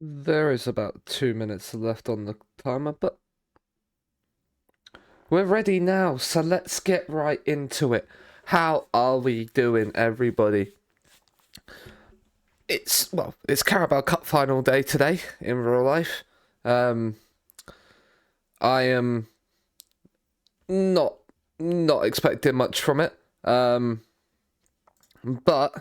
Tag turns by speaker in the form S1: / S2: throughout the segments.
S1: There is about 2 minutes left on the timer, but we're ready now, so let's get right into it. How are we doing, everybody? It's Carabao Cup final day today in real life. Um, I am not not expecting much from it. But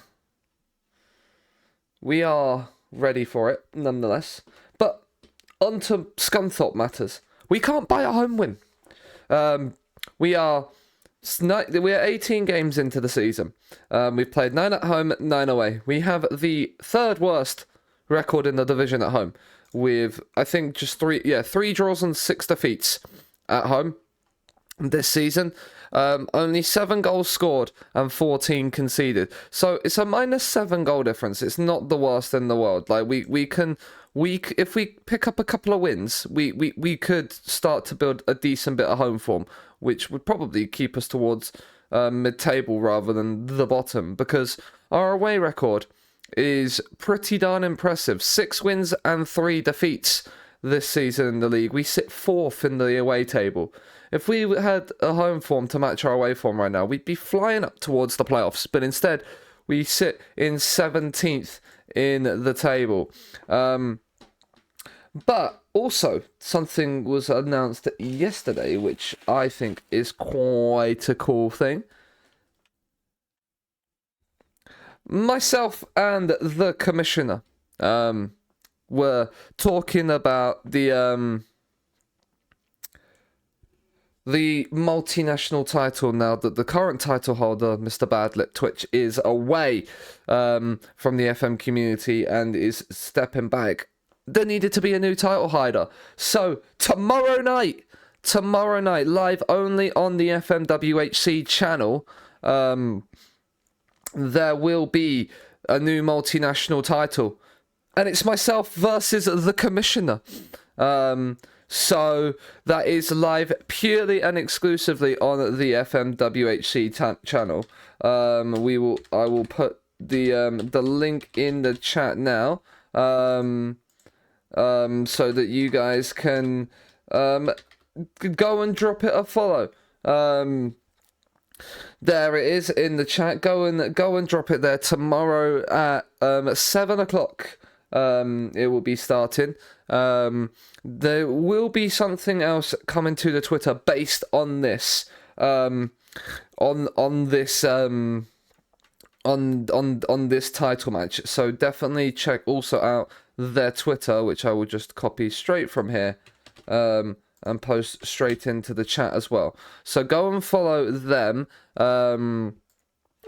S1: we are ready for it nonetheless. But on to Scunthorpe matters. We can't buy a home win. Um, we are 18 games into the season. We've played 9 at home, 9 away. We have the third worst record in the division at home, with I think just three draws and 6 defeats at home this season. Only 7 goals scored and 14 conceded. So it's a -7 goal difference. It's not the worst in the world. Like if we pick up a couple of wins, we could start to build a decent bit of home form, which would probably keep us towards mid-table rather than the bottom, because our away record is pretty darn impressive. 6 wins and 3 defeats this season in the league. We sit 4th in the away table. If we had a home form to match our away form right now, we'd be flying up towards the playoffs. But instead, we sit in 17th in the table. But also, something was announced yesterday, which I think is quite a cool thing. Myself and the commissioner were talking about the multinational title now that the current title holder, Mr. Badlip Twitch, is away from the FM community and is stepping back. There needed to be a new title holder. So tomorrow night, live only on the FMWHC channel, there will be a new multinational title. And it's myself versus the commissioner. So that is live purely and exclusively on the FMWHC channel. I will put the link in the chat now, so that you guys can go and drop it a follow. There it is in the chat. Go and drop it there tomorrow at 7 o'clock. It will be starting. There will be something else coming to the Twitter based on this. On this on this title match. So definitely check also out their Twitter, which I will just copy straight from here. And post straight into the chat as well. So go and follow them.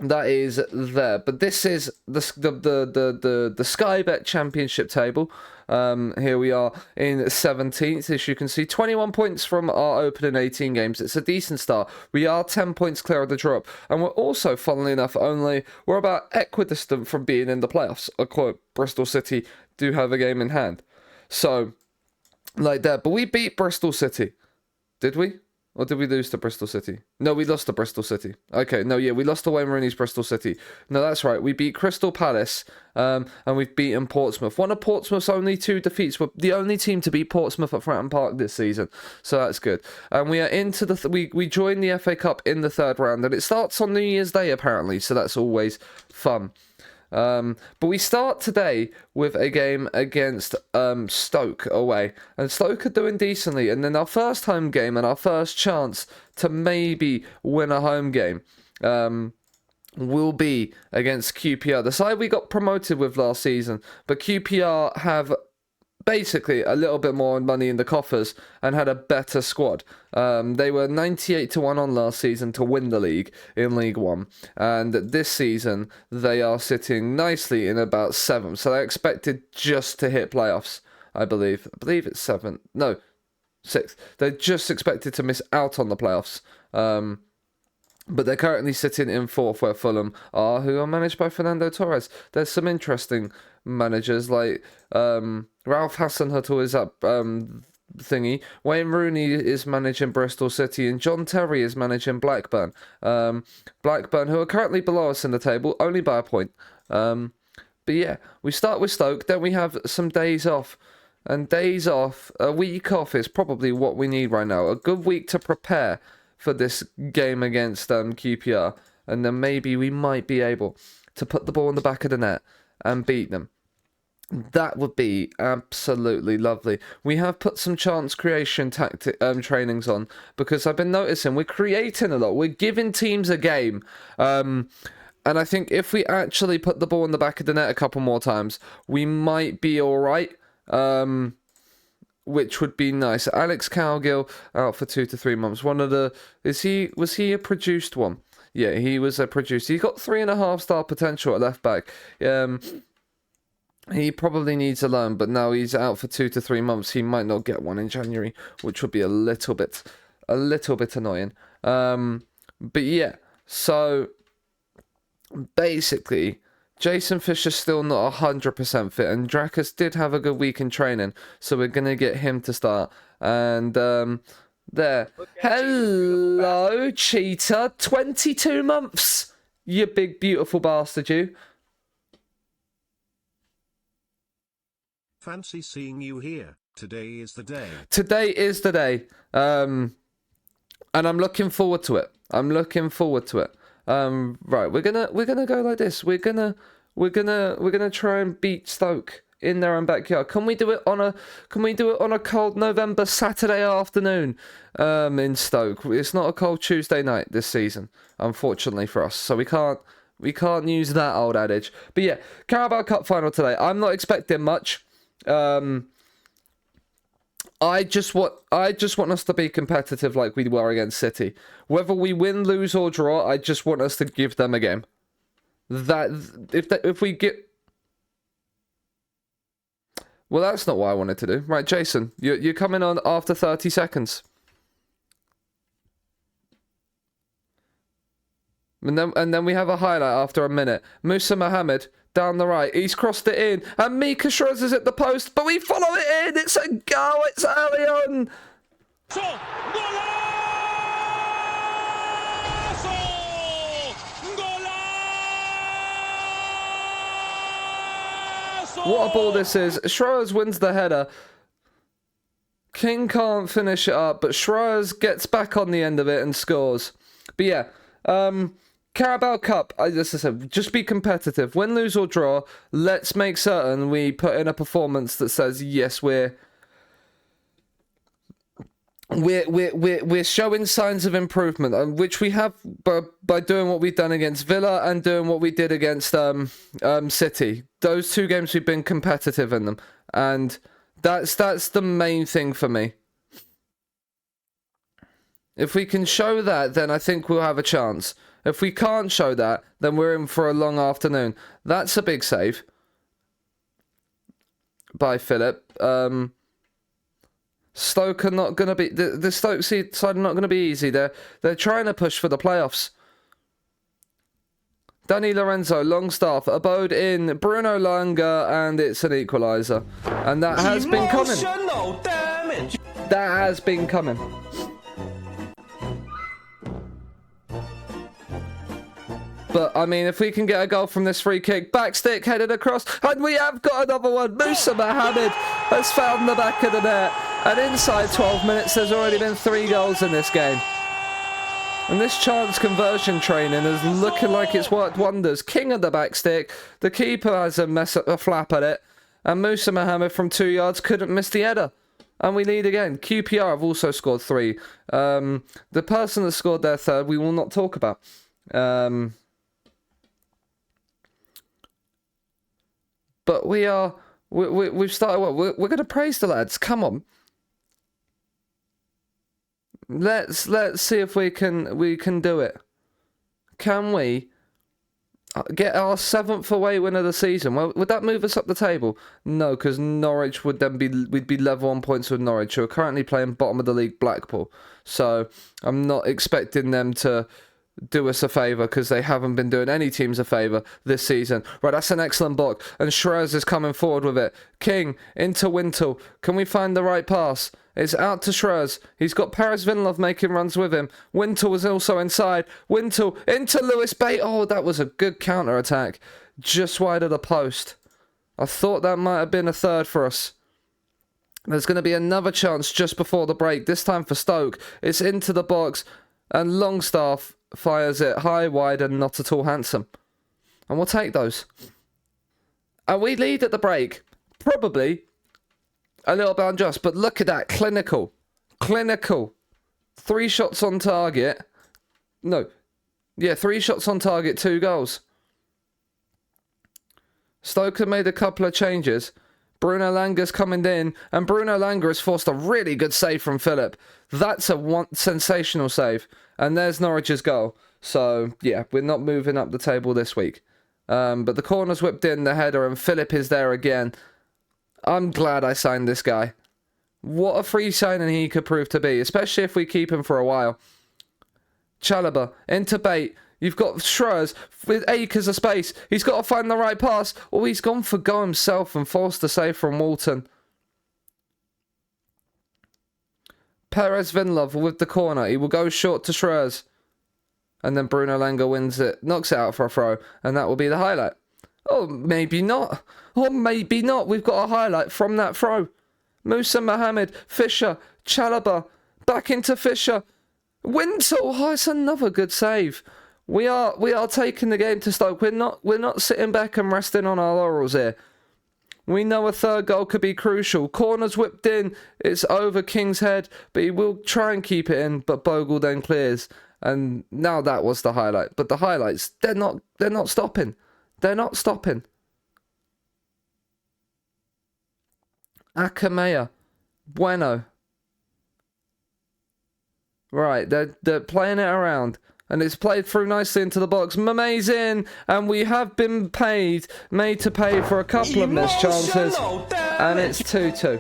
S1: That is there, but this is the Sky Bet Championship table. Here we are in 17th, as you can see, 21 points from our opening 18 games. It's a decent start. We are 10 points clear of the drop, and we're also, funnily enough, we're about equidistant from being in the playoffs. A quote: Bristol City do have a game in hand, so like that. But we beat Bristol City, did we? Or did we lose to Bristol City? No, we lost to Bristol City. Okay, no, yeah, we lost to Wayne Rooney's Bristol City. No, that's right. We beat Crystal Palace, and we've beaten Portsmouth. One of Portsmouth's only 2 defeats. We're the only team to beat Portsmouth at Fratton Park this season, so that's good. And we are into we joined the FA Cup in the 3rd round, and it starts on New Year's Day apparently, so that's always fun. But we start today with a game against Stoke away, and Stoke are doing decently, and then our first home game and our first chance to maybe win a home game will be against QPR, the side we got promoted with last season, but QPR have basically a little bit more money in the coffers and had a better squad. They were 98-1 on last season to win the league in League One, and this season they are sitting nicely in about 7th, so they're expected just to hit playoffs. I believe it's 7th, no, 6th. They're just expected to miss out on the playoffs. But they're currently sitting in 4th, where Fulham are, who are managed by Fernando Torres. There's some interesting managers, like Ralph Hasenhüttl is up thingy. Wayne Rooney is managing Bristol City, and John Terry is managing Blackburn. Blackburn, who are currently below us in the table, only by a point. But yeah, we start with Stoke, then we have some days off. And days off, a week off is probably what we need right now. A good week to prepare for this game against QPR. And then maybe we might be able to put the ball in the back of the net and beat them. That would be absolutely lovely. We have put some chance creation trainings on because I've been noticing we're creating a lot. We're giving teams a game. And I think if we actually put the ball in the back of the net a couple more times, we might be all right. Which would be nice. Alex Cowgill out for 2 to 3 months. Was he a produced one? Yeah, he was a produced. He got 3.5-star potential at left back. He probably needs a loan, but now he's out for 2 to 3 months. He might not get one in January, which would be a little bit annoying. But yeah, so basically, Jason Fisher's still not 100% fit, and Drakus did have a good week in training, so we're going to get him to start. And there. Hello, Cheetah. 22 months. You big, beautiful bastard, you.
S2: Fancy seeing you here. Today is the day.
S1: Today is the day. And I'm looking forward to it. Right, we're gonna go like this. We're gonna try and beat Stoke in their own backyard. Can we do it on a cold November Saturday afternoon in Stoke? It's not a cold Tuesday night this season, unfortunately for us. So we can't use that old adage. But yeah, Carabao Cup final today. I'm not expecting much. I just want us to be competitive like we were against City. Whether we win, lose, or draw, I just want us to give them a game. If we get, well, that's not what I wanted to do. Right, Jason, you're coming on after 30 seconds. And then we have a highlight after a minute. Musa Mohammed down the right. He's crossed it in. And Mika Shruz is at the post. But we follow it in. It's a goal. It's early on. What a ball this is. Shruz wins the header. King can't finish it up. But Shruz gets back on the end of it and scores. But yeah. Carabao Cup, as I said, just be competitive. Win, lose or draw, let's make certain we put in a performance that says, yes, we're showing signs of improvement, which we have by doing what we've done against Villa and doing what we did against City. Those 2 games we've been competitive in them, and that's the main thing for me. If we can show that, then I think we'll have a chance. If we can't show that, then we're in for a long afternoon. That's a big save by Philip. Stoke are not going to be... The Stoke side are not going to be easy. They're trying to push for the playoffs. Danny Lorenzo, Longstaff, Abode in, Bruno Langa, and it's an equaliser. And that has been coming. Damage. That has been coming. But, I mean, if we can get a goal from this free kick, back stick headed across, and we have got another one. Musa Mohammed has found the back of the net. And inside 12 minutes, there's already been 3 goals in this game. And this chance conversion training is looking like it's worked wonders. King of the back stick. The keeper has a flap at it. And Musa Mohammed from 2 yards couldn't miss the header. And we lead again. QPR have also scored 3. The person that scored their third, we will not talk about. But we've started well. We're going to praise the lads. Come on. Let's see if we can do it. Can we get our 7th away win of the season? Well, would that move us up the table? No, because Norwich we'd be level on points with Norwich, who are currently playing bottom of the league Blackpool. So I'm not expecting them to do us a favour, because they haven't been doing any teams a favour this season. Right, that's an excellent block. And Shrez is coming forward with it. King into Wintle. Can we find the right pass? It's out to Shrez. He's got Paris Vinilov making runs with him. Wintle was also inside. Wintle into Lewis Bate. Oh, that was a good counter-attack. just wide of the post. I thought that might have been a third for us. There's going to be another chance just before the break, this time for Stoke. It's into the box, and Longstaff fires it high, wide, and not at all handsome. And we'll take those. And we lead at the break. Probably a little bit unjust, but look at that. Clinical. 3 shots on target. No. Yeah, 3 shots on target, 2 goals. Stoke have made a couple of changes. Bruno Langer's coming in, and Bruno Langer has forced a really good save from Philip. That's a sensational save. And there's Norwich's goal. So, yeah, we're not moving up the table this week. But the corner's whipped in, the header, and Philip is there again. I'm glad I signed this guy. What a free signing he could prove to be, especially if we keep him for a while. Chalobah into Bate. You've got Schreurs with acres of space. He's got to find the right pass. Oh, he's gone for go himself and forced the save from Walton. Perez Vinlov with the corner. He will go short to Schreurs. And then Bruno Langer wins it. Knocks it out for a throw. And that will be the highlight. Oh, maybe not. Or maybe not. We've got a highlight from that throw. Musa Mohammed. Fisher. Chalobah. Back into Fisher. Wintle. Oh, it's another good save. We are taking the game to Stoke. We're not sitting back and resting on our laurels here. We know a third goal could be crucial. Corner's whipped in. It's over King's head, but he will try and keep it in. But Bogle then clears, and now that was the highlight. But the highlights, they're not stopping. They're not stopping. Akamea, Bueno. Right, they're playing it around. And it's played through nicely into the box. Mame's in, and we have been made to pay for a couple of missed chances. And it's 2-2.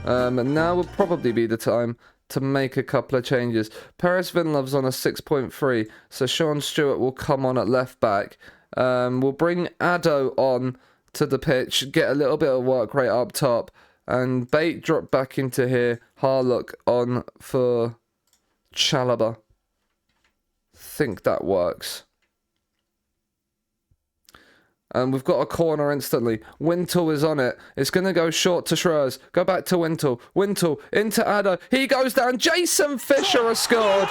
S1: And now would probably be the time to make a couple of changes. Perez Vinlov's on a 6.3, so Sean Stewart will come on at left back. We'll bring Addo on to the pitch, get a little bit of work rate up top. And Bate dropped back into here. Harlock on for Chalobah. Think that works. And we've got a corner instantly. Wintle is on it. It's going to go short to Schreurs. Go back to Wintle. Wintle into Addo. He goes down. Jason Fisher has scored.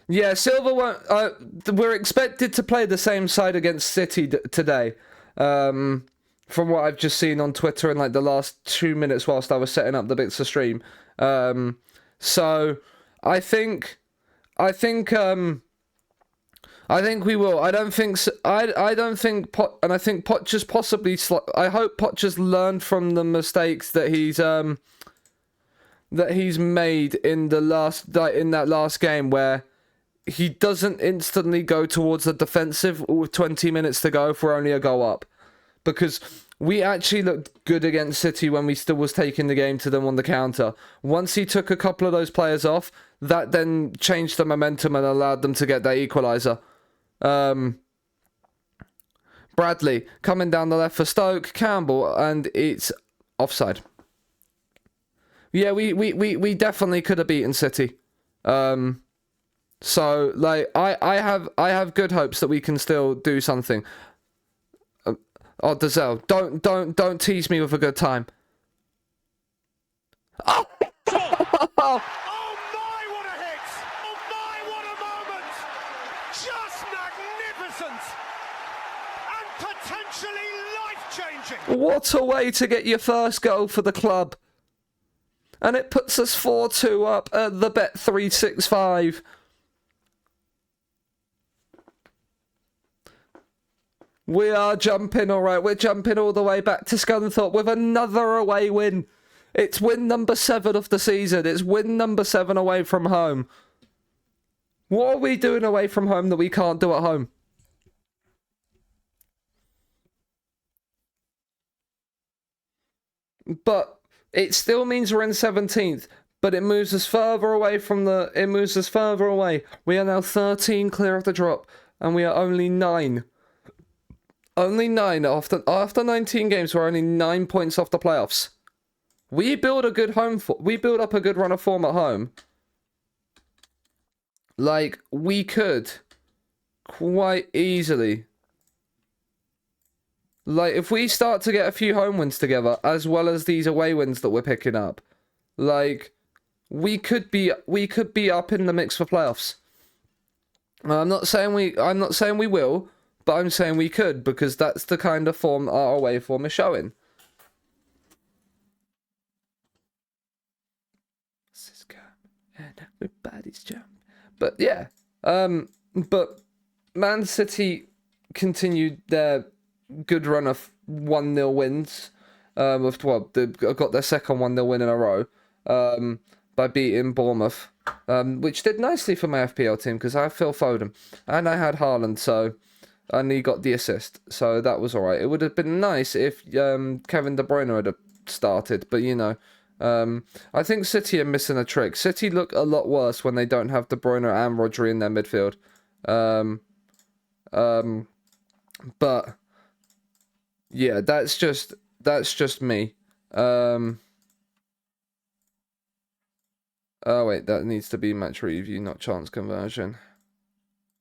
S1: Yeah, Silva won't. We're expected to play the same side against City today. From what I've just seen on Twitter in like the last 2 minutes whilst I was setting up the bits of stream. So I think we will. I don't think and I think Potter's possibly. I hope Potter's learned from the mistakes that he's made in that last game where he doesn't instantly go towards the defensive with 20 minutes to go if we're only a goal up. Because we actually looked good against City when we still was taking the game to them on the counter. Once he took a couple of those players off, that then changed the momentum and allowed them to get their equaliser. Bradley coming down the left for Stoke. Campbell, and it's offside. Yeah, we definitely could have beaten City. So like I have good hopes that we can still do something. Oh, Dazelle, don't tease me with a good time. Oh,
S2: Oh my, what a hit! Oh my, what a moment! Just magnificent! And potentially life-changing!
S1: what a way to get your first goal for the club. And it puts us 4-2 up at the Bet365. We are jumping, all right. We're jumping all the way back to Scunthorpe with another away win. It's win number 7 of the season. It's win number 7 away from home. What are we doing away from home that we can't do at home? But it still means we're in 17th. But it moves us further away from the... It moves us further away. We are now 13 clear of the drop. And we are only 9 Only 9 after 19 games. We're only 9 points off the playoffs. We build a good we build up a good run of form at home. Like, we could quite easily. Like, if we start to get a few home wins together, as well as these away wins that we're picking up, like, we could be up in the mix for playoffs. I'm not saying we will, but I'm saying we could, because that's the kind of form our away form is showing. Everybody's jump. But yeah, but Man City continued their good run of 1-0 wins. They got their second 1-0 win in a row. By beating Bournemouth, which did nicely for my FPL team because I have Phil Foden and I had Haaland, and he got the assist, so that was alright. It would have been nice if Kevin De Bruyne had started, but you know, I think City are missing a trick. City look a lot worse when they don't have De Bruyne and Rodri in their midfield. But yeah, that's just me. Oh wait, that needs to be match review, not chance conversion.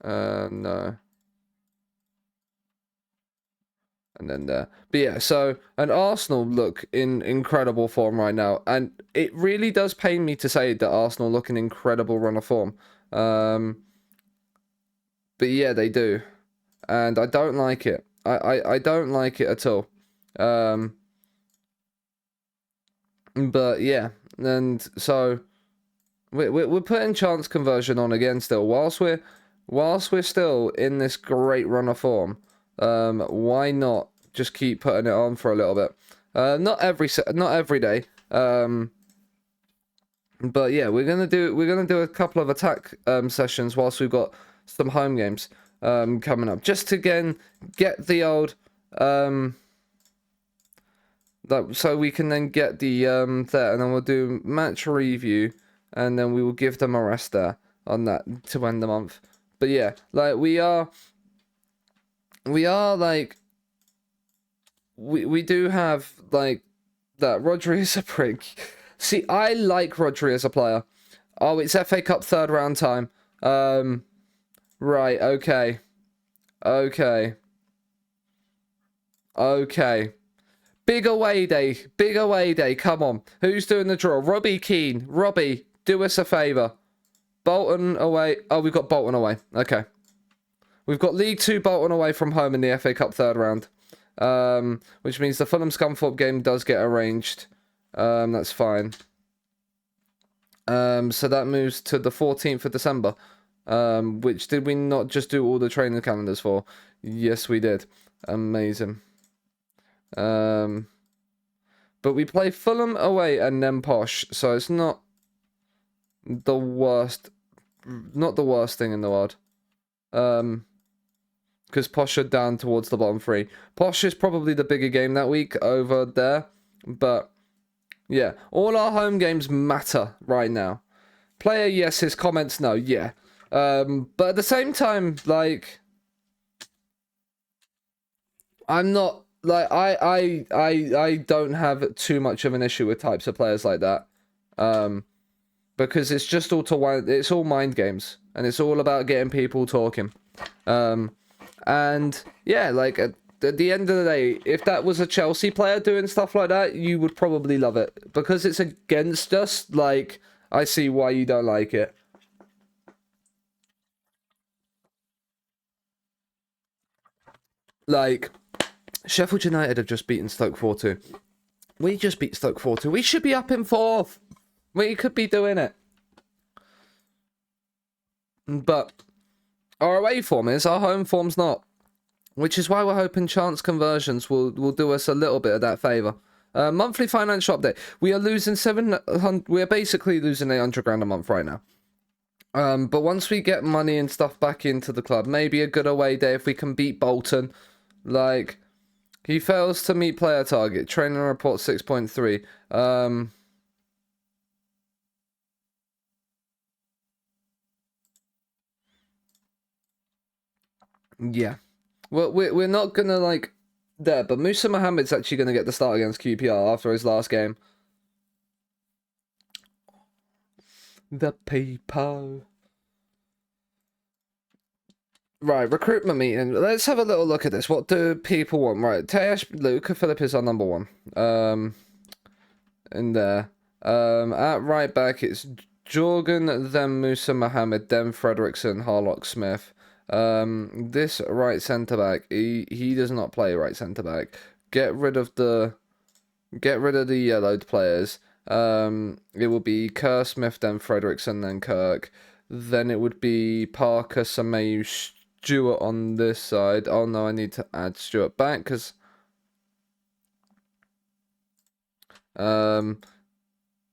S1: No. And then there. But yeah, so, and Arsenal look in incredible form right now. And it really does pain me to say that Arsenal look in incredible run of form. But yeah, they do. And I don't like it. I don't like it at all. But yeah, and so we're putting chance conversion on again still. Whilst we're still in this great run of form, why not just keep putting it on for a little bit? Not every day. But yeah, we're gonna do a couple of attack sessions whilst we've got some home games coming up, just to again get the old so we can then get the there, and then we'll do match review, and then we will give them a rest there on that to end the month. But yeah, like we are like we do have like that. Rodri is a prick. See, I like Rodri as a player. Oh, it's FA Cup third round time. Right, okay. Big away day, come on. Who's doing the draw? Robbie Keane. Robbie, do us a favour. Bolton away. Oh, we've got Bolton away. Okay. We've got League 2 Bolton away from home in the FA Cup third round. Which means the Fulham Scunthorpe game does get arranged. That's fine. So that moves to the 14th of December. Which did we not just do all the training calendars for? Yes, we did. Amazing. But we play Fulham away and then Posh, so it's not the worst thing in the world. Because Posh are down towards the bottom three. Posh is probably the bigger game that week over there, but yeah, all our home games matter right now. Player yeses, comments no, yeah. But at the same time, like, I'm not like I don't have too much of an issue with types of players like that. Because it's just it's all mind games, and it's all about getting people talking. And yeah, like at the end of the day, if that was a Chelsea player doing stuff like that, you would probably love it. Because it's against us, like, I see why you don't like it. Like, Sheffield United have just beaten Stoke 4-2. We just beat Stoke 4-2. We should be up in fourth. We could be doing it. But our away form is, our home form's not. Which is why we're hoping chance conversions will do us a little bit of that favour. Monthly financial update. We are losing 700. We are basically losing 800 grand a month right now. But once we get money and stuff back into the club, maybe a good away day if we can beat Bolton. Like, he fails to meet player target. Training report 6.3. Yeah. Well, we're not gonna like there, but Musa Mohammed's actually gonna get the start against QPR after his last game. The people. Right, recruitment meeting. Let's have a little look at this. What do people want? Right, Teash Luca Phillip is our number one. In there. At right back, it's Jorgen, then Musa Mohammed, then Fredrickson, Harlock Smith. This right centre back, he does not play right centre back. Get rid of the yellowed players. It will be Kerr, Smith, then Fredrickson, then Kirk. Then it would be Parker, Samayu, Stewart on this side. Oh no, I need to add Stewart back because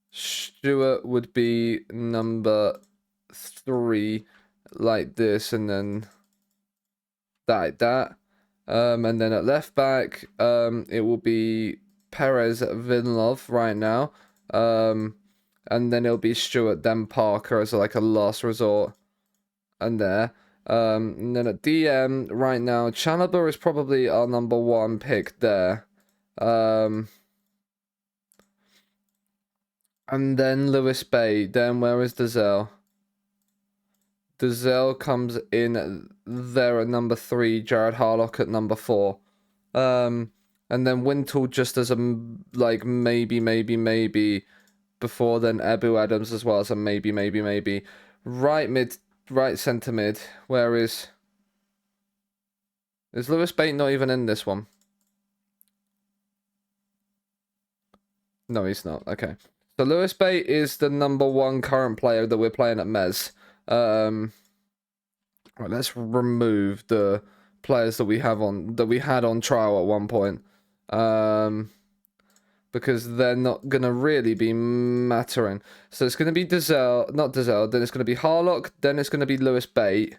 S1: Stewart would be number 3 like this, and then like that. And then at left back, it will be Perez Vinlov right now. And then it'll be Stewart, then Parker as like a last resort. And there. And then at DM right now, Chalobah is probably our number 1 pick there. And then Lewis Bay. Then where is Dazelle? Dazelle comes in there at number 3. Jared Harlock at number 4. And then Wintle just as a like maybe before then Ebu Adams as well as a maybe. Right centre mid. Where is Lewis Bate not even in this one? No, he's not. Okay. So Lewis Bate is the number 1 current player that we're playing at Mez. Right, let's remove the players that we had on trial at one point. Because they're not gonna really be mattering. So it's gonna be not Dazelle, then it's gonna be Harlock, then it's gonna be Lewis Bate.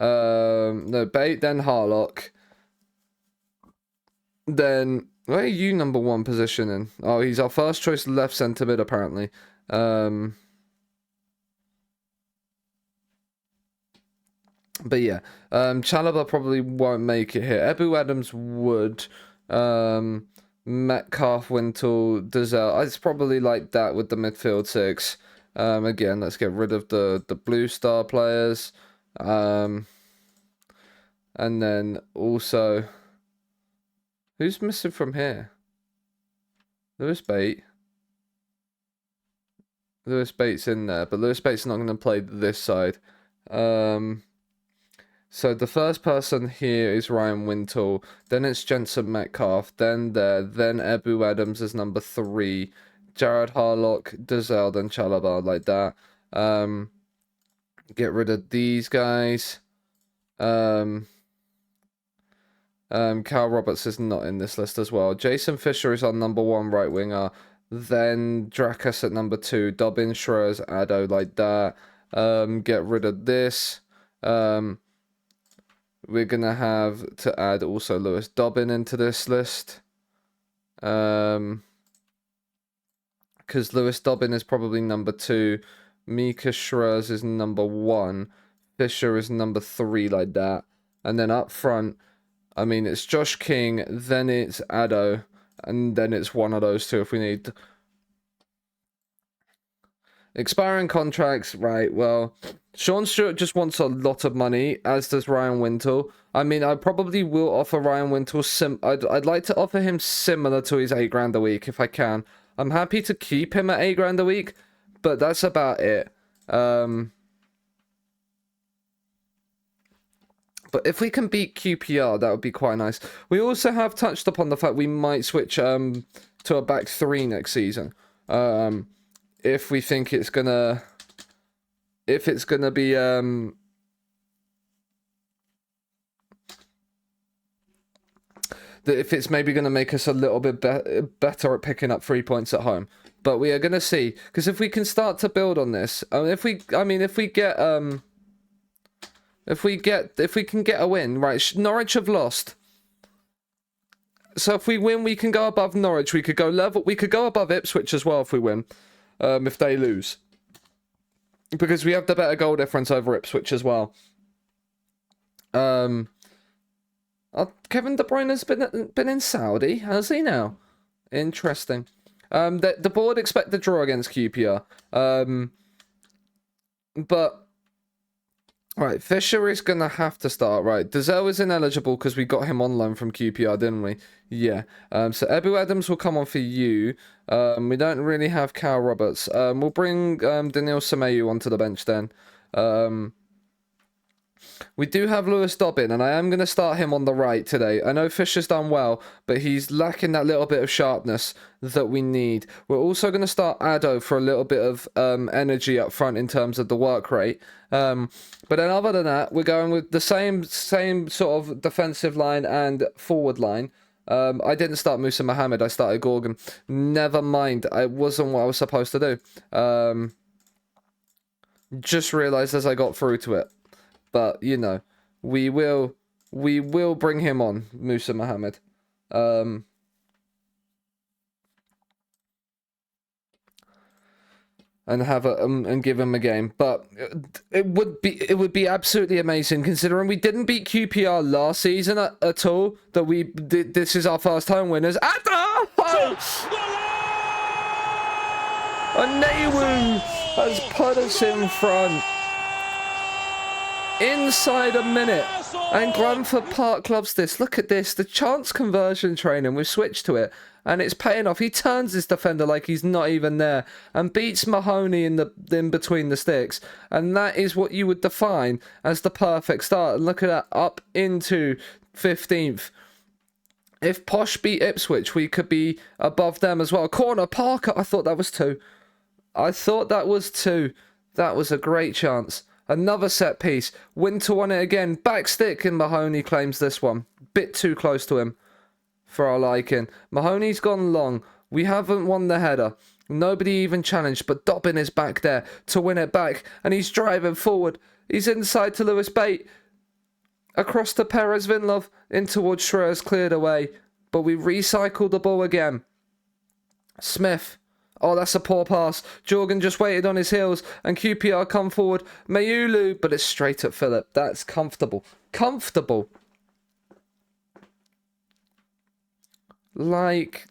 S1: No, Bate, then Harlock. Then where are you number 1 positioning? Oh, he's our first choice left centre mid apparently. But yeah, Chalobah probably won't make it here. Ebu Adams would. Metcalf, Wintle, Dazelle. It's probably like that with the midfield 6. Again, let's get rid of the blue star players. And then also, who's missing from here? Lewis Bate. Lewis Bate's in there, but Lewis Bate's not going to play this side. So the first person here is Ryan Wintle, then it's Jensen Metcalf, then Ebu Adams is number 3, Jared Harlock, Dazelle, then Chalobah, like that. Get rid of these guys. Cal Roberts is not in this list as well. Jason Fisher is our number 1 right winger, then Drakas at number 2, Dobbin, Schroers, Addo, like that. Get rid of this. We're going to have to add also Lewis Dobbin into this list. Because Lewis Dobbin is probably number 2. Mika Schroers is number 1. Fisher is number 3, like that. And then up front, I mean, it's Josh King, then it's Addo, and then it's one of those two if we need. Expiring contracts, right, well, Sean Stewart just wants a lot of money, as does Ryan Wintle. I mean, I probably will offer Ryan Wintle I'd like to offer him similar to his $8 grand a week if I can. I'm happy to keep him at $8 grand a week, but that's about it. But if we can beat QPR, that would be quite nice. We also have touched upon the fact we might switch to a back 3 next season. If we think it's gonna be if it's maybe gonna make us a little bit better at picking up 3 points at home. But we are gonna see, because if we can start to build on this, if we can get a win, right? Norwich have lost. So if we win, we can go above Norwich. We could go level. We could go above Ipswich as well if we win. If they lose, because we have the better goal difference over Ipswich as well. Kevin De Bruyne has been in Saudi, has he now? Interesting. The board expect the draw against QPR. But right, Fisher is gonna have to start. Right, Dazelle is ineligible because we got him on loan from QPR, didn't we? Yeah. So Ebu Adams will come on for you. We don't really have Cal Roberts. We'll bring Daniil Semeyu onto the bench then. We do have Lewis Dobbin, and I am going to start him on the right today. I know Fisher's done well, but he's lacking that little bit of sharpness that we need. We're also going to start Addo for a little bit of energy up front in terms of the work rate. But then other than that, we're going with the same sort of defensive line and forward line. I didn't start Musa Mohammed, I started Gorgon. Never mind, it wasn't what I was supposed to do. Just realised as I got through to it. But, you know, we will bring him on, Musa Mohammed. And have and give him a game. But it would be absolutely amazing, considering we didn't beat QPR last season at all, that this is our first home winners. Anewu has put us in front. Inside a minute, and Glanford Park loves this. Look at this, the chance conversion training. We've switched to it, and it's paying off. He turns this defender like he's not even there, and beats Mahoney in between the sticks. And that is what you would define as the perfect start. And look at that, up into 15th. If Posh beat Ipswich, we could be above them as well. Corner, Parker. I thought that was 2. That was a great chance. Another set piece. Winter won it again. Back stick, and Mahoney claims this one. Bit too close to him for our liking. Mahoney's gone long. We haven't won the header. Nobody even challenged, but Dobbin is back there to win it back. And he's driving forward. He's inside to Lewis Bate. Across to Perez Vinlov. In towards Schroers, cleared away. But we recycled the ball again. Smith. Oh, that's a poor pass. Jorgen just waited on his heels, and QPR come forward. Mayulu, but it's straight at Phillip. That's comfortable. Comfortable. Like,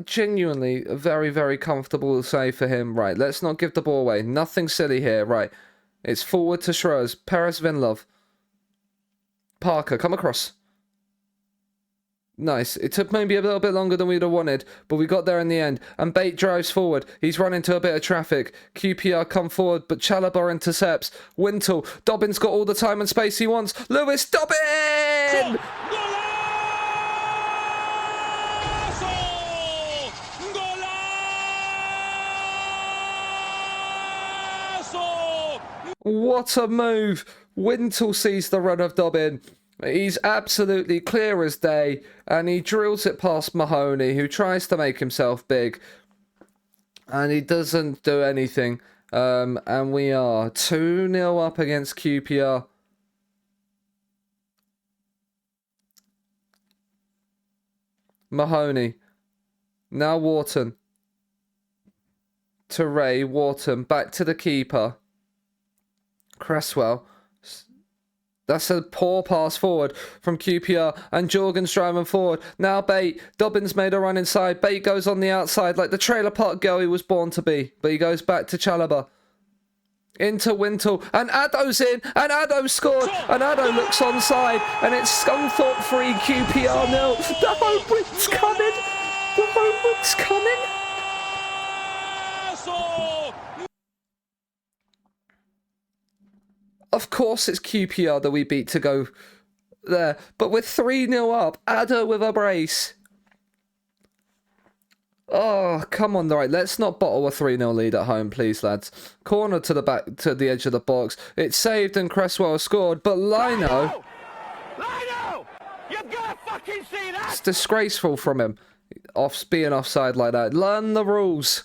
S1: genuinely, very, very comfortable save for him. Right, let's not give the ball away. Nothing silly here. Right, it's forward to Schroers. Perez Vinlov. Parker, come across. Nice. It took maybe a little bit longer than we'd have wanted, but we got there in the end. And Bate drives forward. He's run into a bit of traffic. QPR come forward, but Chalobah intercepts. Wintle. Dobbin's got all the time and space he wants. Lewis Dobbin! What a move. Wintle sees the run of Dobbin. He's absolutely clear as day, and he drills it past Mahoney, who tries to make himself big, and he doesn't do anything. And we are 2-0 up against QPR. Mahoney. Now Wharton. To Ray. Wharton. Back to the keeper. Cresswell. That's a poor pass forward from QPR, and Jorgen's driving forward. Now Bate. Dobbin's made a run inside. Bate goes on the outside like the trailer park girl he was born to be. But he goes back to Chalobah. Into Wintle. And Addo's in. And Addo scored. And Addo looks onside. And it's Scunthorpe 3, QPR 0. The home wind's coming. The home wind's coming. Of course it's QPR that we beat to go there. But we're 3-0 up. Addo with a brace. Oh, come on. Right, let's not bottle a 3-0 lead at home, please, lads. Corner to the back, to the edge of the box. It's saved and Cresswell scored. But Lino!
S2: Lino! You've got to fucking see that!
S1: It's disgraceful from him. Being offside like that. Learn the rules.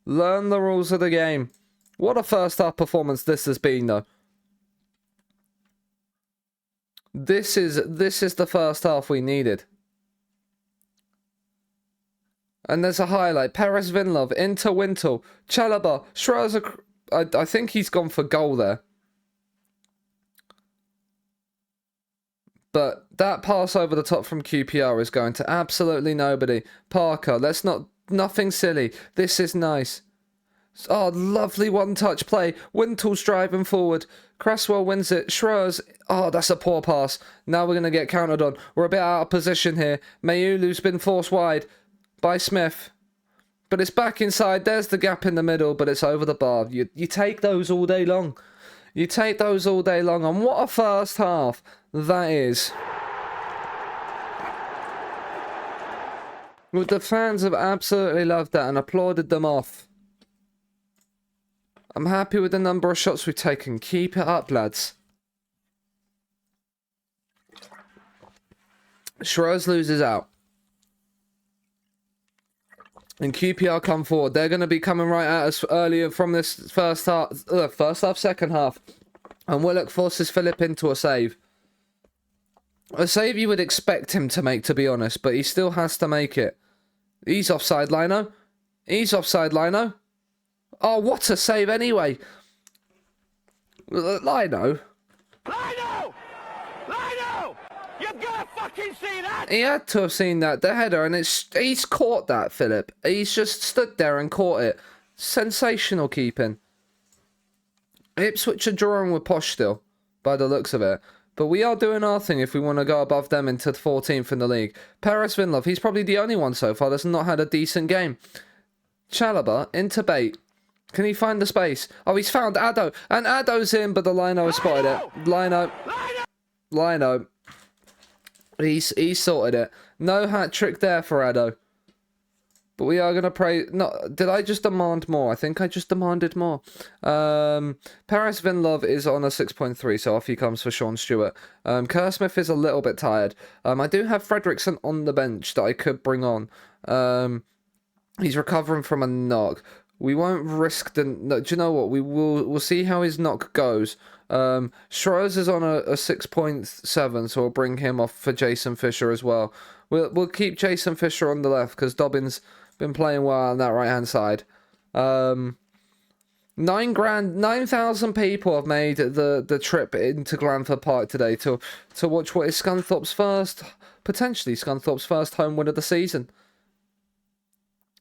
S1: Learn the rules of the game. What a first half performance this has been, though. This is the first half we needed. And there's a highlight. Perez Vinlov into Wintle. Chalobah. Schroers. I think he's gone for goal there. But that pass over the top from QPR is going to absolutely nobody. Parker, let's not... Nothing silly. This is nice. Oh, lovely one-touch play. Wintle's driving forward. Cresswell wins it. Schreurs. Oh, that's a poor pass. Now we're going to get countered on. We're a bit out of position here. Mayulu's been forced wide by Smith. But it's back inside. There's the gap in the middle, but it's over the bar. You take those all day long. You take those all day long. And what a first half that is. Well, the fans have absolutely loved that and applauded them off. I'm happy with the number of shots we've taken. Keep it up, lads. Schreurs loses out. And QPR come forward. They're going to be coming right at us earlier from this first half, second half. And Willock forces Philip into a save. A save you would expect him to make, to be honest, but he still has to make it. He's offside, Lino. He's offside, Lino. Oh, what a save anyway. Lino.
S2: Lino! Lino! You've got to fucking see that!
S1: He had to have seen that, the header, and he's caught that, Philip. He's just stood there and caught it. Sensational keeping. Ipswich are drawing with Posh still, by the looks of it. But we are doing our thing if we want to go above them into 14th in the league. Paris Vinlov, he's probably the only one so far that's not had a decent game. Chalobah into Bate. Can he find the space? Oh, he's found Addo. And Addo's in, but the Lino has spotted it. Lino. He's sorted it. No hat trick there for Addo. But we are going to pray... No, did I just demand more? I think I just demanded more. Paris Vinlov is on a 6.3, so off he comes for Sean Stewart. Kerr Smith is a little bit tired. I do have Fredrickson on the bench that I could bring on. He's recovering from a knock. We won't risk the... No, do you know what? We'll see how his knock goes. Schreurs is on a 6.7, so we'll bring him off for Jason Fisher as well. We'll keep Jason Fisher on the left because Dobbins been playing well on that right hand side. 9,000 people have made the trip into Glanford Park today to watch what is potentially Scunthorpe's first home win of the season.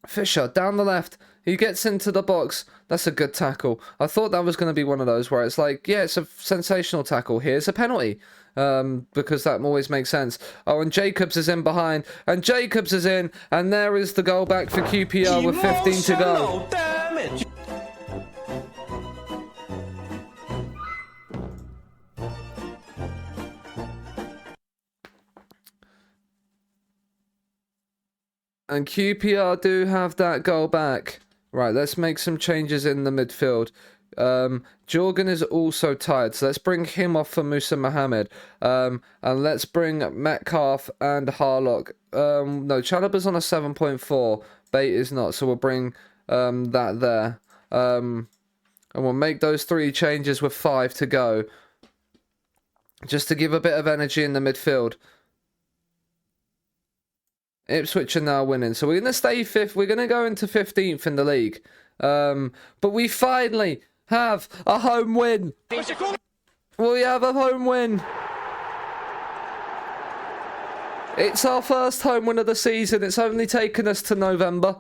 S1: Fisher down the left. He gets into the box. That's a good tackle. I thought that was going to be one of those where it's like, yeah, it's a sensational tackle. Here's a penalty. Because that always makes sense. Oh, and Jacobs is in behind. And Jacobs is in. And there is the goal back for QPR with 15 to go. Damage. And QPR do have that goal back. Right, let's make some changes in the midfield. Jorgen is also tired, so let's bring him off for Musa Mohammed. And let's bring Metcalf and Harlock. No, Chalobah's on a 7.4. Bate is not, so we'll bring that there. And we'll make those 3 changes with 5 to go. Just to give a bit of energy in the midfield. Ipswich are now winning, so we're going to stay 5th. We're going to go into 15th in the league. But we finally have a home win. We have a home win. It's our first home win of the season. It's only taken us to November.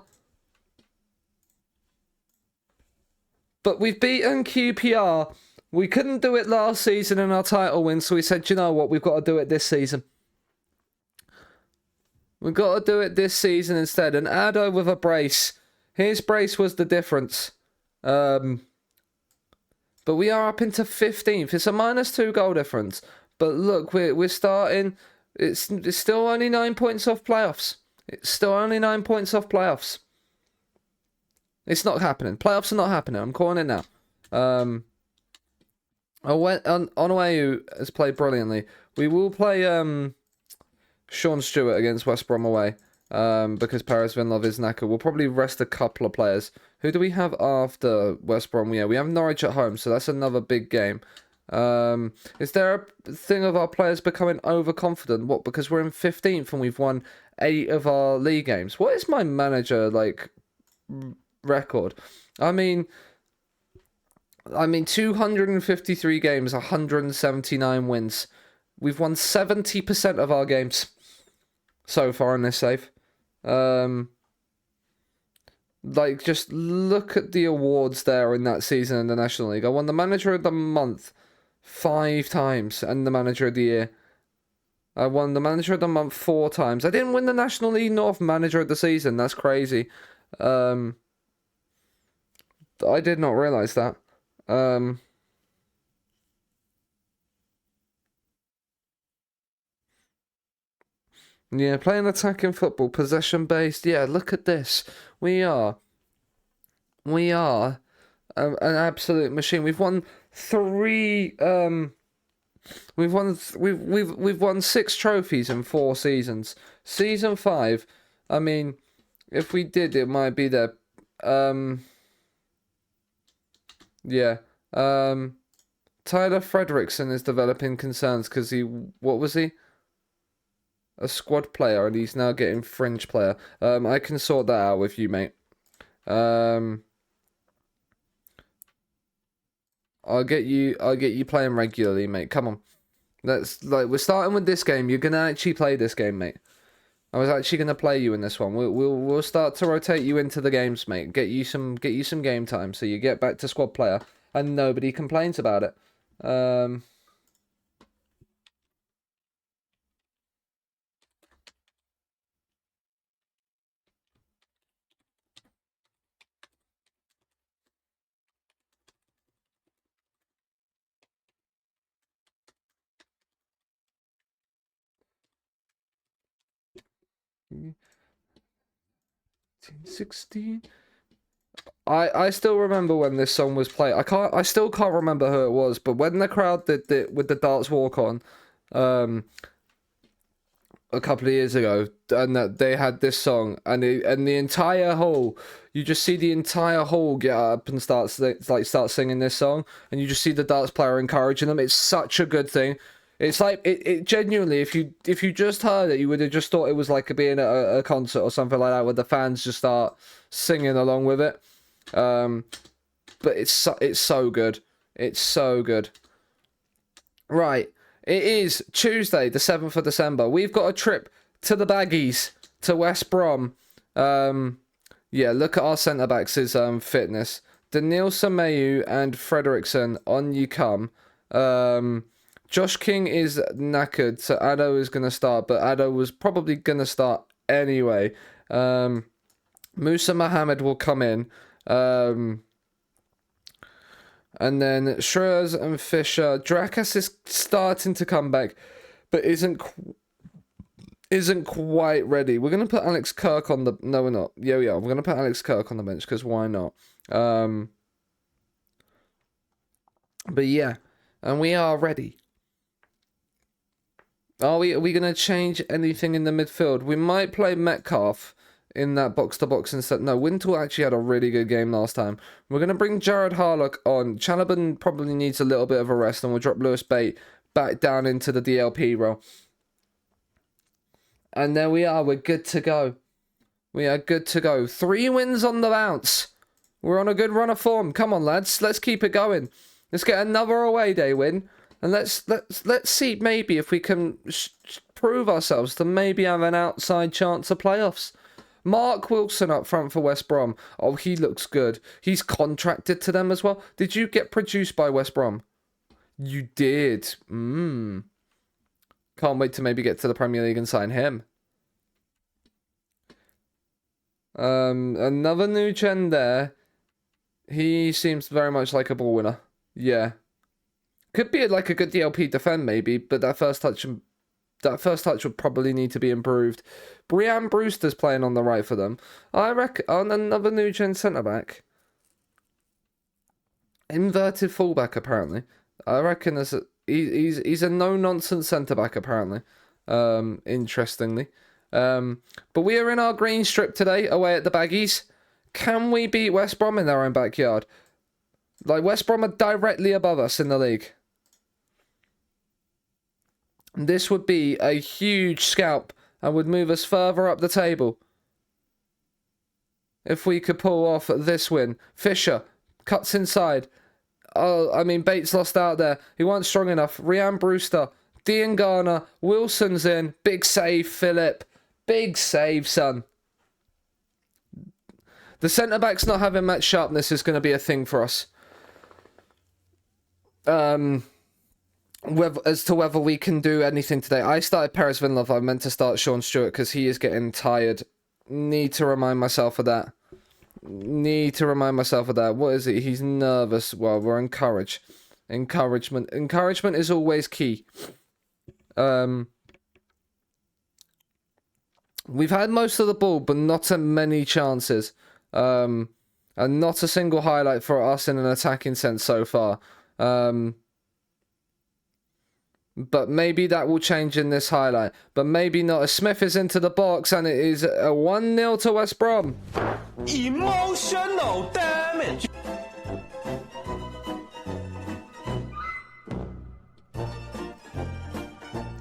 S1: But we've beaten QPR. We couldn't do it last season in our title win, so we said, you know what, we've got to do it this season. We've got to do it this season instead. And Addo with a brace. His brace was the difference. But we are up into 15th. It's a -2 goal difference. But look, we're starting. It's still only 9 points off playoffs. It's still only 9 points off playoffs. It's not happening. Playoffs are not happening. I'm calling it now. Onuayu has played brilliantly. We will play Sean Stewart against West Brom away. Because Paris Vinlov is knackered. We'll probably rest a couple of players. Who do we have after West Brom? Yeah, we have Norwich at home, so that's another big game. Is there a thing of our players becoming overconfident? What, because we're in 15th and we've won 8 of our league games? What is my manager, record? I mean 253 games, 179 wins. we've won 70% of our games so far in this save. Like, just look at the awards there in that season in the National League. I won the Manager of the Month 5 times and the Manager of the Year. I won the Manager of the Month 4 times. I didn't win the National League North Manager of the Season. That's crazy. I did not realise that. Yeah, playing attacking football, possession based. Yeah, look at this. We are an absolute machine. We've won 3. We've won 6 trophies in 4 seasons. Season 5. I mean, if we did, it might be there. Yeah. Tyler Fredrickson is developing concerns because what was he? A squad player, and he's now getting fringe player. I can sort that out with you, mate. I'll get you playing regularly, mate. Come on. We're starting with this game. You're gonna actually play this game, mate. I was actually gonna play you in this one. We'll start to rotate you into the games, mate. Get you some game time so you get back to squad player and nobody complains about it. 16. I still remember when this song was played. I still can't remember who it was, but when the crowd did it with the darts walk on, a couple of years ago, and that they had this song, and the entire hall, you just see the entire hall get up and start singing this song, and you just see the darts player encouraging them. It's such a good thing. It's like it genuinely, if you just heard it, you would have just thought it was like being at a concert or something like that, where the fans just start singing along with it. But it's so good. It's so good. Right. It is Tuesday, the 7th of December. We've got a trip to the Baggies, to West Brom. Yeah, look at our centre-backs' fitness. Daniil Samayu and Fredrickson, on you come. Josh King is knackered, so Addo is going to start, but Addo was probably going to start anyway. Musa Mohammed will come in. And then Schreurs and Fisher. Drakas is starting to come back, but isn't quite ready. We're going to put Alex Kirk on the... No, we're not. Yeah, we are. We're going to put Alex Kirk on the bench, because why not? But yeah, and we are ready. Are we going to change anything in the midfield? We might play Metcalf in that box-to-box instead. No, Wintle actually had a really good game last time. We're going to bring Jared Harlock on. Chalobah probably needs a little bit of a rest, and we'll drop Lewis Bate back down into the DLP role. And there we are. We're good to go. We are good to go. 3 wins on the bounce. We're on a good run of form. Come on, lads. Let's keep it going. Let's get another away day win. And let's see maybe if we can prove ourselves to maybe have an outside chance of playoffs. Mark Wilson up front for West Brom. Oh, he looks good. He's contracted to them as well. Did you get produced by West Brom? You did. Can't wait to maybe get to the Premier League and sign him. Another new gen there. He seems very much like a ball winner. Yeah. Could be like a good DLP defend maybe, but that first touch would probably need to be improved. Brian Brewster's playing on the right for them. I reckon on another new gen centre back. Inverted fullback apparently. I reckon he's a no nonsense centre back apparently. Interestingly. But we are in our green strip today, away at the Baggies. Can we beat West Brom in their own backyard? Like, West Brom are directly above us in the league. This would be a huge scalp and would move us further up the table. If we could pull off this win. Fisher cuts inside. Oh, I mean, Bates lost out there. He wasn't strong enough. Ryan Brewster Garner, Wilson's in. Big save, Philip. Big save, son. The centre-backs not having match sharpness is going to be a thing for us. As to whether we can do anything today. I started Perez Vinlov. I meant to start Sean Stewart because he is getting tired. Need to remind myself of that. What is it? He's nervous. Well, we're encouraged. Encouragement is always key. We've had most of the ball, but not many chances. And not a single highlight for us in an attacking sense so far. But maybe that will change in this highlight. But maybe not. As Smith is into the box and it is a 1-0 to West Brom.
S2: Emotional damage.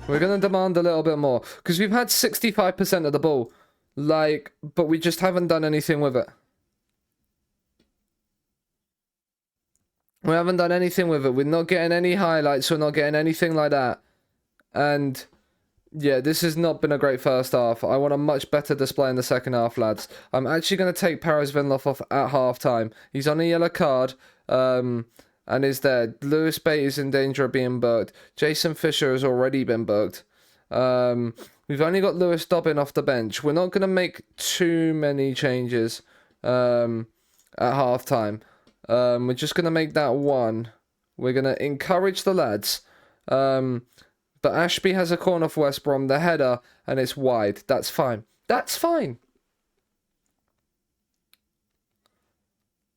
S1: We're going to demand a little bit more. Because we've had 65% of the ball. But we just haven't done anything with it. We haven't done anything with it. We're not getting any highlights. We're not getting anything like that. And, yeah, this has not been a great first half. I want a much better display in the second half, lads. I'm actually going to take Perez Vinlov off at half-time. He's on a yellow card. And is there. Lewis Bate is in danger of being booked. Jason Fisher has already been booked. We've only got Lewis Dobbin off the bench. We're not going to make too many changes at half-time. We're just going to make that one. We're going to encourage the lads. But Ashby has a corner for West Brom. The header, and it's wide. That's fine. That's fine.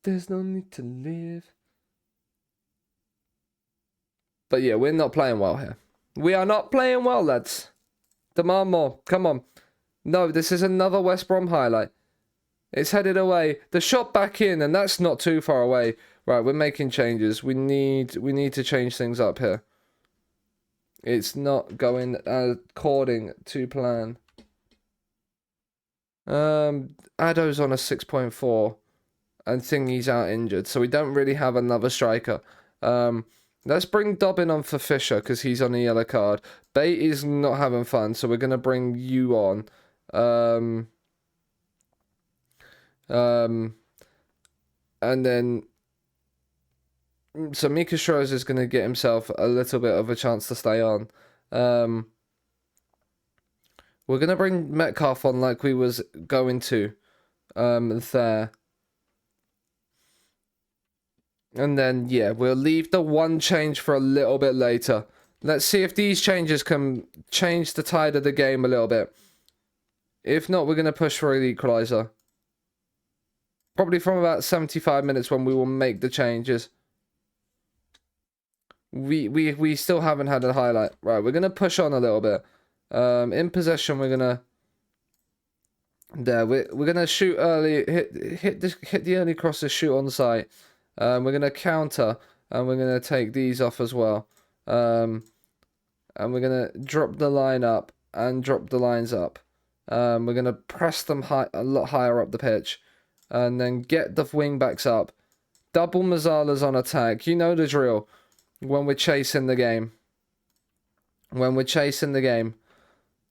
S1: There's no need to live. But yeah, we're not playing well here. We are not playing well, lads. Demand more. Come on. No, this is another West Brom highlight. It's headed away. The shot back in, and that's not too far away. Right, we're making changes. We need to change things up here. It's not going according to plan. Addo's on a 6.4, and Thingy's out injured, so we don't really have another striker. Let's bring Dobbin on for Fisher because he's on a yellow card. Bate is not having fun, so we're gonna bring you on. And then, so Mika Strohs is going to get himself a little bit of a chance to stay on. We're going to bring Metcalf on like we was going to there. And then, yeah, we'll leave the one change for a little bit later. Let's see if these changes can change the tide of the game a little bit. If not, we're going to push for an equaliser. Probably from about 75 minutes when we will make the changes. We still haven't had a highlight. Right, we're going to push on a little bit. In possession, we're going to... There, we're going to shoot early. Hit the early crosses, shoot on sight. We're going to counter. And we're going to take these off as well. And we're going to drop the line up and drop the lines up. We're going to press them a lot higher up the pitch. And then get the wing backs up. Double Mazzala's on attack. You know the drill. When we're chasing the game.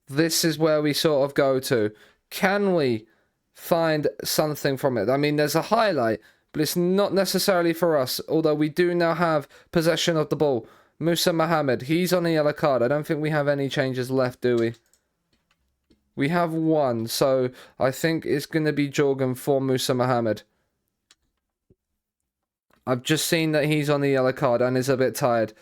S1: This is where we sort of go to. Can we find something from it? I mean, there's a highlight, but it's not necessarily for us. Although we do now have possession of the ball. Musa Mohammed, he's on a yellow card. I don't think we have any changes left, do we? We have one, so I think it's going to be Jorgen for Musa Mohammed. I've just seen that he's on the yellow card and is a bit tired.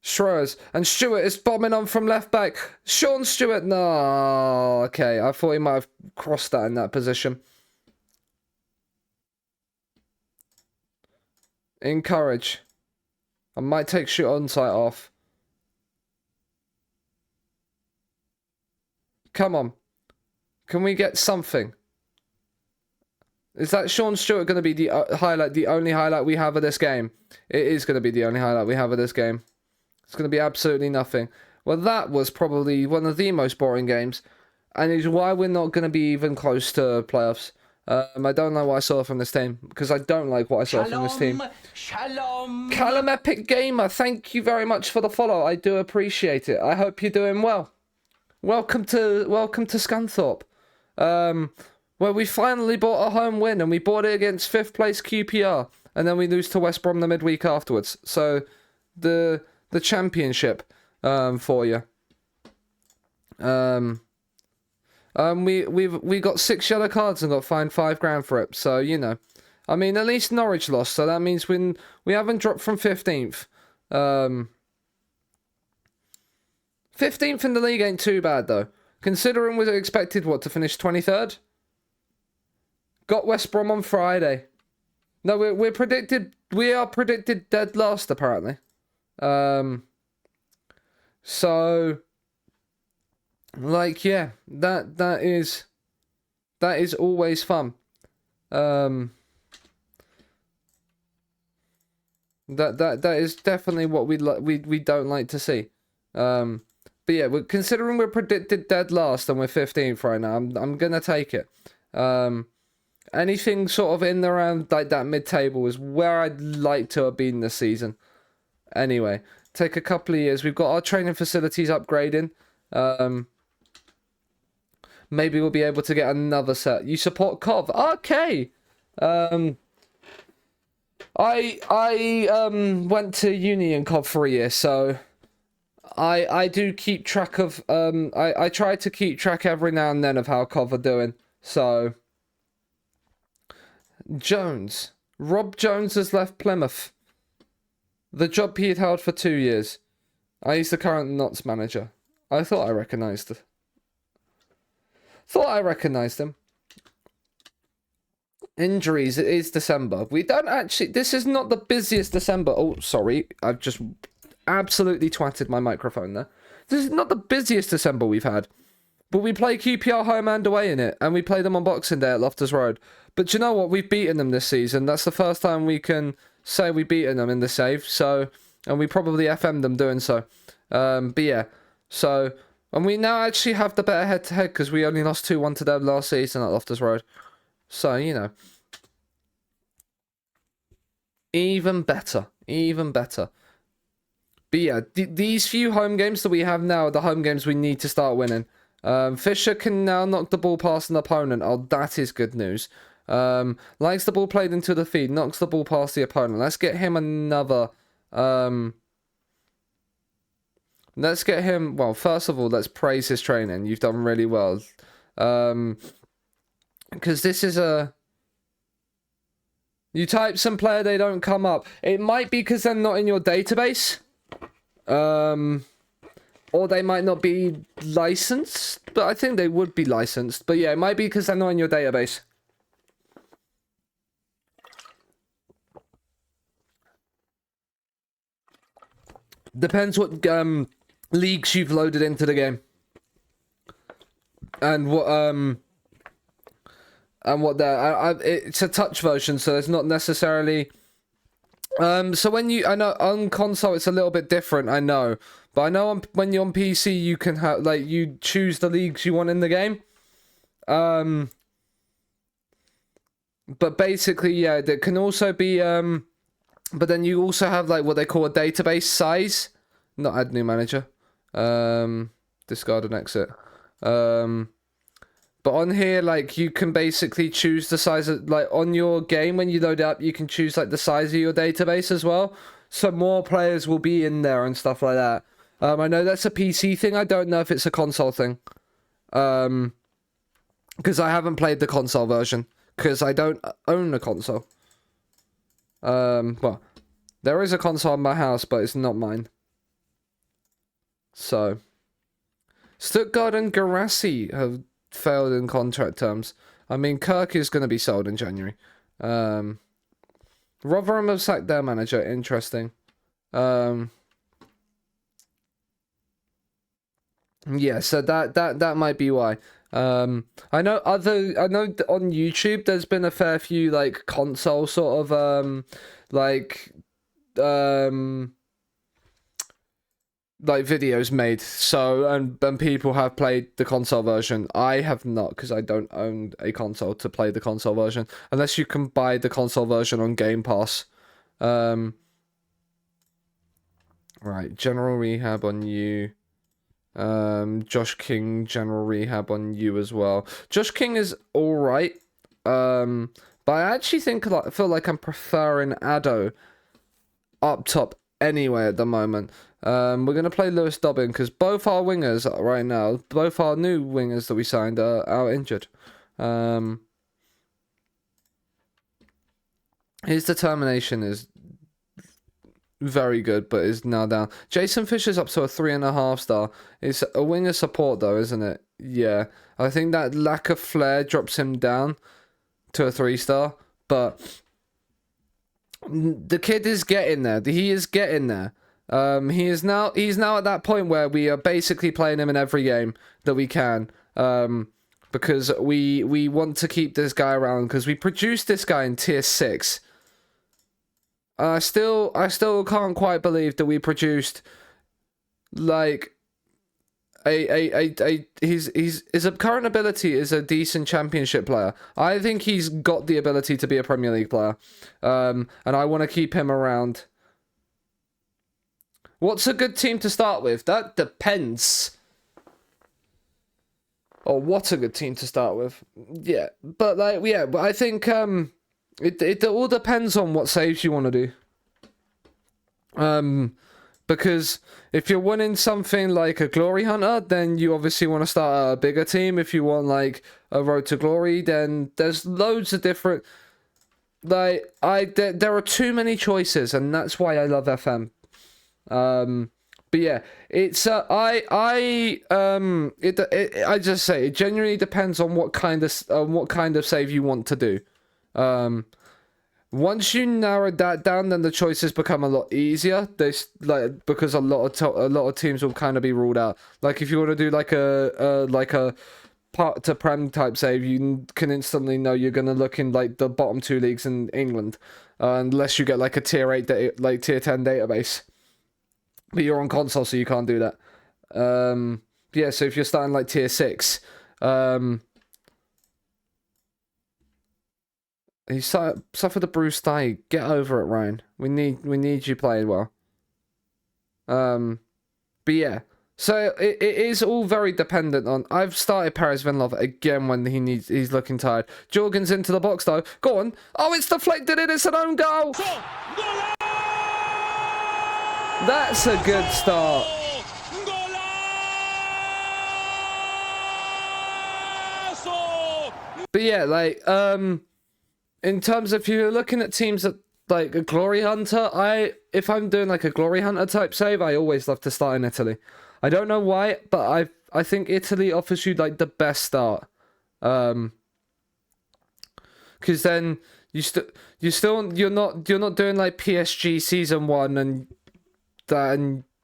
S1: Schroers and Stewart is bombing on from left back. Sean Stewart, no. Okay, I thought he might have crossed that in that position. Encourage. I might take shoot on sight off. Come on. Can we get something? Is that Sean Stewart going to be the highlight, the only highlight we have of this game? It is going to be the only highlight we have of this game. It's going to be absolutely nothing. Well, that was probably one of the most boring games. And is why we're not going to be even close to playoffs. I don't like what I saw from this team, because I don't like what I saw from this team.
S2: Shalom.
S1: Callum Epic Gamer, thank you very much for the follow. I do appreciate it. I hope you're doing well. Welcome to Scunthorpe, where we finally bought a home win, and we bought it against 5th place QPR, and then we lose to West Brom the midweek afterwards. So the championship for you. We got 6 yellow cards and got fined £5,000 for it. So, you know, I mean, at least Norwich lost. So that means we haven't dropped from 15th. 15th in the league ain't too bad though, considering we expected to finish 23rd. Got West Brom on Friday. No, we are predicted dead last apparently. So, like, yeah, that is always fun. That is definitely what we don't like to see. But yeah, considering we're predicted dead last and we're 15th right now, I'm gonna take it. Anything sort of in around like that mid-table is where I'd like to have been this season. Anyway, take a couple of years. We've got our training facilities upgrading. Maybe we'll be able to get another set. You support Cov? Okay. I went to uni in Cov for a year, so I do keep track of I try to keep track every now and then of how Cov are doing. So Jones. Rob Jones has left Plymouth. The job he had held for 2 years. He's the current Notts manager. I thought I recognised it. Thought I recognised him. Injuries, it is December. We don't actually... This is not the busiest December. Oh, sorry. I've just absolutely twatted my microphone there. This is not the busiest December we've had. But we play QPR home and away in it. And we play them on Boxing Day at Loftus Road. But you know what? We've beaten them this season. That's the first time we can say we've beaten them in the save. So... And we probably FM'd them doing so. But yeah. So... And we now actually have the better head-to-head because we only lost 2-1 to them last season at Loftus Road. So, you know. Even better. Even better. But yeah, these few home games that we have now are the home games we need to start winning. Fisher can now knock the ball past an opponent. Oh, that is good news. Likes the ball played into the feed. Knocks the ball past the opponent. Let's get him another... Let's get him... Well, first of all, let's praise his training. You've done really well. Because this is a... You type some player, they don't come up. It might be because they're not in your database. Or they might not be licensed. But I think they would be licensed. But yeah, it might be because they're not in your database. Depends what leagues you've loaded into the game. And what they're... it's a touch version, so it's not necessarily... So when you... I know on console it's a little bit different, I know. But I know when you're on PC you can have... Like, you choose the leagues you want in the game. But basically, yeah, there can also be... But then you also have, like, what they call a database size. Not add new manager. Discard and exit. But on here, like, you can basically choose the size of, like, on your game, when you load it up, you can choose, like, the size of your database as well. So more players will be in there and stuff like that. I know that's a PC thing. I don't know if it's a console thing. Because I haven't played the console version. Because I don't own a console. Well, there is a console in my house, but it's not mine. So, Stuttgart and Garassi have failed in contract terms. I mean, Kirk is going to be sold in January. Rotherham have sacked their manager. Interesting. Yeah, so that might be why. I know on YouTube there's been a fair few like console sort of like videos made. So and people have played the console version. I have not, because I don't own a console to play the console version, unless you can buy the console version on Game Pass. Right, general rehab on you. Josh King, general rehab on you as well. Josh King is all right. But I actually feel like I'm preferring Addo up top anyway at the moment. We're gonna play Lewis Dobbin because both our wingers right now, both our new wingers that we signed are out injured. His determination is very good, but is now down. Jason Fisher's up to a 3.5 star. It's a winger support though, isn't it? Yeah, I think that lack of flair drops him down to a 3 star, but the kid is getting there. He is getting there. He's now at that point where we are basically playing him in every game that we can. Because we want to keep this guy around because we produced this guy in tier 6. I still can't quite believe that we produced like his current ability is a decent championship player. I think he's got the ability to be a Premier League player. And I want to keep him around. What's a good team to start with? That depends. Or what's a good team to start with? Yeah, but I think it all depends on what saves you want to do. Because if you're winning something like a Glory Hunter, then you obviously want to start a bigger team. If you want like a Road to Glory, then there's loads of different. There are too many choices, and that's why I love FM. But yeah, it's I just say it genuinely depends on what kind of save you want to do. Once you narrow that down, then the choices become a lot easier. Because a lot of teams will kind of be ruled out. Like if you want to do like a part to prem type save, you can instantly know you're gonna look in like the bottom 2 leagues in England, unless you get like a tier 8 tier 10 database. But you're on console, so you can't do that. Yeah, so if you're starting like tier 6, he suffered a bruised thigh. Get over it, Ryan. We need you playing well. But yeah, so it is all very dependent on. I've started Paris Vinlov again when he's looking tired. Jorgen's into the box though. Go on. Oh, it's deflected in. It's an own goal. That's a good start. But yeah, like, in terms of if you're looking at teams that like a Glory Hunter, if I'm doing like a Glory Hunter type save, I always love to start in Italy. I don't know why, but I think Italy offers you like the best start. Because then you're not doing like PSG season 1 and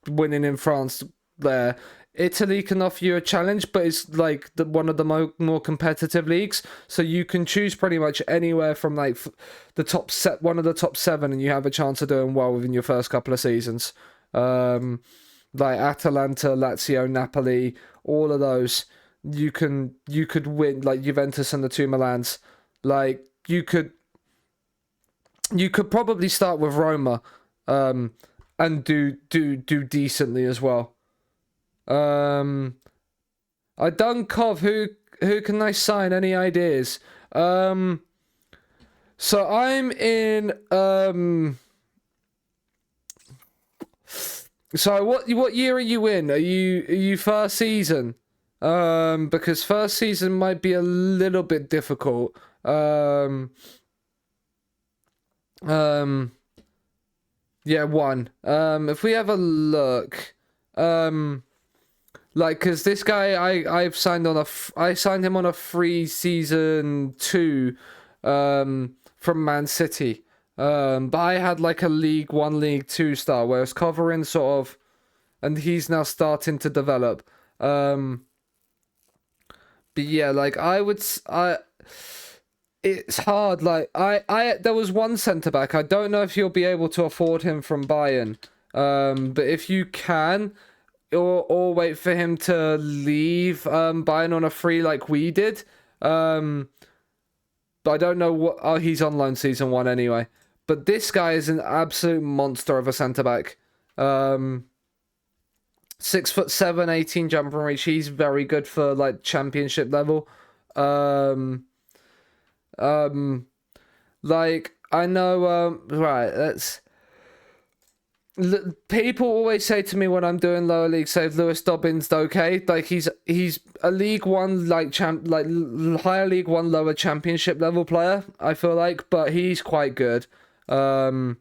S1: winning in France there. Italy can offer you a challenge, but it's like one of the more competitive leagues, so you can choose pretty much anywhere from like one of the top 7, and you have a chance of doing well within your first couple of seasons. Like Atalanta, Lazio, Napoli, all of those, you could win. Like Juventus and the 2 Milans, like you could probably start with Roma, and do decently as well. I done Kov. Who can I sign? Any ideas? So I'm in. So what year are you in? Are you first season? Because first season might be a little bit difficult. Yeah, 1. If we have a look, like, cause this guy I signed him on a free season 2, from Man City. But I had like a League 1, League 2 star, whereas covering sort of, and he's now starting to develop. But yeah, like it's hard. Like there was one centre back. I don't know if you'll be able to afford him from Bayern. But if you can, or wait for him to leave Bayern on a free like we did. But I don't know what. Oh, he's on loan season 1 anyway. But this guy is an absolute monster of a centre back. 6'7", 18 jump and reach. He's very good for like championship level. Like I know. Right. People always say to me when I'm doing lower league, say Lewis Dobbins okay. Like he's a League One higher League One lower championship level player. I feel like, but he's quite good. Early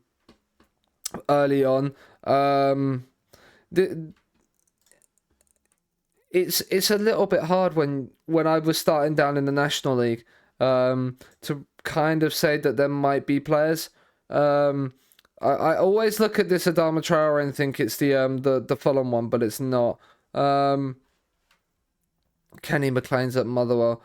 S1: on, it's a little bit hard when I was starting down in the National League to kind of say that there might be players. I always look at this Adama Traore and think it's the Fulham one, but it's not. Kenny McLean's at Motherwell.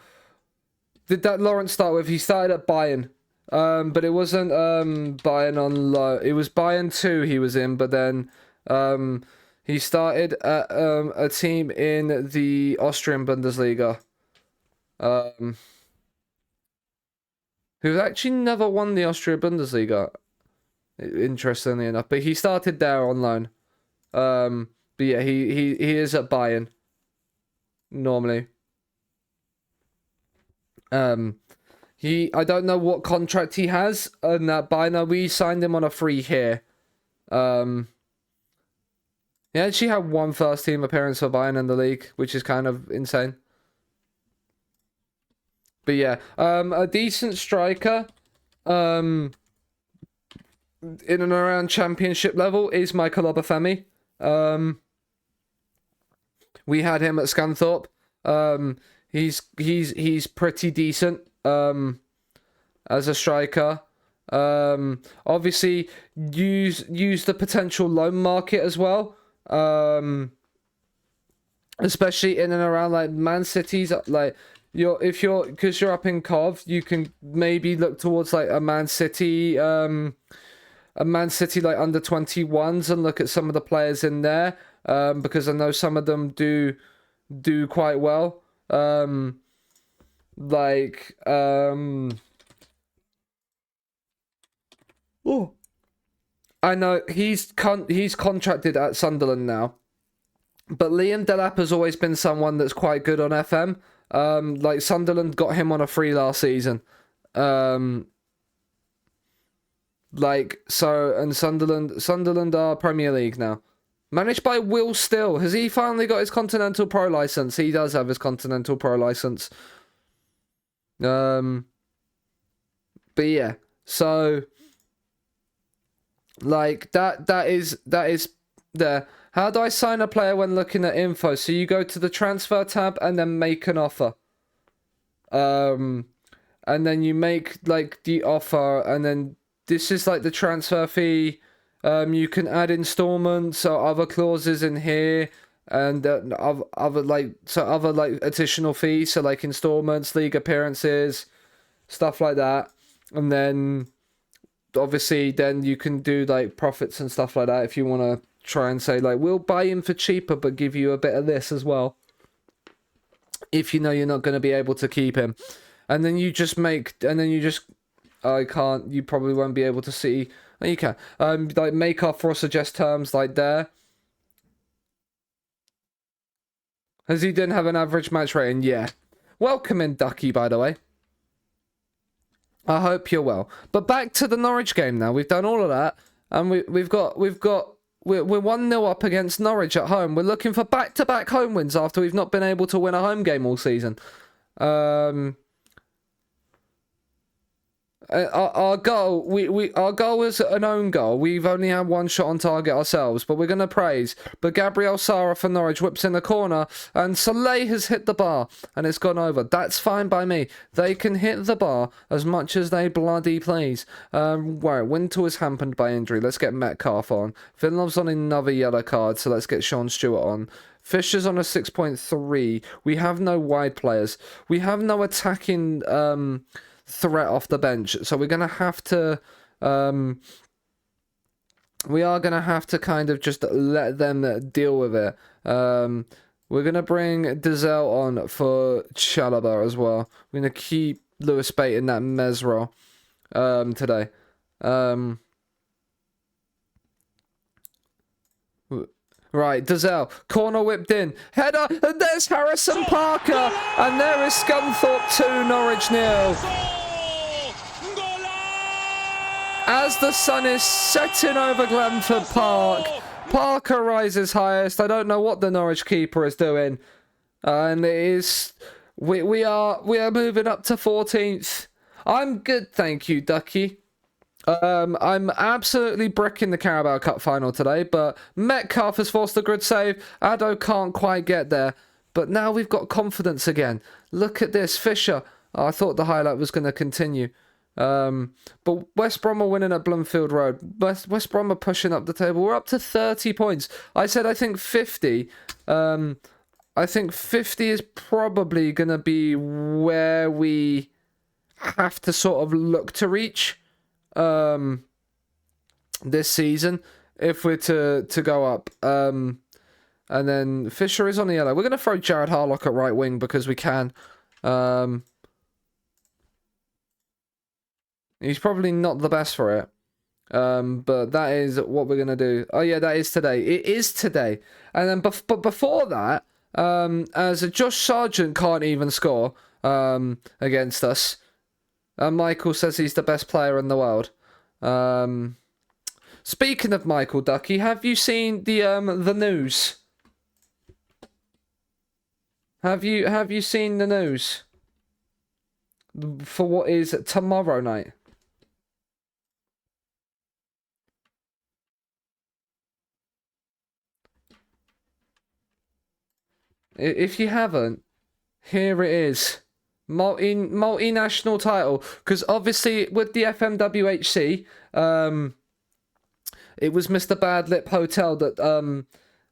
S1: Did that Lawrence start with? He started at Bayern. But it wasn't Bayern on low. It was Bayern 2 he was in, but then he started at a team in the Austrian Bundesliga. Who actually never won the Austrian Bundesliga. Interestingly enough, but he started there on loan. But yeah, he is at Bayern normally. I don't know what contract he has on that Bayern. We signed him on a free here. He actually had one first team appearance for Bayern in the league, which is kind of insane. But yeah, a decent striker. In and around championship level is Michael Obafemi. We had him at Scunthorpe. He's pretty decent as a striker. Obviously use the potential loan market as well. Especially in and around like Man City's like because you're up in Cov, you can maybe look towards like a Man City like under 21s and look at some of the players in there, because I know some of them do quite well. I know he's contracted at Sunderland now, but Liam Delap has always been someone that's quite good on FM. Like Sunderland got him on a free last season. Sunderland are Premier League now. Managed by Will Still. Has he finally got his Continental Pro license? He does have his Continental Pro license. But yeah. So like that is there. How do I sign a player when looking at info? So you go to the transfer tab and then make an offer. And then you make like the offer, and then this is like the transfer fee. You can add installments or other clauses in here, and other additional fees, so like installments, league appearances, stuff like that. And then obviously then you can do like profits and stuff like that if you want to try and say like we'll buy him for cheaper but give you a bit of this as well, if you know you're not going to be able to keep him. And then you probably won't be able to see. Oh, you can. Like make offer or suggest terms like there. Has he didn't have an average match rating? Yeah. Welcome in, Ducky, by the way. I hope you're well. But back to the Norwich game now. We've done all of that, and we're 1-0 up against Norwich at home. We're looking for back-to-back home wins after we've not been able to win a home game all season. Our goal, our goal is an own goal. We've only had one shot on target ourselves, but we're going to praise. But Gabriel Sara for Norwich whips in the corner, and Soleil has hit the bar, and it's gone over. That's fine by me. They can hit the bar as much as they bloody please. Wintle is hampered by injury. Let's get Metcalf on. Vinlov's on another yellow card, so let's get Sean Stewart on. Fisher's on a 6.3. We have no wide players. We have no attacking threat off the bench, so we're gonna have to we are going to have to kind of just let them deal with it. We're going to bring Dizelle on for Chalobah as well. We're going to keep Lewis Bate in that Mez role today. Right, Dizelle, corner whipped in, header, and there's Harrison Parker, and there is Scunthorpe 2, Norwich 0. As the sun is setting over Glanford Park, Parker rises highest. I don't know what the Norwich keeper is doing, and it is we are moving up to 14th. I'm good, thank you, Ducky. I'm absolutely bricking the Carabao Cup final today, but Metcalf has forced a good save. Addo can't quite get there, but now we've got confidence again. Look at this, Fisher. Oh, I thought the highlight was going to continue. But West Brom are winning at Bloomfield Road. West Brom are pushing up the table. We're up to 30 points. I think 50. I think 50 is probably going to be where we have to sort of look to reach this season if we're to go up. And then Fisher is on the yellow. We're going to throw Jared Harlock at right wing because we can. He's probably not the best for it. But that is what we're going to do. Oh, yeah, that is today. It is today. And then but before that, as Josh Sargent can't even score against us, Michael says he's the best player in the world. Speaking of Michael, Ducky, have you seen the news? Have you seen the news for what is tomorrow night? If you haven't, here it is. Multinational title. Because obviously with the FMWHC, it was Mr. Bad Lip Hotel that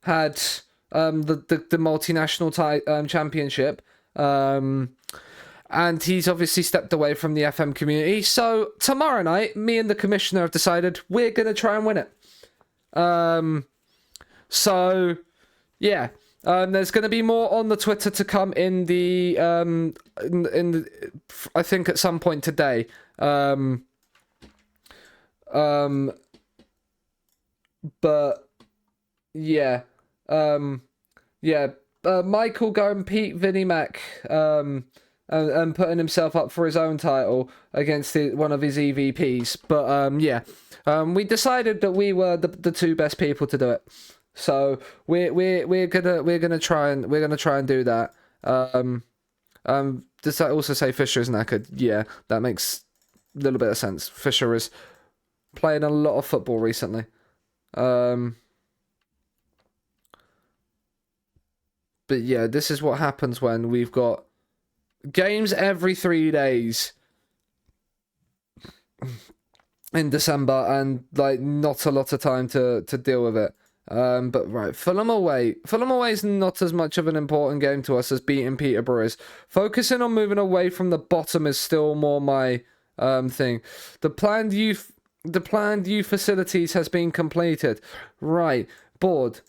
S1: had the multinational championship. And he's obviously stepped away from the FM community. So tomorrow night, me and the commissioner have decided we're going to try and win it. So, yeah. There's going to be more on the Twitter to come in the I think at some point today. But yeah, Michael going Pete Vinnie Mac and putting himself up for his own title against one of his EVPs. But we decided that we were the two best people to do it. So we're gonna try and do that. Does that also say Fisher is knackered? Yeah, that makes a little bit of sense. Fisher is playing a lot of football recently. But yeah, this is what happens when we've got games every 3 days in December and like not a lot of time to deal with it. But right, Fulham away is not as much of an important game to us as beating Peterborough is. Focusing on moving away from the bottom is still more my thing. The planned youth facilities has been completed. Right, board.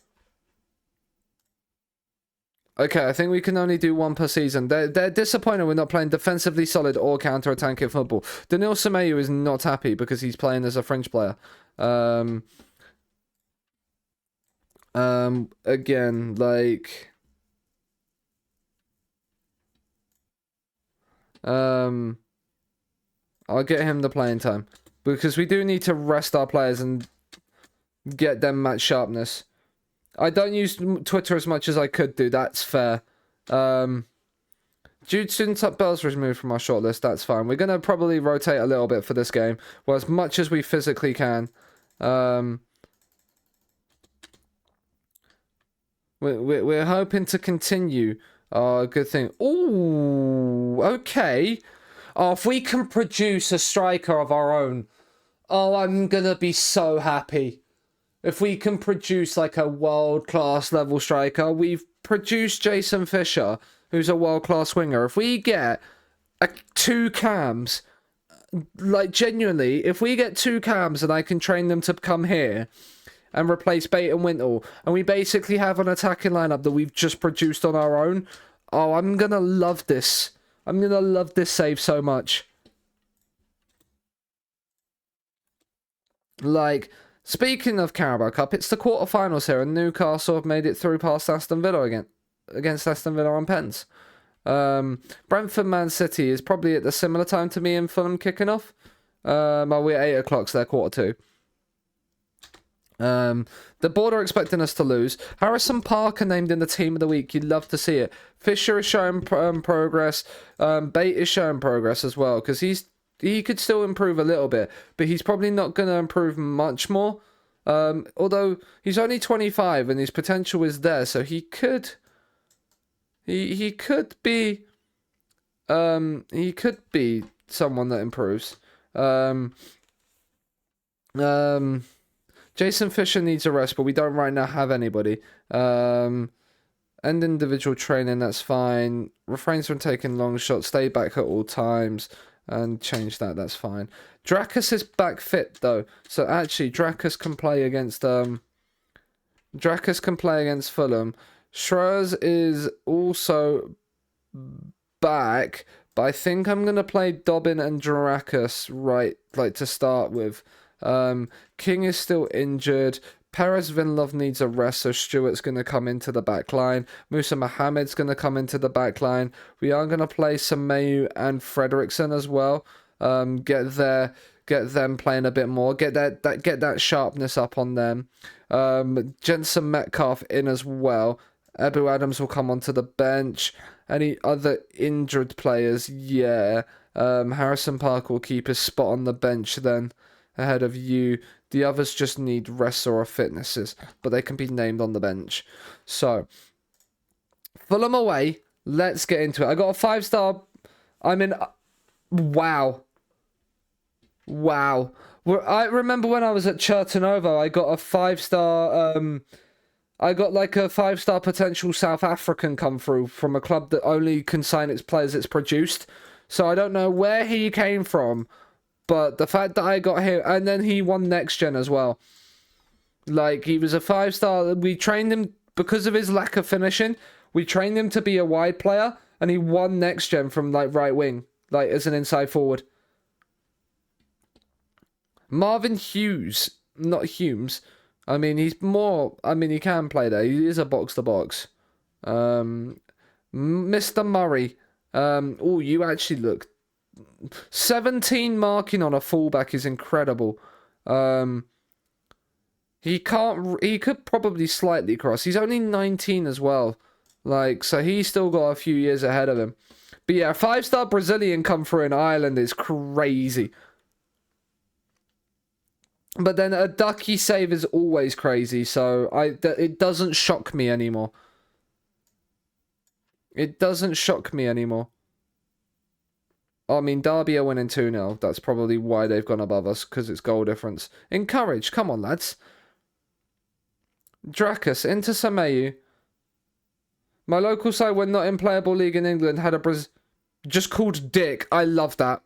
S1: Okay, I think we can only do one per season. They're disappointed we're not playing defensively solid or counter-attacking football. Daniil Semedo is not happy because he's playing as a French player. Again, like, I'll get him the playing time because we do need to rest our players and get them match sharpness. I don't use Twitter as much as I could do. That's fair. Jude Student Bell's removed from our shortlist. That's fine. We're gonna probably rotate a little bit for this game, well, as much as we physically can. We're hoping to continue. Good thing. Ooh, okay. Oh, if we can produce a striker of our own, I'm gonna be so happy. If we can produce like a world-class level striker, we've produced Jason Fisher, who's a world-class winger. If we get 2 cams, like, genuinely, if we get 2 cams and I can train them to come here and replace Bait and Wintle, and we basically have an attacking lineup that we've just produced on our own, oh, I'm gonna love this. I'm gonna love this save so much. Like, speaking of Carabao Cup, it's the quarterfinals here, and Newcastle have made it through past Aston Villa against Aston Villa on pens. Brentford Man City is probably at the similar time to me and Fulham kicking off. We're 8 o'clock, so they're 1:45. The board are expecting us to lose. Harrison Parker named in the team of the week. You'd love to see it. Fisher is showing progress. Bate is showing progress as well, because he could still improve a little bit, but he's probably not going to improve much more. Although he's only 25 and his potential is there, so he could be someone that improves. Jason Fisher needs a rest, but we don't right now have anybody. And individual training, that's fine. Refrains from taking long shots, stay back at all times, and change that, that's fine. Drakus is back fit though, so actually Drakus can play against Fulham. Schroers is also back, but I think I'm gonna play Dobbin and Drakus to start with. King is still injured. Perez Vinlov needs a rest, so Stewart's going to come into the back line. Musa Mohamed's going to come into the back line. We are going to play Semeyu and Fredrickson as well. Get them playing a bit more. Get that sharpness up on them. Jensen Metcalf in as well. Ebu Adams will come onto the bench. Any other injured players? Yeah. Harrison Park will keep his spot on the bench then, ahead of you. The others just need rests or fitnesses, but they can be named on the bench. So, Fulham away. Let's get into it. I got a 5-star. Wow. I remember when I was at Chertonovo, I got a 5-star. I got like a 5-star potential South African come through from a club that only can sign its players it's produced. So I don't know where he came from. But the fact that I got him, and then he won Next Gen as well. Like, he was a 5-star. We trained him, because of his lack of finishing, we trained him to be a wide player, and he won Next Gen from, like, right wing, like, as an inside forward. Marvin Hughes, not Humes. I mean, he can play there. He is a box-to-box. Mr. Murray. You actually look... 17 marking on a fullback is incredible. He could probably slightly cross. He's only 19 as well. Like, so he's still got a few years ahead of him. But yeah, 5-star Brazilian come through in Ireland is crazy. But then a ducky save is always crazy, so it doesn't shock me anymore. It doesn't shock me anymore. I mean, Derby are winning 2-0. That's probably why they've gone above us, because it's goal difference. Encourage. Come on, lads. Drakus into Semeyu. My local side, when not in playable league in England, had a just called Dick. I love that.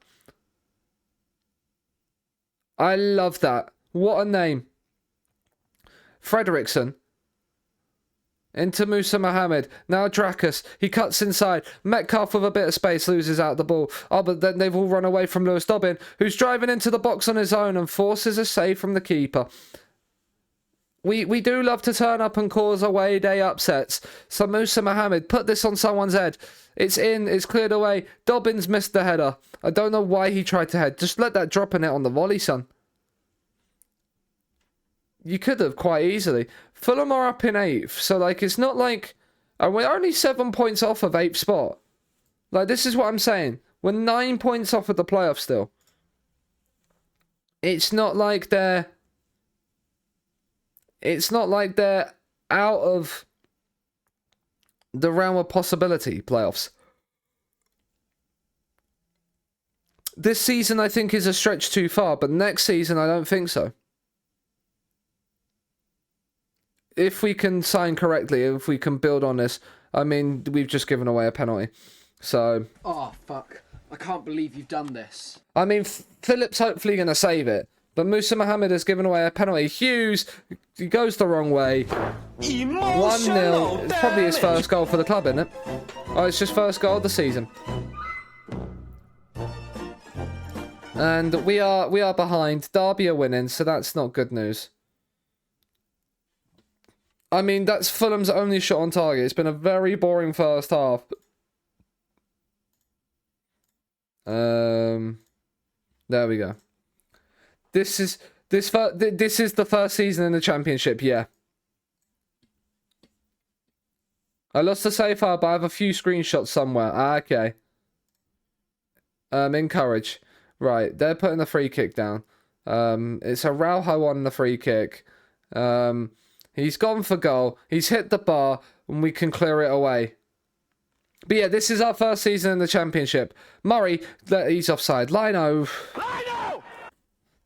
S1: I love that. What a name. Fredrickson. Into Musa Mohamed. Now Drakus. He cuts inside. Metcalf with a bit of space loses out the ball. Oh, but then they've all run away from Lewis Dobbin, who's driving into the box on his own and forces a save from the keeper. We do love to turn up and cause away day upsets. So Musa Mohamed, put this on someone's head. It's in. It's cleared away. Dobbins missed the header. I don't know why he tried to head. Just let that drop in it on the volley, son. You could have quite easily. Fulham are up in 8th, so like it's not like... And we're only 7 points off of 8th spot. Like, this is what I'm saying. We're 9 points off of the playoffs still. It's not like they're... It's not like they're out of the realm of possibility, playoffs. This season, I think, is a stretch too far, but next season, I don't think so. If we can sign correctly, if we can build on this, I mean, we've just given away a penalty. So...
S3: Oh, fuck. I can't believe you've done this.
S1: I mean, Phillips hopefully going to save it. But Musa Mohammed has given away a penalty. Hughes, he goes the wrong way. 1-0. It's probably his first goal for the club, isn't it? Oh, it's his first goal of the season. And we are behind. Derby are winning, so that's not good news. I mean, that's Fulham's only shot on target. It's been a very boring first half. There we go. This is the first season in the Championship, yeah. I lost the save file, but I have a few screenshots somewhere. Okay. Encourage. Right, they're putting the free kick down. It's Araujo on the free kick. He's gone for goal. He's hit the bar, and we can clear it away. But yeah, this is our first season in the Championship. Murray, he's offside. Lino.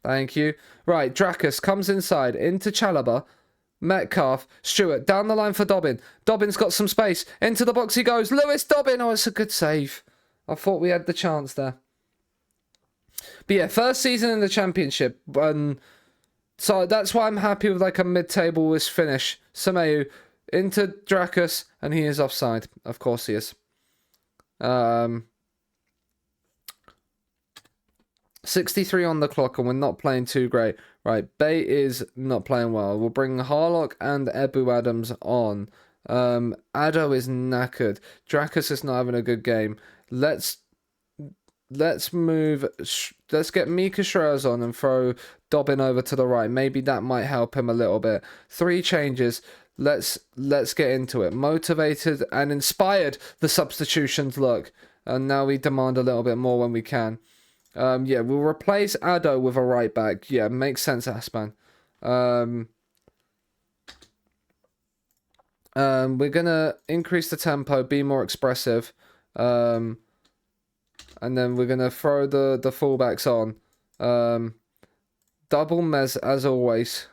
S1: Thank you. Right, Drakus comes inside into Chalobah. Metcalf, Stewart, down the line for Dobbin. Dobbin's got some space. Into the box he goes. Lewis Dobbin. Oh, it's a good save. I thought we had the chance there. But yeah, first season in the Championship. So that's why I'm happy with like a mid-table-ish finish. Sameu into Drakus, and he is offside. Of course he is. 63 on the clock, and we're not playing too great. Right, Bay is not playing well. We'll bring Harlock and Ebu Adams on. Addo is knackered. Drakus is not having a good game. Let's move. Let's get Mika Schroers on and throw Dobbin over to the right. Maybe that might help him a little bit. 3 changes. Let's get into it. Motivated and inspired, the substitutions look. And now we demand a little bit more when we can. Yeah, we'll replace Addo with a right back. Yeah, makes sense, Aspan. We're gonna increase the tempo, be more expressive. And then we're gonna throw the fullbacks on. Double Mez as always.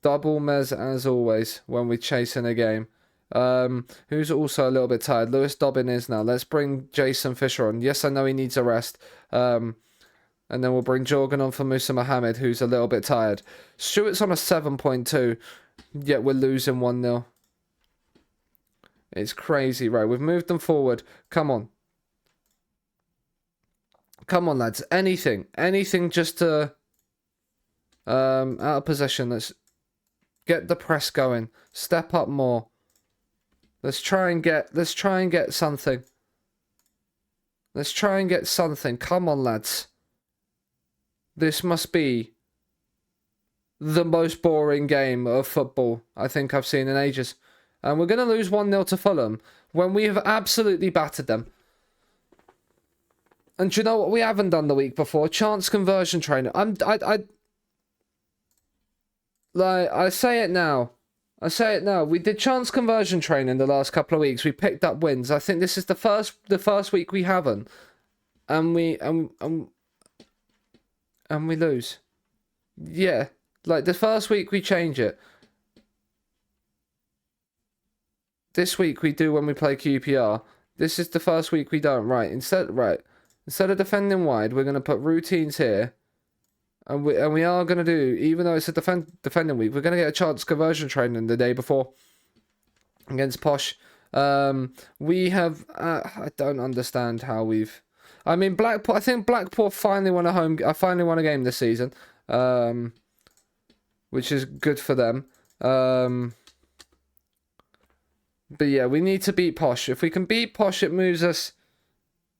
S1: Double Mez as always when we're chasing a game. Who's also a little bit tired. Lewis Dobbin is now. Let's bring Jason Fisher on. Yes, I know he needs a rest. And then we'll bring Jorgen on for Musa Mohammed, who's a little bit tired. Stewart's on a 7.2. Yet we're losing 1-0. It's crazy. Right, we've moved them forward. Come on. Come on, lads. Anything just to out of possession. Let's get the press going. Step up more. Let's try and get something. Let's try and get something. Come on, lads. This must be the most boring game of football I think I've seen in ages. And we're going to lose 1-0 to Fulham when we have absolutely battered them. And do you know what we haven't done the week before? Chance conversion training. I say it now. We did chance conversion training the last couple of weeks. We picked up wins. I think this is the first week we haven't, and we lose. Yeah, like the first week we change it. This week we do when we play QPR. This is the first week we don't. Instead of defending wide, we're gonna put routines here. And we are going to do, even though it's a defending week, we're going to get a chance conversion training the day before against Posh. We have, I don't understand how we've, I mean, Blackpool, I think Blackpool finally won a game this season, which is good for them. But yeah, we need to beat Posh. If we can beat Posh, it moves us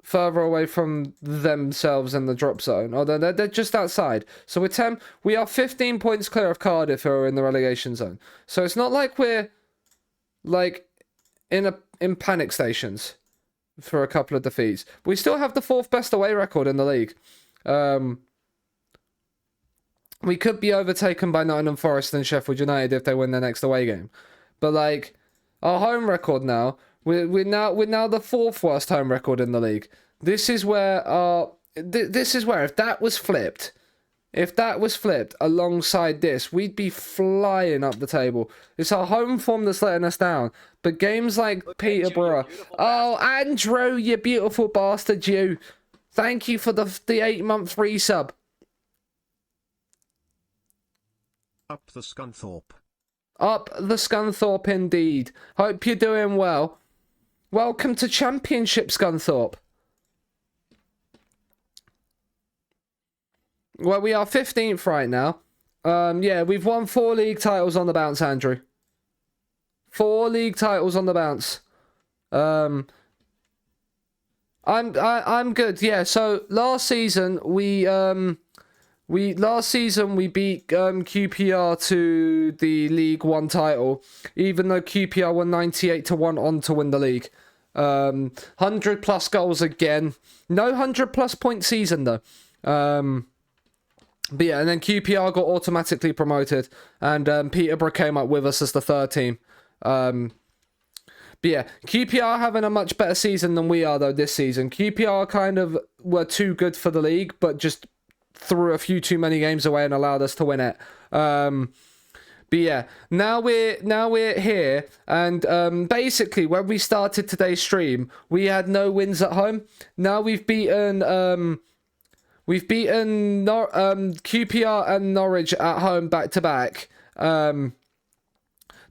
S1: further away from themselves in the drop zone. Although they're just outside. So we are 15 points clear of Cardiff, who are in the relegation zone. So it's not like we're like in panic stations for a couple of defeats. We still have the 4th best away record in the league. We could be overtaken by Nottingham Forest and Sheffield United if they win their next away game. But like our home record now, we're now the 4th worst home record in the league. This is where if that was flipped, If that was flipped alongside this, we'd be flying up the table. It's our home form that's letting us down. But games like Peterborough... Oh, Andrew, you beautiful bastard, you. Thank you for the 8-month free sub.
S4: Up the Scunthorpe.
S1: Up the Scunthorpe indeed. Hope you're doing well. Welcome to Championship Scunthorpe. Well, we are 15th right now. Yeah, we've won 4 league titles on the bounce, Andrew. 4 league titles on the bounce. I'm good. Yeah. So last season we beat QPR to the League One title, even though QPR won 98-1 on to win the league. 100+ goals again. No 100+ point season though. But yeah, and then QPR got automatically promoted, and Peterborough came up with us as the 3rd team. But yeah, QPR having a much better season than we are though this season. QPR kind of were too good for the league, but just threw a few too many games away and allowed us to win it. But yeah, now we're here, and basically when we started today's stream, we had no wins at home. Now we've beaten QPR and Norwich at home back to back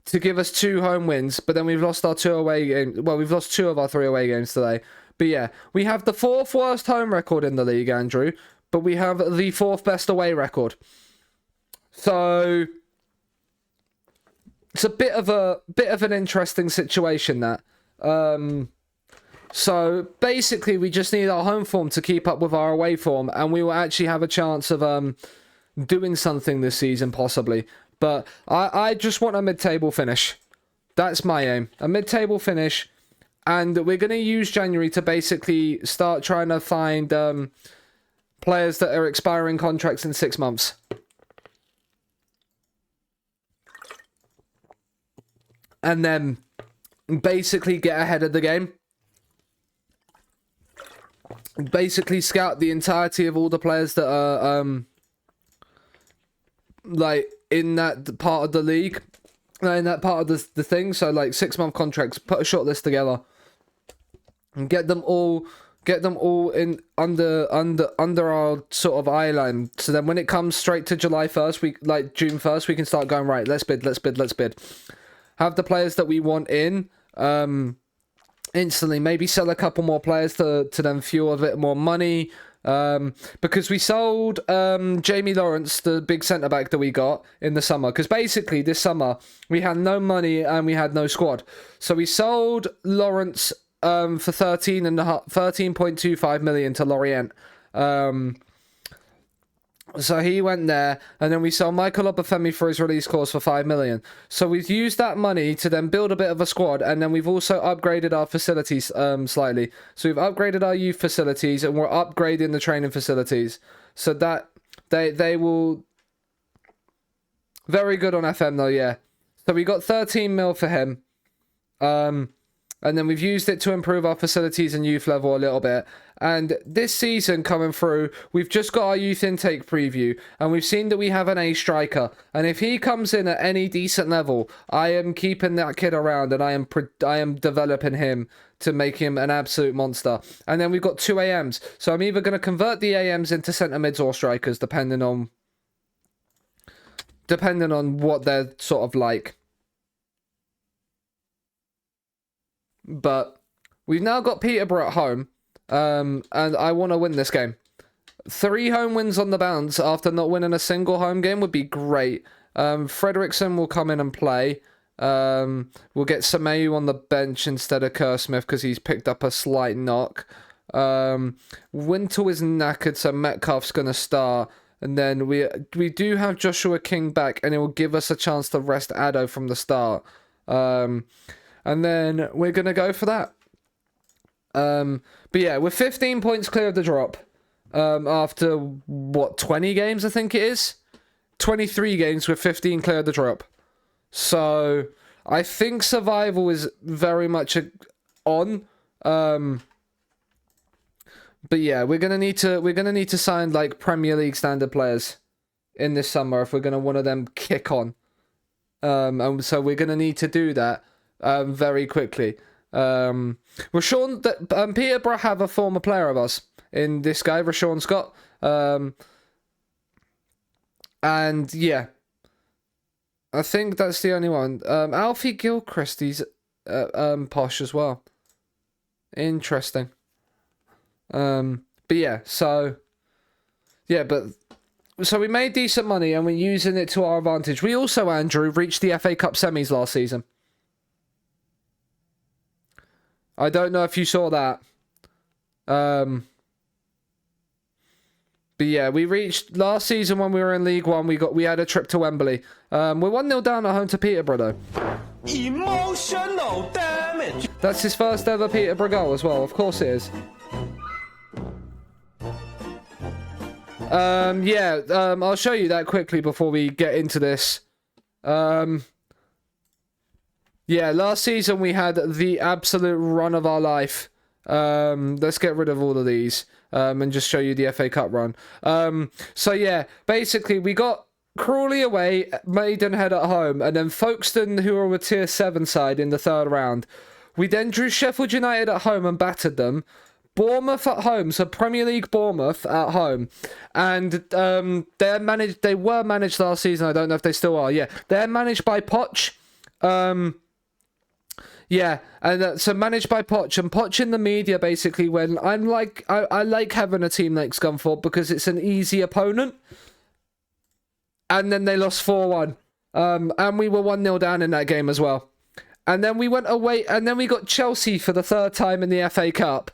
S1: to give us 2 home wins, but then we've lost our 2 away games. Well, we've lost 2 of our 3 away games today. But yeah, we have the 4th worst home record in the league, Andrew, but we have the 4th best away record. So it's a bit of an interesting situation that. So basically, we just need our home form to keep up with our away form, and we will actually have a chance of doing something this season, possibly. But I just want a mid-table finish. That's my aim. A mid-table finish, and we're going to use January to basically start trying to find players that are expiring contracts in 6 months. And then basically get ahead of the game. Basically scout the entirety of all the players that are like in that part of the league, in that part of the thing. So like 6-month contracts, put a short list together and get them all in under our sort of eye line. So then when it comes straight to June 1st, we can start going, right, let's bid. Have the players that we want in instantly. Maybe sell a couple more players to then fuel a bit more money. Because we sold Jamie Lawrence, the big centre back that we got in the summer. Because basically this summer we had no money and we had no squad. So we sold Lawrence for 13.25 million to Lorient. So he went there, and then we sold Michael Obafemi for his release clause for 5 million. So we've used that money to then build a bit of a squad, and then we've also upgraded our facilities slightly. So we've upgraded our youth facilities, and we're upgrading the training facilities. So that they will... Very good on FM though, yeah. So we got 13 mil for him. And then we've used it to improve our facilities and youth level a little bit. And this season coming through, we've just got our youth intake preview, and we've seen that we have an A striker. And if he comes in at any decent level, I am keeping that kid around, and I am developing him to make him an absolute monster. And then we've got 2 AMs. So I'm either going to convert the AMs into centre mids or strikers, depending on what they're sort of like. But we've now got Peterborough at home, and I want to win this game. 3 home wins on the bounce after not winning a single home game would be great. Frederickson will come in and play. We'll get Semeyu on the bench instead of Kersmith because he's picked up a slight knock. Wintle is knackered, so Metcalf's going to start. And then we do have Joshua King back, and it will give us a chance to rest Addo from the start. And then we're going to go for that. But yeah, we're 15 points clear of the drop. After, 20 games, I think it is? 23 games with 15 clear of the drop. So, I think survival is very much on. But yeah, we're gonna need to sign like Premier League standard players. in this summer if we're going to want them kick on. And so we're going to need to do that very quickly. Peterborough have a former player of us in this guy, Rashawn Scott. And yeah, I think that's the only one. Alfie Gilchrist, he's posh as well. Interesting. But yeah, so we made decent money and we're using it to our advantage. We also, Andrew, reached the FA Cup semis last season. I don't know if you saw that. But yeah, we reached last season when we were in League One. We had a trip to Wembley. We're 1-0 down at home to Peterborough though.
S2: Emotional damage.
S1: That's his first ever Peterborough goal as well. Of course it is. I'll show you that quickly before we get into this. Yeah, last season we had the absolute run of our life. Let's get rid of all of these and just show you the FA Cup run. So yeah, basically we got Crawley away, Maidenhead at home, and then Folkestone, who are a tier 7 side, in the third round. We then drew Sheffield United at home and battered them. Bournemouth at home, so Premier League Bournemouth at home, and they were managed last season. I don't know if they still are. Yeah, they're managed by Poch. Yeah, and so managed by Poch, and Poch in the media basically when I like having a team like Scunthorpe because it's an easy opponent. And then they lost 4-1, and we were 1-0 down in that game as well. And then we went away, and then we got Chelsea for the third time in the FA Cup.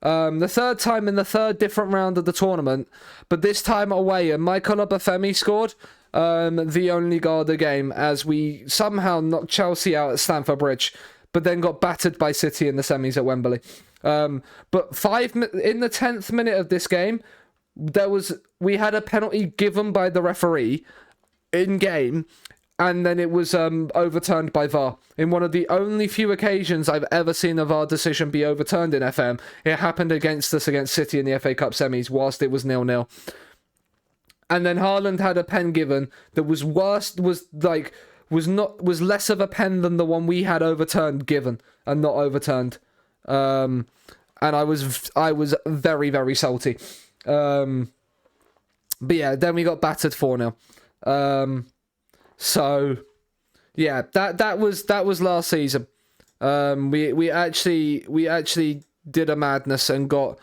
S1: The third time in the third different round of the tournament, but this time away, and Michael Obafemi scored the only goal of the game as we somehow knocked Chelsea out at Stamford Bridge, but then got battered by City in the semis at Wembley. But in the 10th minute of this game, we had a penalty given by the referee in game, and then it was overturned by VAR. In one of the only few occasions I've ever seen a VAR decision be overturned in FM, it happened against us against City in the FA Cup semis, whilst it was 0-0. And then Haaland had a pen given that was worse, was less of a pen than the one we had overturned given and not overturned. And I was very, very salty. But yeah, then we got battered 4-0. So yeah, that was last season. We actually did a madness and got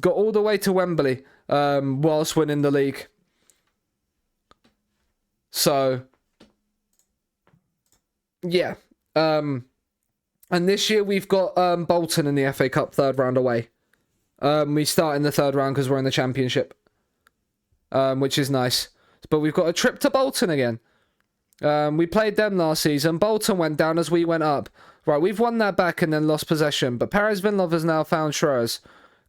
S1: all the way to Wembley whilst winning the league. So yeah, and this year we've got Bolton in the FA Cup third round away. We start in the third round because we're in the Championship, which is nice. But we've got a trip to Bolton again. We played them last season. Bolton went down as we went up. Right, we've won that back and then lost possession. But Paris Vinlov has now found Schreurs.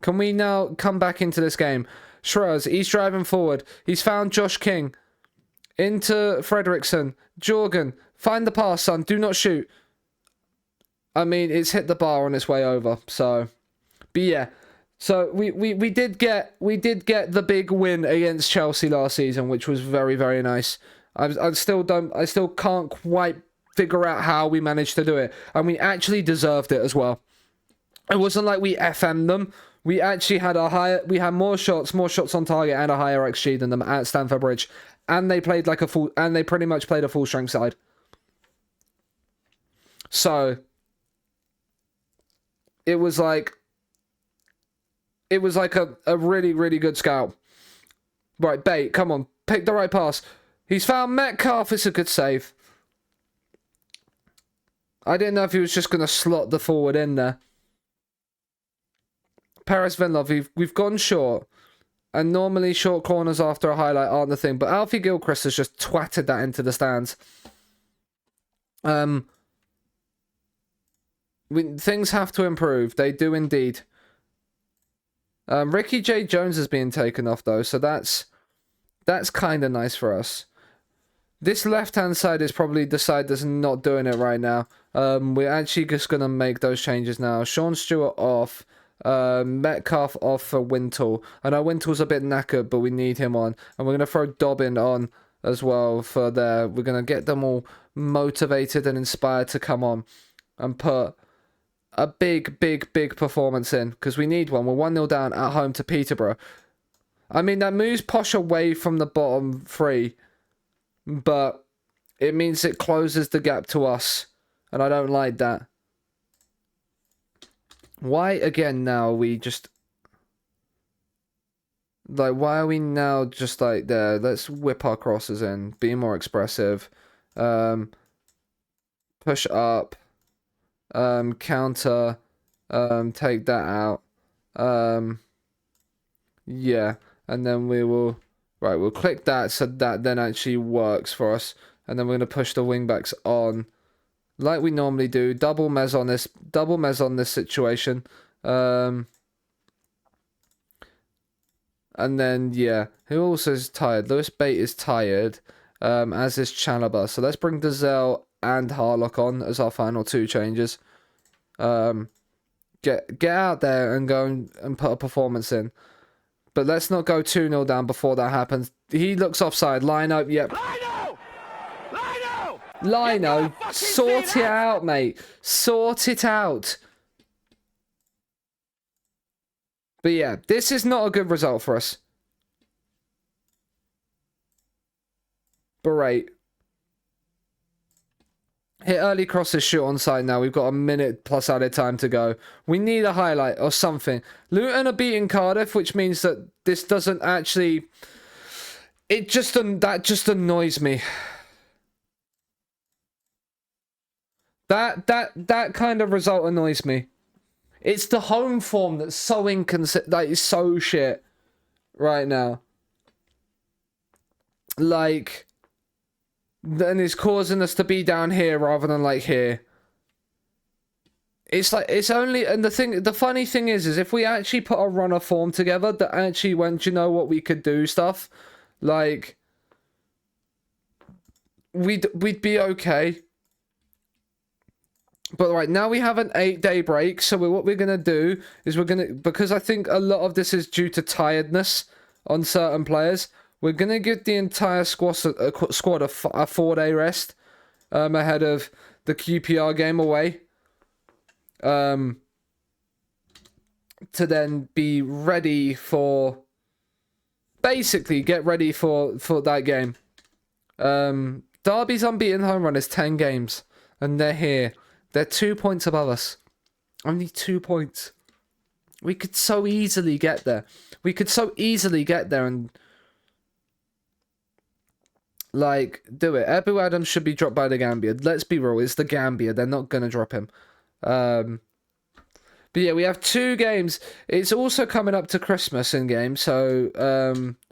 S1: Can we now come back into this game? Schreurs, he's driving forward. He's found Josh King. Into Fredrickson. Jorgen, find the pass, son. Do not shoot. I mean, it's hit the bar on its way over. So, but yeah. So we did get the big win against Chelsea last season, which was very, very nice. I still can't quite figure out how we managed to do it, and we actually deserved it as well. It wasn't like we FM'd them. We actually had more shots on target and a higher XG than them at Stamford Bridge, and they played they pretty much played a full strength side. So it was like a really, really good scout. Right, Bate, come on, pick the right pass. He's found Metcalf. It's a good save. I didn't know if he was just going to slot the forward in there. Paris Vinlov, we've gone short. And normally short corners after a highlight aren't the thing. But Alfie Gilchrist has just twatted that into the stands. Things have to improve. They do indeed. Ricky J. Jones is being taken off, though. So that's kind of nice for us. This left-hand side is probably the side that's not doing it right now. We're actually just going to make those changes now. Sean Stewart off. Metcalf off for Wintle. I know Wintle's a bit knackered, but we need him on. And we're going to throw Dobbin on as well for there. We're going to get them all motivated and inspired to come on and put a big performance in, because we need one. We're 1-0 down at home to Peterborough. I mean, that moves Posh away from the bottom three, but it means it closes the gap to us, and I don't like that. Why again now are we just like, why are we now just like there? Let's whip our crosses in, be more expressive, push up, counter, take that out, yeah, and then we'll click that so that then actually works for us, and then we're gonna push the wing backs on like we normally do. Double mez on this situation, and then yeah, who also is tired? Lewis Bate is tired, as is Chalobah. So let's bring Dazelle and Harlock on as our final two changes. Get out there and go and put a performance in. But let's not go 2-0 down before that happens. He looks offside. Lino, yep. Lino, sort it out, mate. Sort it out. But yeah, this is not a good result for us. Berate. Hit early crosses, shoot on side now. We've got a minute plus added time to go. We need a highlight or something. Luton are beating Cardiff, which means that this doesn't actually... that just annoys me. That kind of result annoys me. It's the home form that's so inconsistent. That is so shit right now. Like... Then it's causing us to be down here rather than like here. It's like, it's only, and the funny thing is if we actually put a run of form together that actually went, you know what, we could do stuff, like, we'd be okay. But right now we have an 8-day break, so what we're gonna do is because I think a lot of this is due to tiredness on certain players. We're going to give the entire squad a 4-day rest ahead of the QPR game away. To then be ready for... Basically, get ready for that game. Derby's unbeaten home run is 10 games. And they're here. They're 2 points above us. Only 2 points. We could so easily get there. And... like, do it. Ebu Adams should be dropped by the Gambia. Let's be real, it's the Gambia. They're not going to drop him. But yeah, we have 2 games. It's also coming up to Christmas in game, so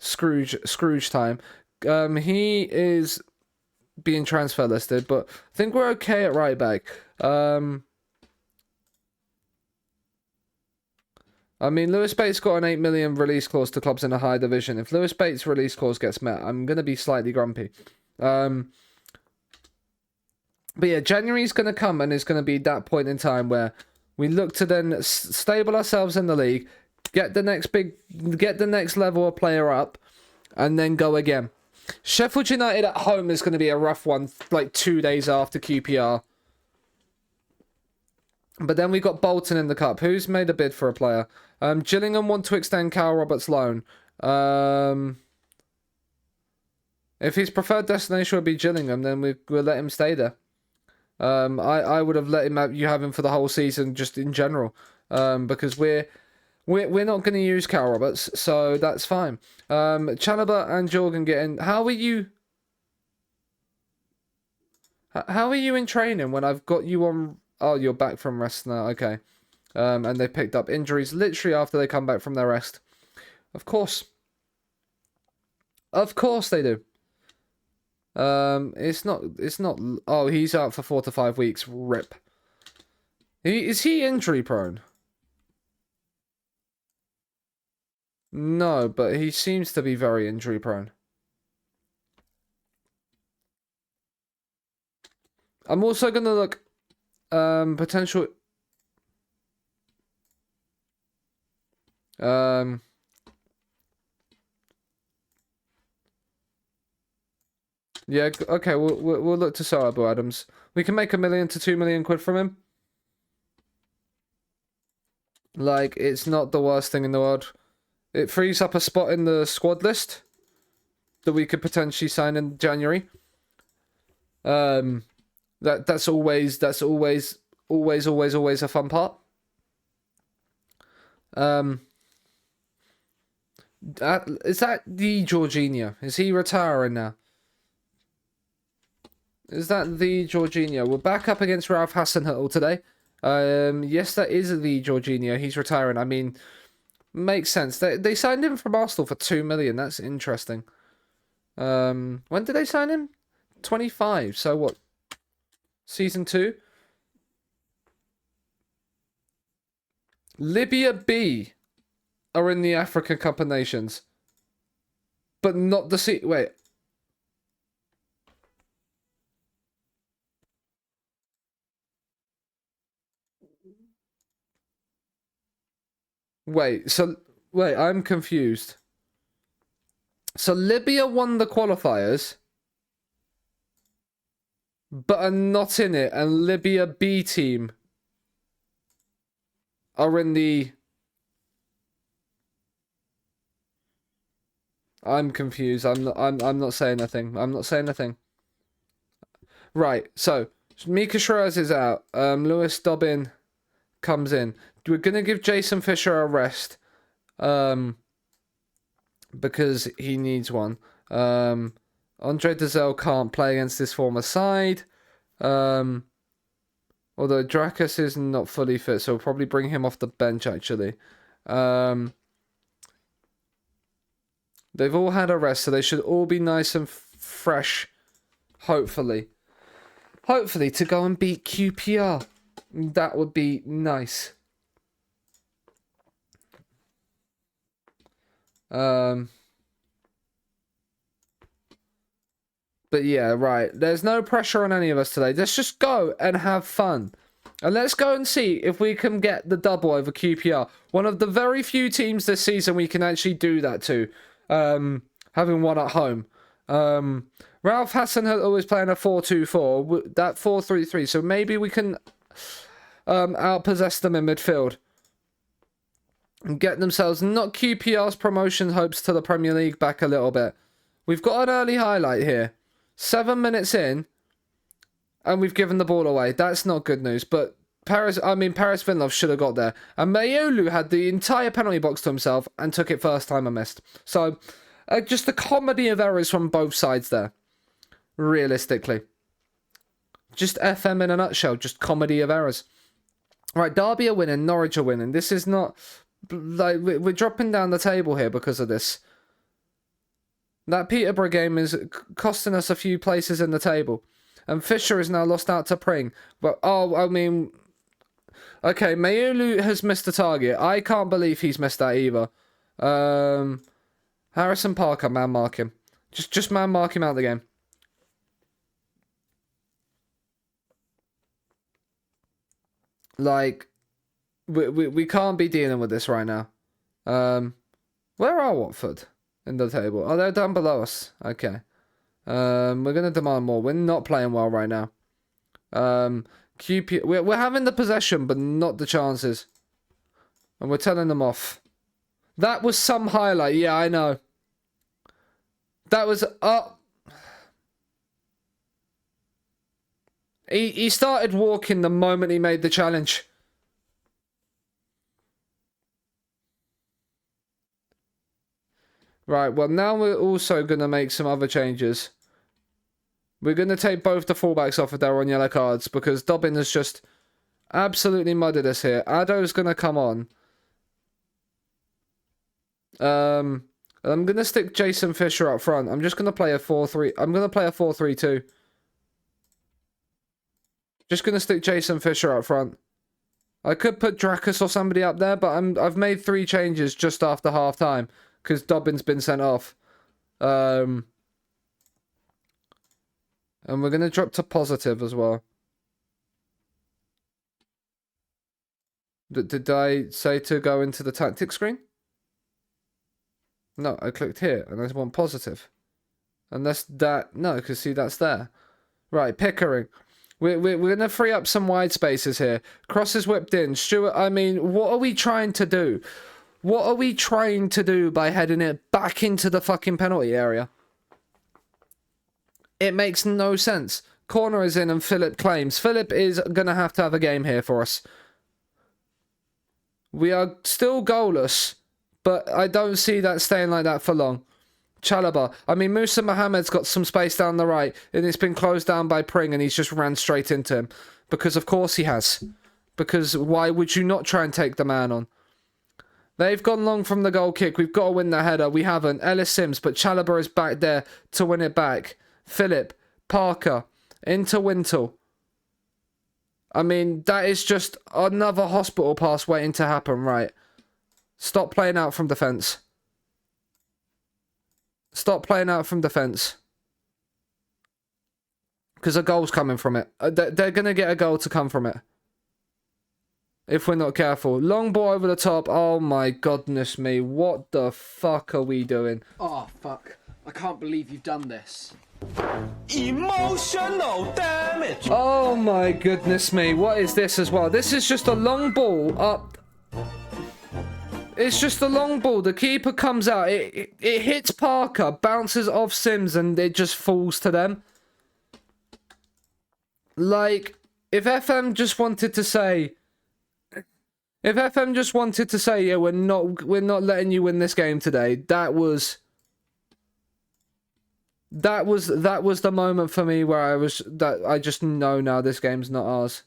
S1: Scrooge time. He is being transfer listed, but I think we're okay at right back. I mean, Lewis Bates got an 8 million release clause to clubs in a high division. If Lewis Bates' release clause gets met, I'm going to be slightly grumpy. But yeah, January's going to come, and it's going to be that point in time where we look to then stable ourselves in the league, get the next level of player up, and then go again. Sheffield United at home is going to be a rough one, like 2 days after QPR. But then we got Bolton in the cup. Who's made a bid for a player? Gillingham want to extend Cal Roberts' loan. If his preferred destination would be Gillingham, then we'll let him stay there. I would have let him have him for the whole season, just in general, because we're not going to use Cal Roberts, so that's fine. Chalobah and Jorgen get in. How are you? How are you in training when I've got you on? Oh, you're back from rest now. Okay. And they picked up injuries literally after they come back from their rest. Of course. Of course they do. It's not... Oh, he's out for 4 to 5 weeks. Rip. Is he injury prone? No, but he seems to be very injury prone. I'm also going to look... potential... Yeah, okay, we'll look to sell Abu Adams. We can make £1 million to £2 million from him. Like, it's not the worst thing in the world. It frees up a spot in the squad list that we could potentially sign in January. That's always a fun part. Is that the Jorginho? Is he retiring now? Is that the Jorginho? We're back up against Ralph Hasenhüttl today. Yes, that is the Jorginho. He's retiring. I mean, makes sense. They signed him from Arsenal for $2 million. That's interesting. When did they sign him? 25. So what? Season 2? Libya B are in the African Cup of Nations. But not the wait. Wait, I'm confused. So Libya won the qualifiers, but are not in it, and Libya B team are in the... I'm confused. I'm not saying nothing. I'm not saying nothing. Right, so Mika Schreiers is out. Lewis Dobbin comes in. We're gonna give Jason Fisher a rest. Because he needs one. Andre Dazelle can't play against this former side. Although Drakas is not fully fit, so we'll probably bring him off the bench, actually. They've all had a rest, so they should all be nice and fresh, hopefully. Hopefully, to go and beat QPR. That would be nice. But yeah, right. There's no pressure on any of us today. Let's just go and have fun. And let's go and see if we can get the double over QPR. One of the very few teams this season we can actually do that to. Having one at home. Ralph Hasenhüttl is playing a 4-2-4. That 4-3-3. So maybe we can outpossess them in midfield. And get themselves, not QPR's promotion hopes to the Premier League, back a little bit. We've got an early highlight here. 7 minutes in, and we've given the ball away. That's not good news, but Paris Vinlov should have got there. And Mayolu had the entire penalty box to himself and took it first time and missed. So, just a comedy of errors from both sides there. Realistically. Just FM in a nutshell. Just comedy of errors. Right, Derby are winning, Norwich are winning. This is not... Like, we're dropping down the table here because of this. That Peterborough game is costing us a few places in the table. And Fisher is now lost out to Pring. But, okay, Mayulu has missed a target. I can't believe he's missed that either. Harrison Parker, man mark him. Just man mark him out of the game. Like... We can't be dealing with this right now. Where are Watford in the table? Oh, they're down below us. Okay. We're going to demand more. We're not playing well right now. We're having the possession, but not the chances. And we're telling them off. That was some highlight. Yeah, I know. That was... He started walking the moment he made the challenge. Right, well, now we're also going to make some other changes. We're going to take both the fullbacks off if they're on yellow cards, because Dobbin has just absolutely muddied us here. Addo's going to come on. I'm going to stick Jason Fisher up front. I'm just going to play a 4-3. I'm going to play a 4-3-2. Just going to stick Jason Fisher up front. I could put Drakas or somebody up there, but I've made 3 changes just after half-time. Because Dobbin's been sent off. And we're going to drop to positive as well. Did I say to go into the tactics screen? No, I clicked here and I want positive. Unless that... No, because see, that's there. Right, Pickering. We're going to free up some wide spaces here. Cross is whipped in. Stewart, I mean, what are we trying to do? What are we trying to do by heading it back into the fucking penalty area? It makes no sense. Corner is in and Philip claims. Philip is going to have a game here for us. We are still goalless, but I don't see that staying like that for long. Chalobah. I mean, Musa Mohammed's got some space down the right, and it's been closed down by Pring, and he's just ran straight into him. Because of course he has. Because why would you not try and take the man on? They've gone long from the goal kick. We've got to win the header. We haven't. Ellis Sims, but Chalobah is back there to win it back. Philip, Parker, into Wintle. I mean, that is just another hospital pass waiting to happen, right? Stop playing out from defence. Stop playing out from defence. Because a goal's coming from it. They're going to get a goal to come from it. If we're not careful. Long ball over the top. Oh my goodness me. What the fuck are we doing?
S3: Oh, fuck. I can't believe you've done this.
S2: Emotional damage.
S1: Oh my goodness me. What is this as well? This is just a long ball up. It's just a long ball. The keeper comes out. It hits Parker, bounces off Sims, and it just falls to them. Like, if FM just wanted to say... If FM just wanted to say, yeah, we're not letting you win this game today, that was the moment for me where I just know now this game's not ours.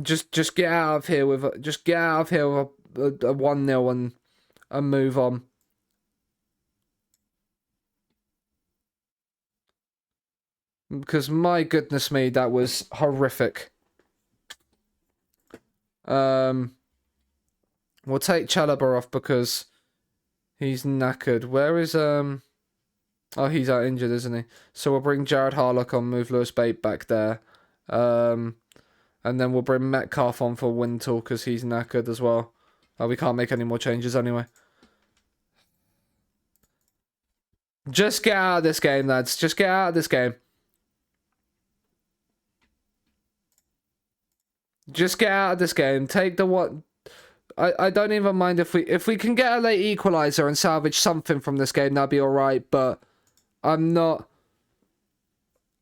S1: Just get out of here with a 1-0 and move on. Because my goodness me, that was horrific. We'll take Chalobah off because he's knackered. Where is Oh, he's out injured, isn't he? So we'll bring Jared Harlock on, move Lewis Bate back there. And then we'll bring Metcalf on for Wintle because he's knackered as well. We can't make any more changes anyway. Just get out of this game, lads. Just get out of this game. Just get out of this game. Take the what? I don't even mind if we can get a late equaliser and salvage something from this game. That'd be all right. But I'm not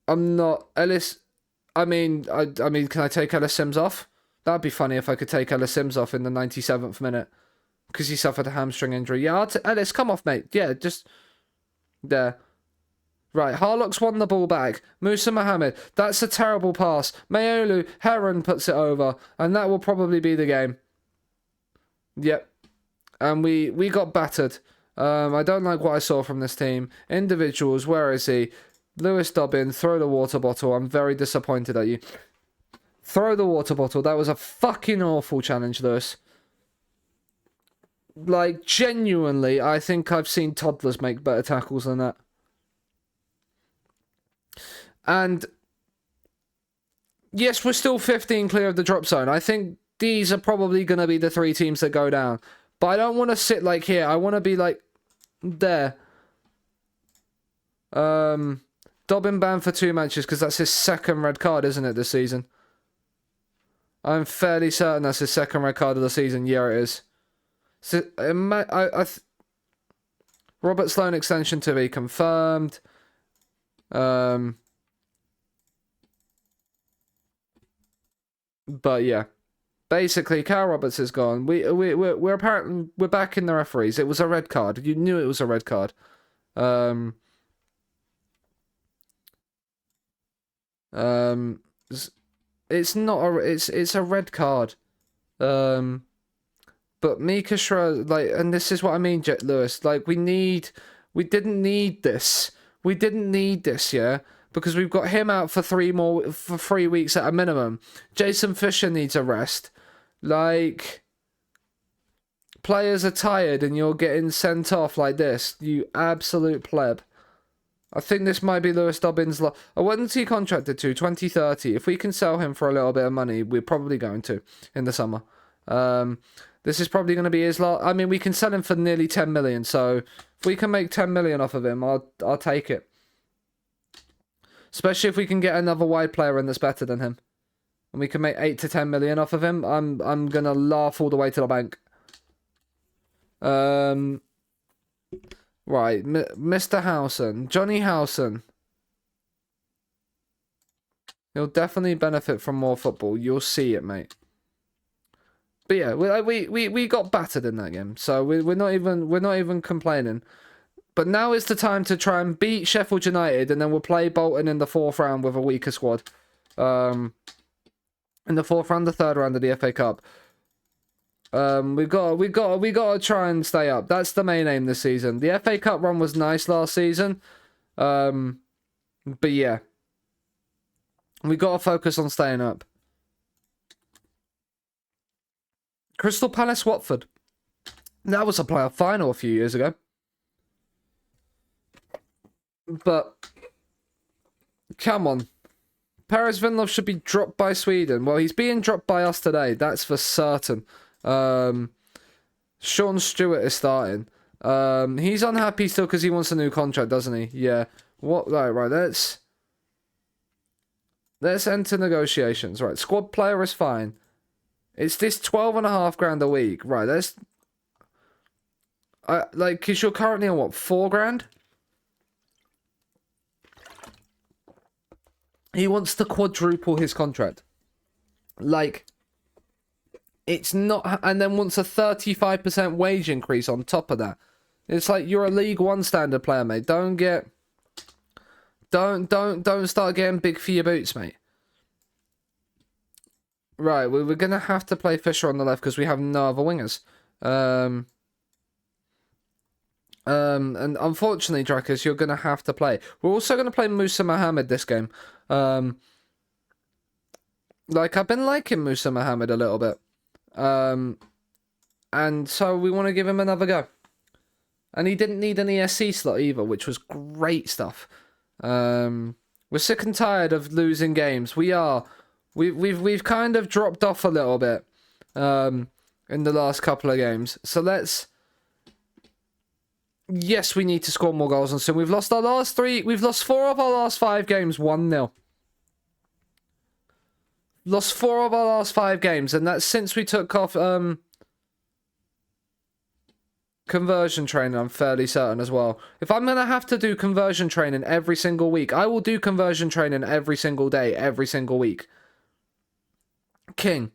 S1: Ellis. I mean, can I take Ellis Sims off? That'd be funny if I could take Ellis Sims off in the 97th minute because he suffered a hamstring injury. Yeah, Ellis, come off, mate. Yeah, just there. Right, Harlock's won the ball back. Musa Mohammed, that's a terrible pass. Mayolu, Heron puts it over, and that will probably be the game. Yep. And we got battered. I don't like what I saw from this team. Individuals, where is he? Lewis Dobbin, throw the water bottle. I'm very disappointed at you. Throw the water bottle. That was a fucking awful challenge, Lewis. Like, genuinely, I think I've seen toddlers make better tackles than that. And yes, we're still 15 clear of the drop zone. I think these are probably going to be the 3 teams that go down. But I don't want to sit like here. I want to be like there. Dobbin banned for 2 matches because that's his second red card, isn't it, this season? I'm fairly certain that's his second red card of the season. Yeah, it is. So, Robert Sloan extension to be confirmed. But yeah, basically, Kyle Roberts is gone. We're apparently back in the referees. It was a red card. You knew it was a red card. It's not a it's a red card. But Mika Schroeder, like, and this is what I mean, Jet Lewis. Like, we didn't need this. We didn't need this, yeah. Because we've got him out for 3 weeks at a minimum. Jason Fisher needs a rest. Like, players are tired and you're getting sent off like this. You absolute pleb. I think this might be Lewis Dobbins. When's he contracted to? 2030. If we can sell him for a little bit of money, we're probably going to in the summer. This is probably going to be his last. I mean, we can sell him for nearly 10 million. So if we can make 10 million off of him, I'll take it. Especially if we can get another wide player in that's better than him. And we can make 8 to 10 million off of him. I'm going to laugh all the way to the bank. Right, Mr. Howson. Johnny Howson. He'll definitely benefit from more football. You'll see it, mate. But yeah, we got battered in that game, so we're not even complaining. But now is the time to try and beat Sheffield United, and then we'll play Bolton in the 4th round with a weaker squad. In the 4th round, the 3rd round of the FA Cup. We got to try and stay up. That's the main aim this season. The FA Cup run was nice last season, but yeah, we got to focus on staying up. Crystal Palace, Watford. That was a playoff final a few years ago. But, come on. Perez Vinlov should be dropped by Sweden. Well, he's being dropped by us today. That's for certain. Sean Stewart is starting. He's unhappy still because he wants a new contract, doesn't he? Yeah. What? Right. Let's enter negotiations. Right. Squad player is fine. It's this 12.5 grand a week. Right. Let's. Because you're currently on what, 4 grand? He wants to quadruple his contract. Like, it's not, and then wants a 35% wage increase on top of that. It's like you're a League One standard player, mate. Don't start getting big for your boots, mate. Right, we're gonna have to play Fisher on the left because we have no other wingers. And unfortunately, Drakus, you're gonna have to play. We're also gonna play Musa Mohammed this game. Like, I've been liking Musa Mohammed a little bit. And so we want to give him another go. And he didn't need an ESC slot either, which was great stuff. We're sick and tired of losing games. We are. We've kind of dropped off a little bit in the last couple of games. So let's. Yes, we need to score more goals, and so we've lost our last 3. We've lost 4 of our last 5 games 1-0. Lost 4 of our last 5 games, and that's since we took off conversion training, I'm fairly certain as well. If I'm going to have to do conversion training every single week, I will do conversion training every single day, every single week. King.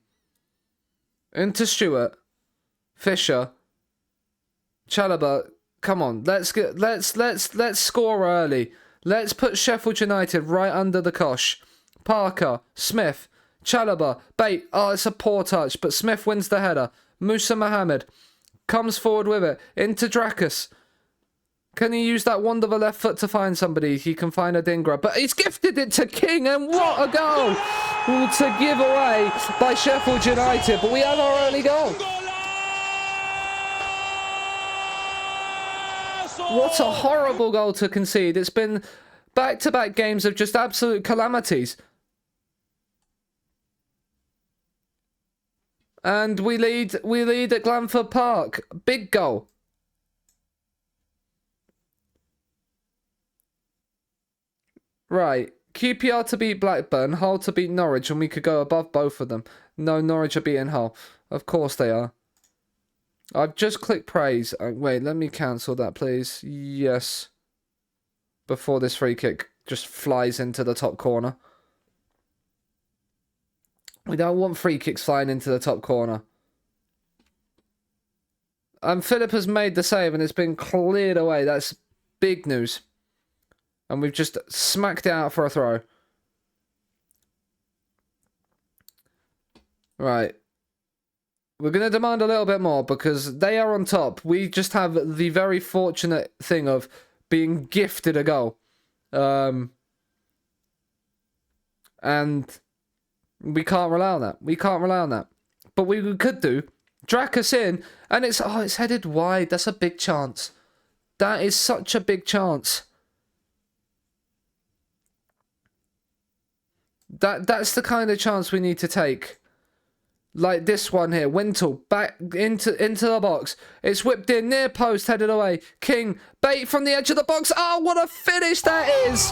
S1: Into Stewart. Fisher. Chalobah. Come on, let's score early. Let's put Sheffield United right under the cosh. Parker, Smith, Chalobah, Bate. Oh, it's a poor touch, but Smith wins the header. Musa Mohammed comes forward with it into Drakus. Can he use that wand of a left foot to find somebody? He can find a Dingra, but he's gifted it to King, and what a goal to give away by Sheffield United. But we have our early goal. What a horrible goal to concede. It's been back-to-back games of just absolute calamities. And we lead at Glanford Park. Big goal. Right. QPR to beat Blackburn, Hull to beat Norwich, and we could go above both of them. No, Norwich are beating Hull. Of course they are. I've just clicked praise. Wait, let me cancel that, please. Yes. Before this free kick just flies into the top corner. We don't want free kicks flying into the top corner. And Philip has made the save and it's been cleared away. That's big news. And we've just smacked it out for a throw. Right. We're going to demand a little bit more because they are on top. We just have the very fortunate thing of being gifted a goal. And we can't rely on that. We can't rely on that. But we could do. Drakus in. And it's headed wide. That's a big chance. That is such a big chance. That's the kind of chance we need to take. Like this one here. Wintle back into the box. It's whipped in near post, headed away. King bait from the edge of the box. Oh, what a finish that is!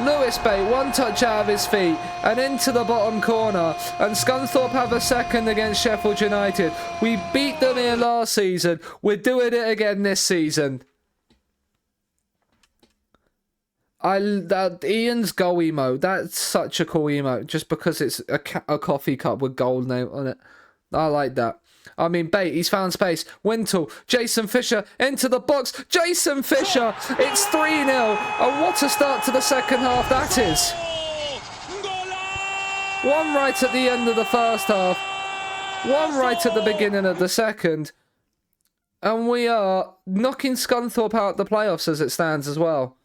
S1: Lewis Bate, one touch out of his feet and into the bottom corner, and Scunthorpe have a second against Sheffield United. We beat them here last season. We're doing it again this season. Ian's goal emote, that's such a cool emote, just because it's a coffee cup with gold name on it. I like that. I mean, Bate, he's found space. Wintle, Jason Fisher into the box. Jason Fisher, it's 3-0. And what a start to the second half that is. One right at the end of the first half. One right at the beginning of the second. And we are knocking Scunthorpe out the playoffs as it stands as well.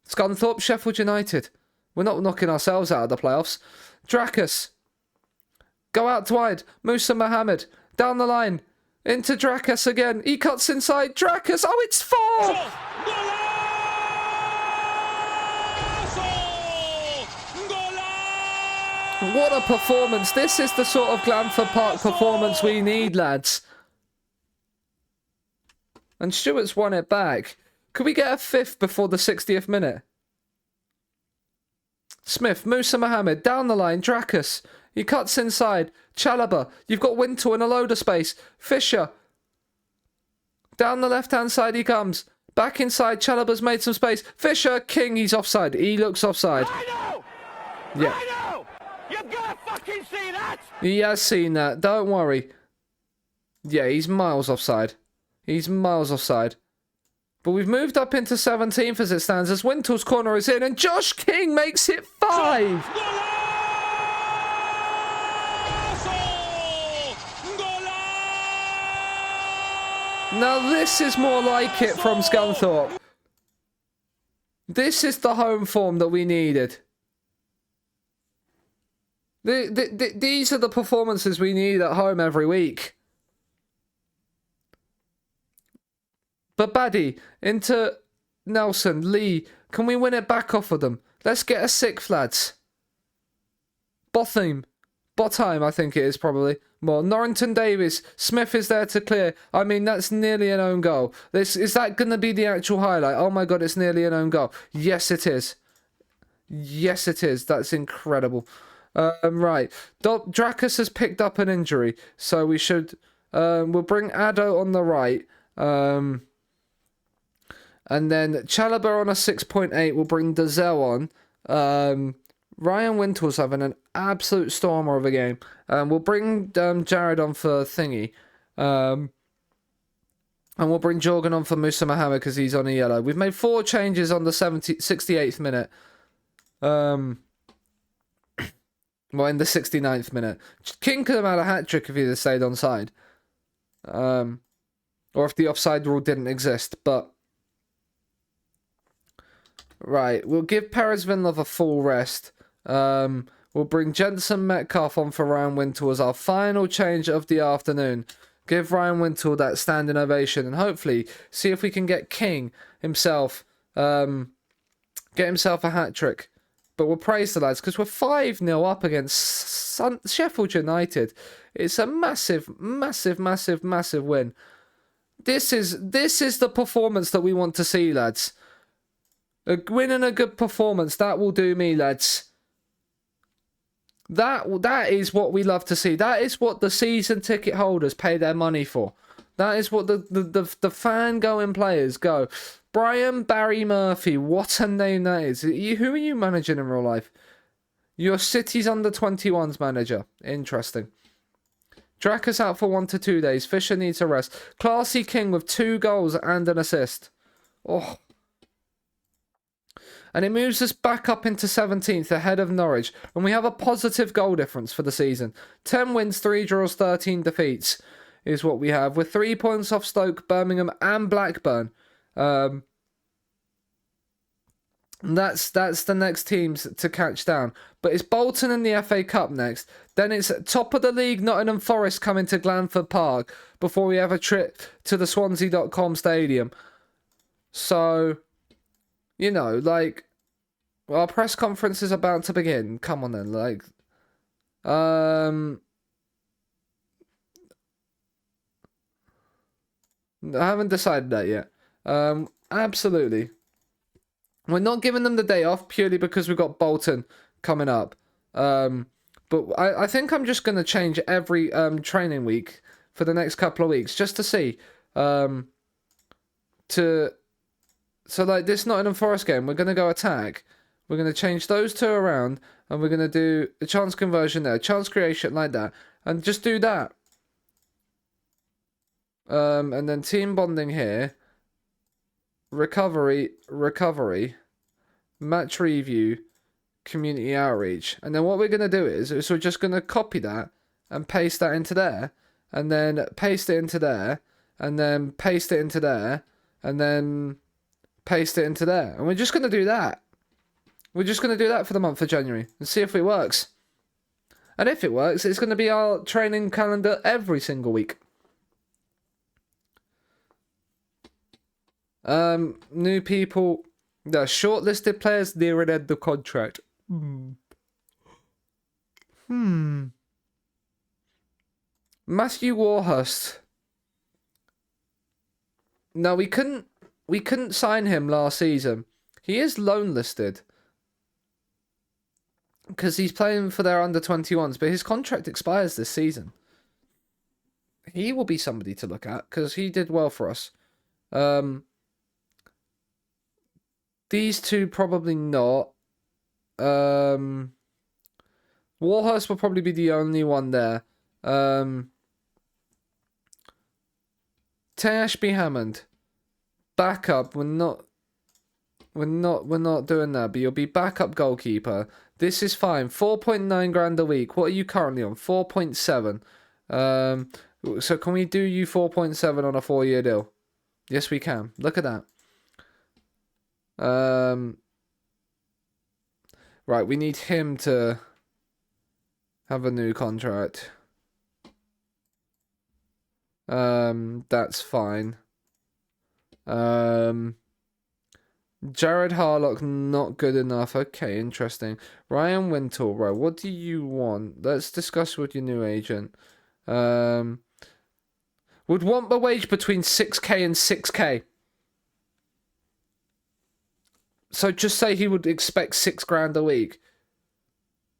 S1: Scunthorpe, Sheffield United. We're not knocking ourselves out of the playoffs. Drakus. Go out wide. Musa Mohammed. Down the line. Into Drakus again. He cuts inside. Drakus. Oh, it's 4! What a performance. This is the sort of Glanford Park performance we need, lads. And Stewart's won it back. Could we get a 5th before the 60th minute? Smith. Musa Mohammed. Down the line. Drakus. He cuts inside. Chalobah. You've got Wintle in a load of space. Fisher. Down the left-hand side he comes. Back inside. Chalobah's made some space. Fisher. King. He's offside. He looks offside.
S2: Rhino!
S1: Yeah.
S2: Rhino! You've got to fucking see that!
S1: He has seen that. Don't worry. Yeah, he's miles offside. He's miles offside. But we've moved up into 17th as it stands, as Wintle's corner is in, and Josh King makes it 5! Now this is more like it from Scunthorpe. This is the home form that we needed. These are the performances we need at home every week. But Baddy, into Nelson, Lee. Can we win it back off of them? Let's get a 6th, lads. Botham, I think it is probably. More. Norrington Davies. Smith is there to clear. I mean, that's nearly an own goal. Is that going to be the actual highlight? Oh my god, it's nearly an own goal. Yes, it is. Yes, it is. That's incredible. Right. Drakus has picked up an injury, so we should... we'll bring Addo on the right. And then Chalobah on a 6.8. We'll bring Dazelle on. Ryan Wintle's having an absolute stormer of a game. We'll bring Jared on for Thingy. And we'll bring Jorgen on for Musa Mohammed because he's on a yellow. We've made 4 changes on the 68th minute. Well, in the 69th minute. King could have had a hat-trick if he'd have stayed onside. Or if the offside rule didn't exist, but... Right, we'll give Perez Vinlov a full rest. We'll bring Jensen Metcalf on for Ryan Wintle as our final change of the afternoon. Give Ryan Wintle that standing ovation and hopefully see if we can get King himself, get himself a hat-trick. But we'll praise the lads because we're 5-0 up against Sheffield United. It's a massive, massive, massive, massive win. This is the performance that we want to see, lads. A win and a good performance, that will do me, lads. That is what we love to see. That is what the season ticket holders pay their money for. That is what the fan-going players go. Brian Barry Murphy, what a name that is. Who are you managing in real life? You're City's under-21s manager. Interesting. Drakus out for 1 to 2 days. Fisher needs a rest. Classy King with 2 goals and an assist. Oh. And it moves us back up into 17th ahead of Norwich. And we have a positive goal difference for the season. 10 wins, 3 draws, 13 defeats is what we have. We're 3 points off Stoke, Birmingham and Blackburn. That's the next teams to catch down. But it's Bolton in the FA Cup next. Then it's top of the league, Nottingham Forest coming to Glanford Park before we have a trip to the Swansea.com stadium. So, you know, like, our press conference is about to begin. Come on then, like, I haven't decided that yet. Absolutely. We're not giving them the day off purely because we've got Bolton coming up. But I think I'm just going to change every training week for the next couple of weeks just to see. So like this Nottingham Forest game, we're going to go attack. We're going to change those two around and we're going to do a chance conversion there, chance creation like that. And just do that. And then team bonding here. Recovery, match review, community outreach. And then what we're going to do is we're just going to copy that and paste that into there. And then paste it into there. And then paste it into there. And then paste it into there. And we're just going to do that. We're just going to do that for the month of January and see if it works. And if it works, it's going to be our training calendar every single week. New people, the shortlisted players near an end of contract. Matthew Warhurst. No, we couldn't sign him last season. He is loan listed because he's playing for their under-21s, but his contract expires this season. He will be somebody to look at because he did well for us. These two probably not. Warhurst will probably be the only one there. Ashby Hammond, backup. We're not doing that. But you'll be backup goalkeeper. This is fine. 4.9 grand a week. What are you currently on? 4.7. So can we do you 4.7 on a 4-year deal? Yes, we can. Look at that. Right, we need him to have a new contract. That's fine. Jared Harlock, not good enough. Okay, interesting. Ryan Wintle, right, what do you want? Let's discuss with your new agent. Would want the wage between 6k and 6k. So just say he would expect 6 grand a week.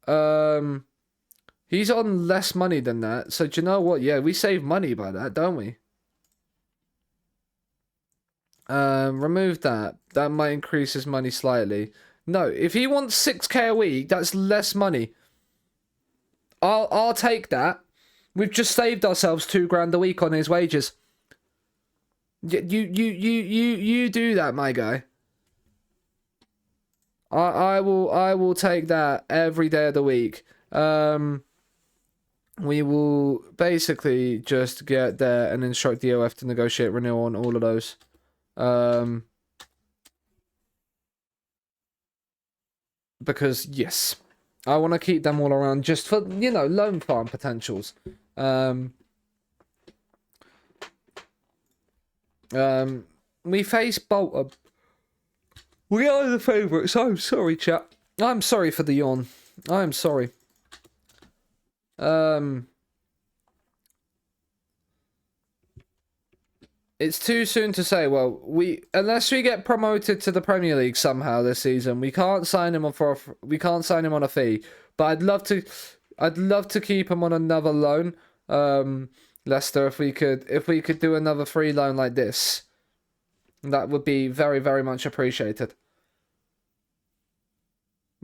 S1: He's on less money than that. So do you know what? Yeah, we save money by that, don't we? Remove that. That might increase his money slightly. No, if he wants 6k a week, that's less money. I'll take that. We've just saved ourselves 2 grand a week on his wages. You do that, my guy. I will take that every day of the week. We will basically just get there and instruct the OF to negotiate renewal on all of those. Because yes, I want to keep them all around just for, you know, loan farm potentials. We face Bolton. We are the favourites. I'm sorry, chap. I'm sorry for the yawn. I'm sorry. It's too soon to say. Well, unless we get promoted to the Premier League somehow this season, we can't sign him on on a fee. But I'd love to keep him on another loan. Leicester, if we could do another free loan like this, that would be very, very much appreciated.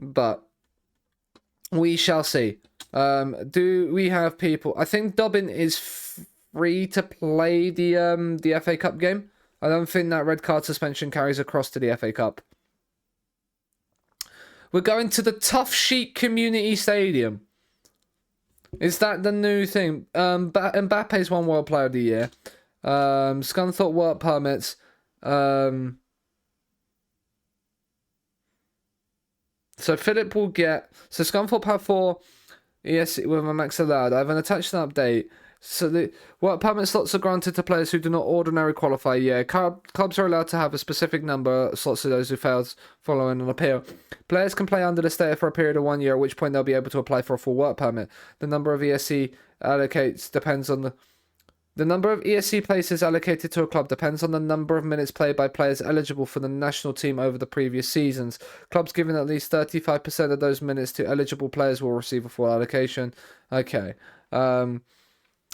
S1: But we shall see. Do we have people? I think Dobbin is free to play the FA Cup game. I don't think that red card suspension carries across to the FA Cup. We're going to the Tough Sheet Community Stadium. Is that the new thing? Mbappe's won World Player of the Year. Scunthorpe work permits. So Philip will get... So Scunthorpe have 4 ESC with a max allowed. I have attached an update. So the work permit slots are granted to players who do not ordinary qualify. Yeah, clubs are allowed to have a specific number of slots to those who failed following an appeal. Players can play under the stay for a period of 1 year, at which point they'll be able to apply for a full work permit. The number of ESC allocates depends on the number of ESC places allocated to a club depends on the number of minutes played by players eligible for the national team over the previous seasons. Clubs given at least 35% of those minutes to eligible players will receive a full allocation. Okay.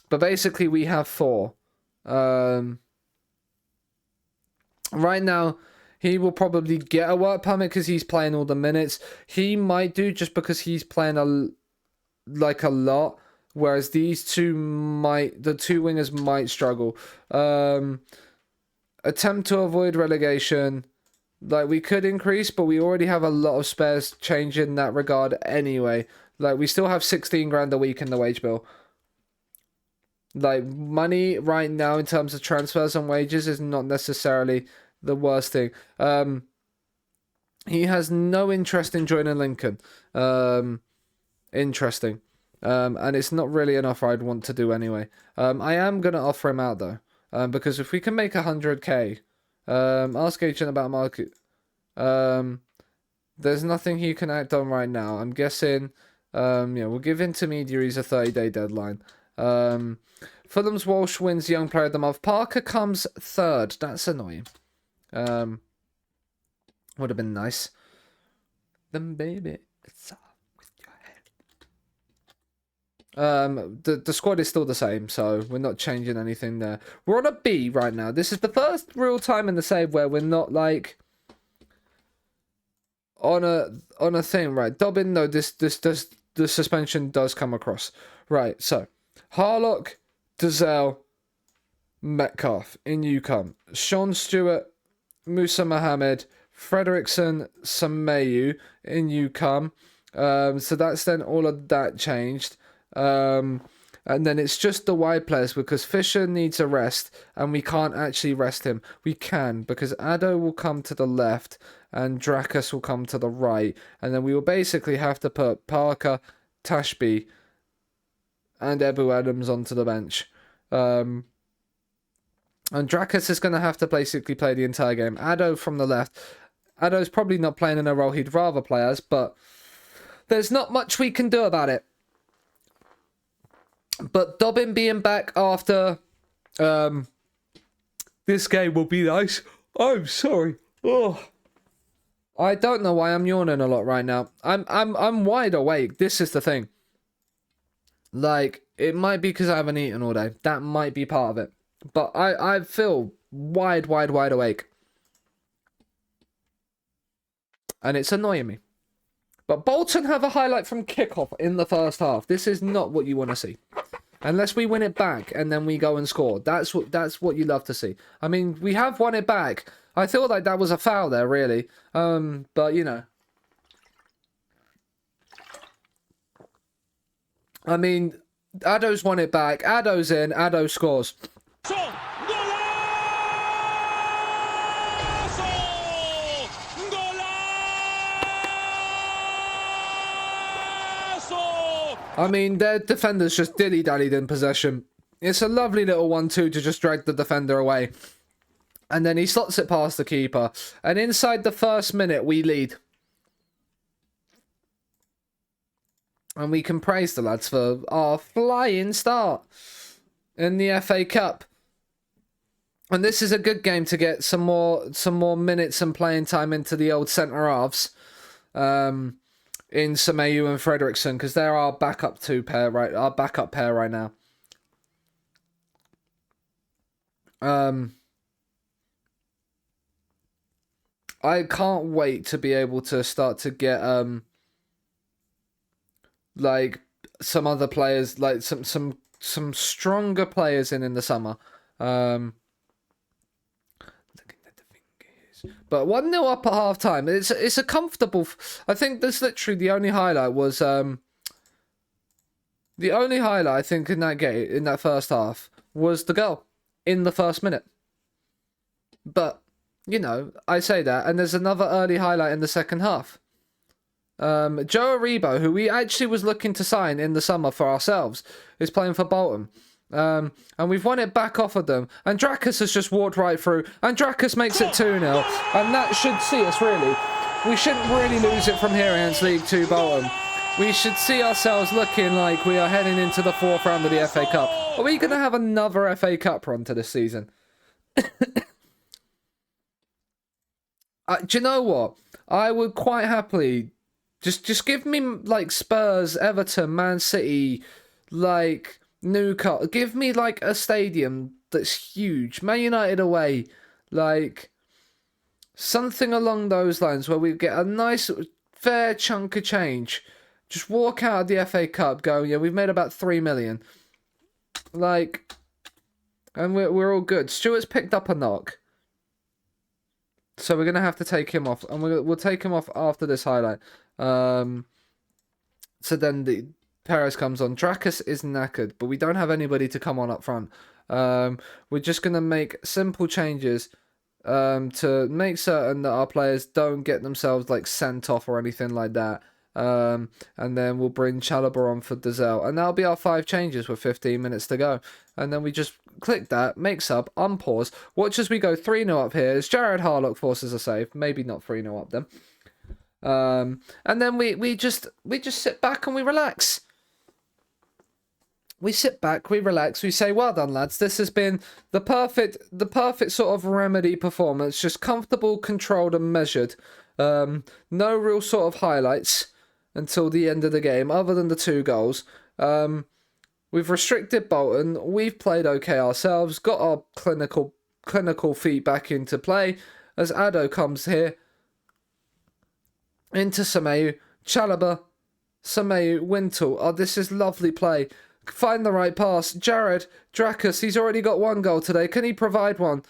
S1: But basically, we have 4. Right now, he will probably get a work permit because he's playing all the minutes. He might do just because he's playing a lot. Whereas these two the 2 wingers might struggle. Attempt to avoid relegation. Like, we could increase, but we already have a lot of spares change in that regard anyway. Like, we still have 16 grand a week in the wage bill. Like, money right now in terms of transfers and wages is not necessarily the worst thing. He has no interest in joining Lincoln. Interesting. And it's not really an offer I'd want to do anyway. I am going to offer him out though. Because if we can make 100k, ask agent about market. There's nothing he can act on right now. I'm guessing, we'll give intermediaries a 30-day deadline. Fulham's Walsh wins Young Player of the Month. Parker comes 3rd. That's annoying. Would have been nice. Then baby, it's up with your head. The squad is still the same, so we're not changing anything there. We're on a B right now. This is the first real time in the save where we're not like on a thing, right? Dobbin, no, this does the suspension does come across. Right, so Harlock, Dazelle, Metcalf, in you come. Sean Stewart, Musa Mohammed, Frederickson, Sameyu, in you come. So that's then all of that changed. And then it's just the wide players because Fisher needs a rest and we can't actually rest him. We can because Addo will come to the left and Drakus will come to the right. And then we will basically have to put Parker, Tashby, and Ebu Adams onto the bench. And Drakus is going to have to basically play the entire game. Addo from the left. Addo's probably not playing in a role he'd rather play as, but there's not much we can do about it. But Dobbin being back after this game will be nice. I'm sorry. Oh, I don't know why I'm yawning a lot right now. I'm wide awake. This is the thing. Like, it might be because I haven't eaten all day. That might be part of it. But I feel wide awake. And it's annoying me. But Bolton have a highlight from kickoff in the first half. This is not what you want to see. Unless we win it back and then we go and score. That's what you love to see. I mean, we have won it back. I feel like that was a foul there, really. But, you know. I mean, Addo's won it back. Addo's in. Addo scores. I mean, their defenders just dilly-dallied in possession. It's a lovely little 1-2 to just drag the defender away. And then he slots it past the keeper. And inside the first minute, we lead. And we can praise the lads for our flying start in the FA Cup. And this is a good game to get some more minutes and playing time into the old centre halves. In Sameyu and Frederickson, because they're our backup pair right now. I can't wait to be able to start to get like some other players, like some stronger players in the summer. But 1-0 up at half time. It's a comfortable. I think that's literally the only highlight was the only highlight I think in that game in that first half was the goal in the first minute. But you know, I say that, and there's another early highlight in the second half. Joe Aribo, who we actually was looking to sign in the summer for ourselves, is playing for Bolton. And we've won it back off of them. And Drakus has just walked right through. And Drakus makes it 2-0. And that should see us, really. We shouldn't really lose it from here against League 2 Bolton. We should see ourselves looking like we are heading into the 4th round of the FA Cup. Are we going to have another FA Cup run to this season? Do you know what? I would quite happily just give me like Spurs, Everton, Man City, like Newcastle. Give me like a stadium that's huge. Man United away, like something along those lines where we get a nice fair chunk of change. Just walk out of the FA Cup, go, yeah, we've made about 3 million. Like, and we're all good. Stuart's picked up a knock. So we're going to have to take him off. And we'll take him off after this highlight. So then the Perez comes on. Drakus is knackered, but we don't have anybody to come on up front. We're just going to make simple changes to make certain that our players don't get themselves like sent off or anything like that. And then we'll bring Chalobah on for Dazelle. And that'll be our 5 changes with 15 minutes to go. And then we just click that, make sub, unpause. Watch as we go 3-0 up here. As Jared Harlock forces a save. Maybe not 3-0 up then. And then we just sit back and we relax. We sit back, we relax, we say, well done, lads. This has been the perfect sort of remedy performance. Just comfortable, controlled, and measured. No real sort of highlights until the end of the game, other than the 2 goals. We've restricted Bolton. We've played okay ourselves. Got our clinical feet back into play. As Addo comes here. Into Semedo. Chalobah. Semedo. Wintle. Oh, this is lovely play. Find the right pass. Jared. Drakus. He's already got 1 goal today. Can he provide one?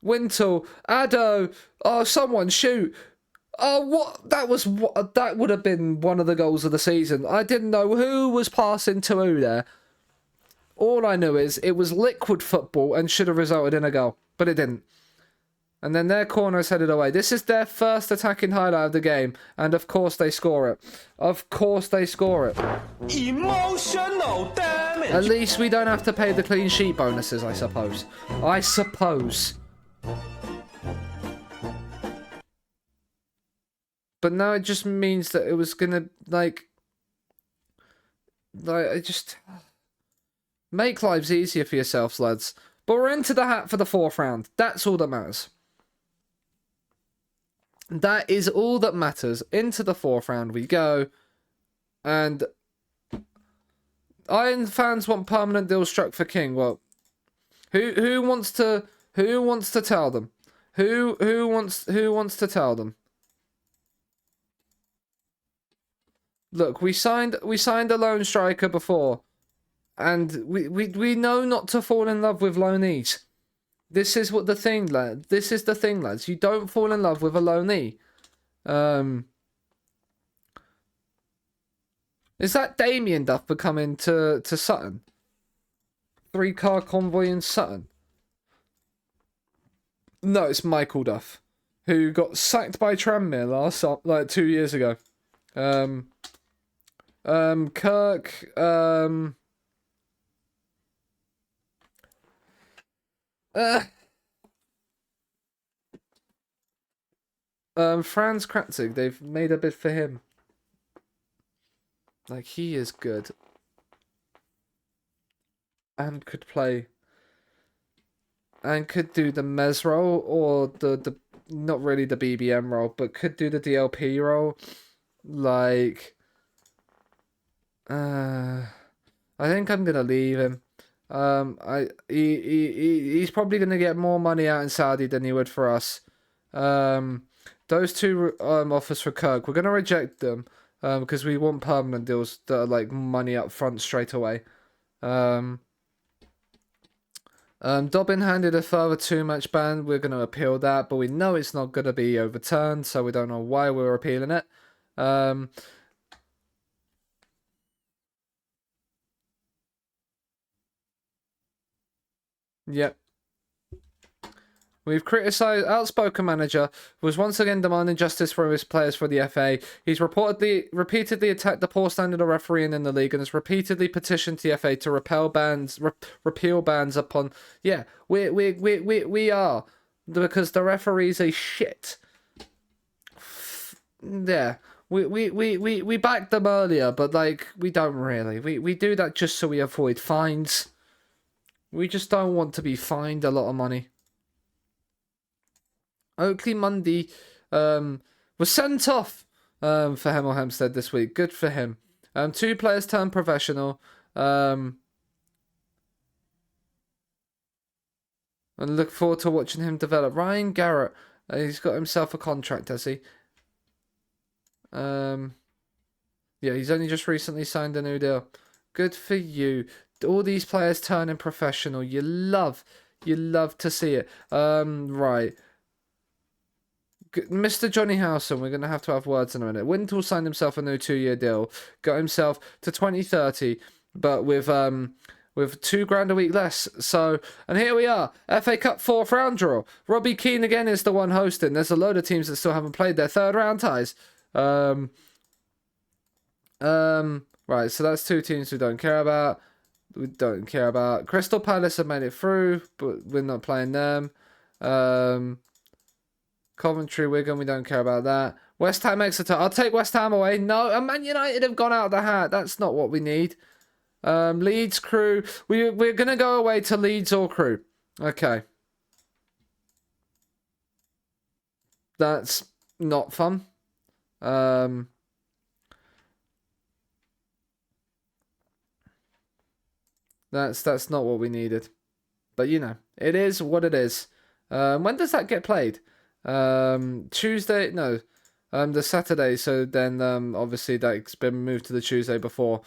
S1: Wintle. Addo. Oh, someone shoot. Oh, what? That would have been one of the goals of the season. I didn't know who was passing to who there. All I knew is it was liquid football and should have resulted in a goal, but it didn't. And then their corner is headed away. This is their first attacking highlight of the game, and of course they score it. Of course they score it.
S2: Emotional damage.
S1: At least we don't have to pay the clean sheet bonuses, I suppose. I suppose. But now it just means that it was gonna like it just make lives easier for yourselves, lads. But we're into the hat for the 4th round. That's all that matters. That is all that matters. Into the 4th round we go. And Iron fans want permanent deals struck for King. Well, who wants to tell them? Who wants to tell them? Look, we signed a lone striker before, and we know not to fall in love with loanees. This is the thing, lads. You don't fall in love with a loanee. Is that Damien Duff becoming to Sutton? 3-car convoy in Sutton. No, it's Michael Duff, who got sacked by Tranmere 2 years ago. Kirk, Franz Kratzig, they've made a bid for him. Like, he is good. And could play. And could do the Mez role, or the not really the BBM role, but could do the DLP role. Like, I think I'm gonna leave him. He's probably gonna get more money out in Saudi than he would for us. Those 2 offers for Kirk, we're gonna reject them because we want permanent deals that are like money up front straight away. Dobbin handed a further 2-match ban. We're gonna appeal that, but we know it's not gonna be overturned, so we don't know why we're appealing it. Yep. We've criticised outspoken manager was once again demanding justice for his players for the FA. He's repeatedly attacked the poor standard of refereeing in the league and has repeatedly petitioned the FA to repeal bans upon. Yeah, we are, because the referees are shit. Yeah. We backed them earlier, but like we don't really. We do that just so we avoid fines. We just don't want to be fined a lot of money. Oakley Mundy was sent off for Hemel Hempstead this week. Good for him. 2 players turned professional. And look forward to watching him develop. Ryan Garrett, he's got himself a contract, has he? Yeah, he's only just recently signed a new deal. Good for you. All these players turning professional. You love to see it. Right. Mr. Johnny Howson, we're going to have words in a minute. Wintle signed himself a new 2-year deal. Got himself to 2030, but with £2,000 a week less. So, and here we are. FA Cup 4th round draw. Robbie Keane again is the one hosting. There's a load of teams that still haven't played their 3rd round ties. Right, so that's 2 teams we don't care about. Crystal Palace have made it through, but we're not playing them. Coventry, Wigan, we don't care about that. West Ham, Exeter. I'll take West Ham away. No, and Man United have gone out of the hat. That's not what we need. Leeds, Crew. We're going to go away to Leeds or Crew. Okay. That's not fun. That's not what we needed. But, you know, it is what it is. When does that get played? Tuesday? No. The Saturday. So then, obviously, that's been moved to the Tuesday before.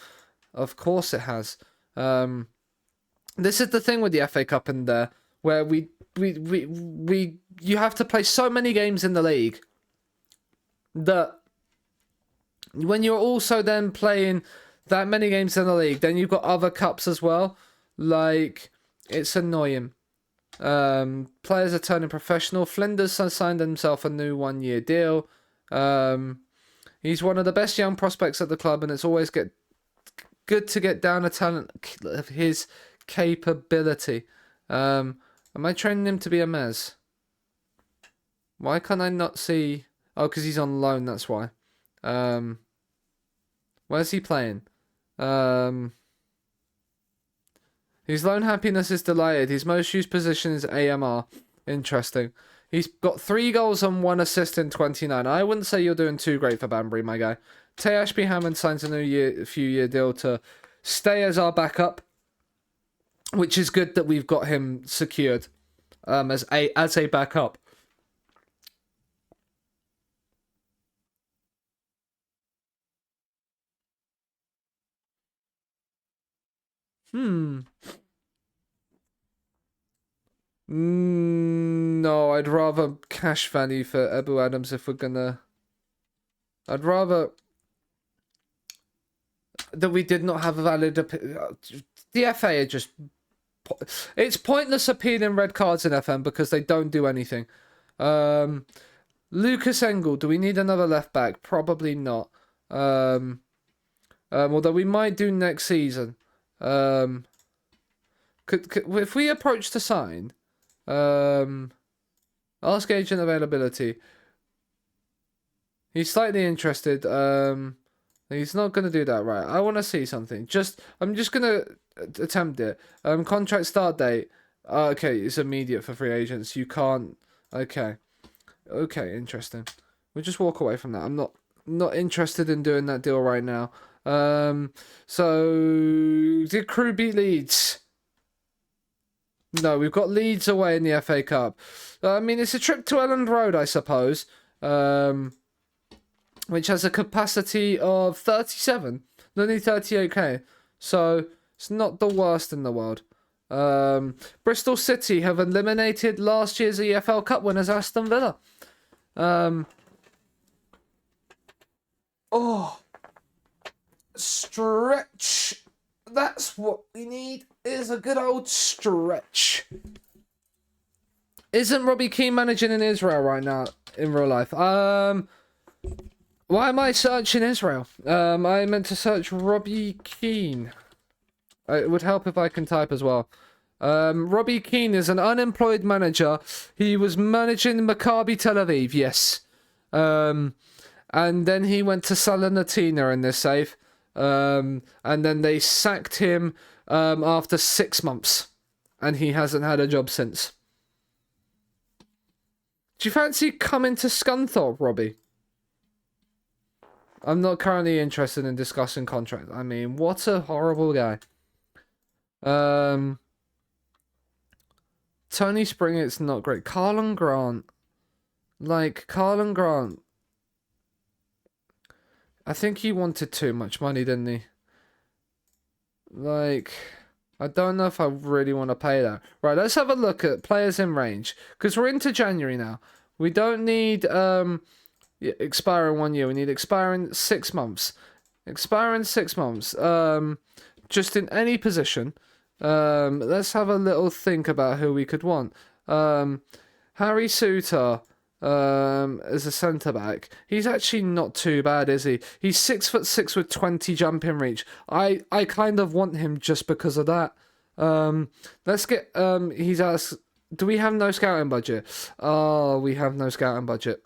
S1: Of course it has. This is the thing with the FA Cup in there, where you have to play so many games in the league that when you're also then playing that many games in the league, then you've got other cups as well. Like, it's annoying. Players are turning professional. Flinders has signed himself a new 1-year deal. He's one of the best young prospects at the club, and it's always good to get down a talent of his capability. Am I training him to be a mez? Why can't I not see? Oh, because he's on loan, that's why. Where's he playing? His loan happiness is delighted. His most used position is AMR. Interesting. He's got 3 goals and 1 assist in 29. I wouldn't say you're doing too great for Banbury, my guy. Tay Ashby Hammond signs a few-year deal to stay as our backup, which is good that we've got him secured as a backup. No, I'd rather cash value for Ebu Adams if we're gonna. I'd rather that we did not have a valid. The FA are just. It's pointless appealing red cards in FM because they don't do anything. Lucas Engel, do we need another left back? Probably not. Although we might do next season. If we approach to sign, ask agent availability. He's slightly interested. He's not gonna do that, right? I want to see something. I'm just gonna attempt it. Contract start date. Okay, it's immediate for free agents. You can't. Okay, interesting. We'll just walk away from that. I'm not interested in doing that deal right now. So did Crew beat Leeds? No, we've got Leeds away in the FA Cup. I mean, it's a trip to Elland Road, I suppose. Which has a capacity of 37, only 38k. So it's not the worst in the world. Bristol City have eliminated last year's EFL Cup winners, Aston Villa. Stretch. That's what we need, is a good old stretch. Isn't Robbie Keane managing in Israel right now in real life? Why am I searching Israel? I meant to search Robbie Keane. It would help if I can type as well. Robbie Keane is an unemployed manager. He was managing Maccabi Tel Aviv, yes. And then he went to Salernitana in this save. And then they sacked him after 6 months. And he hasn't had a job since. Do you fancy coming to Scunthorpe, Robbie? I'm not currently interested in discussing contracts. I mean, what a horrible guy. Tony Springett's not great. Carlin Grant. Like, Carlin Grant. I think he wanted too much money, didn't he? Like, I don't know if I really want to pay that. Right, let's have a look at players in range. Because we're into January now. We don't need expiring 1 year. We need expiring 6 months. Expiring 6 months. Just in any position. Let's have a little think about who we could want. Harry Suter as a centre back. He's actually not too bad, is he? He's 6'6" with 20 jumping reach. I kind of want him just because of that. Let's get he's asked, do we have no scouting budget? Oh, we have no scouting budget.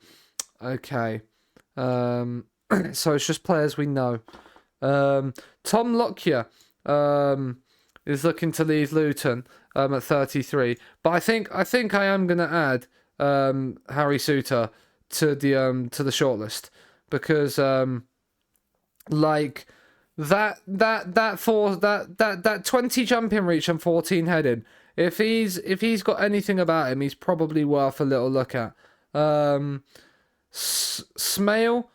S1: Okay. So it's just players we know. Tom Lockyer is looking to leave Luton at 33. But I think I am gonna add Harry Suter to the shortlist because like that 20 jumping reach and 14 heading. If he's got anything about him, he's probably worth a little look at. Smale,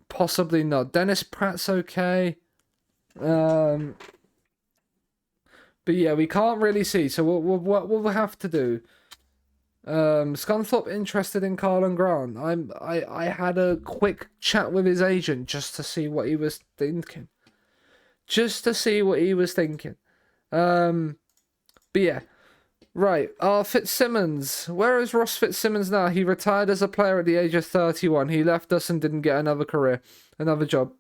S1: possibly not. Dennis Pratt's okay. But yeah, we can't really see. So what we'll have to do. Scunthorpe interested in Carlin Grant. I had a quick chat with his agent just to see what he was thinking. But yeah. Right, Fitzsimmons. Where is Ross Fitzsimmons now? He retired as a player at the age of 31. He left us and didn't get another job.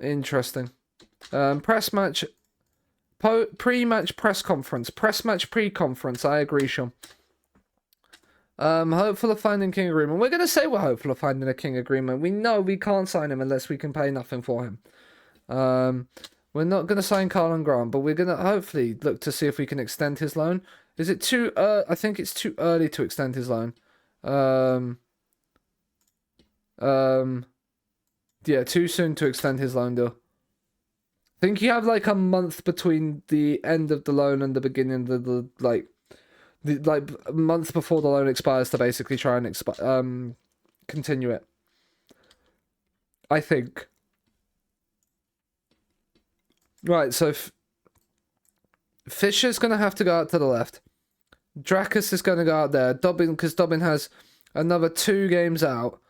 S1: Interesting. Press match, pre-match press conference. Press match pre-conference. I agree, Sean. Hopeful of finding King agreement. We're gonna say we're hopeful of finding a King agreement. We know we can't sign him unless we can pay nothing for him. We're not gonna sign Carlin Grant, but we're gonna hopefully look to see if we can extend his loan. Is it too? I think it's too early to extend his loan. Yeah, too soon to extend his loan deal. I think you have like a month between the end of the loan and the beginning of the a month before the loan expires to basically try and continue it. I think. Right, so Fisher's going to have to go out to the left. Dracus is going to go out there. Because Dobbin has another 2 games out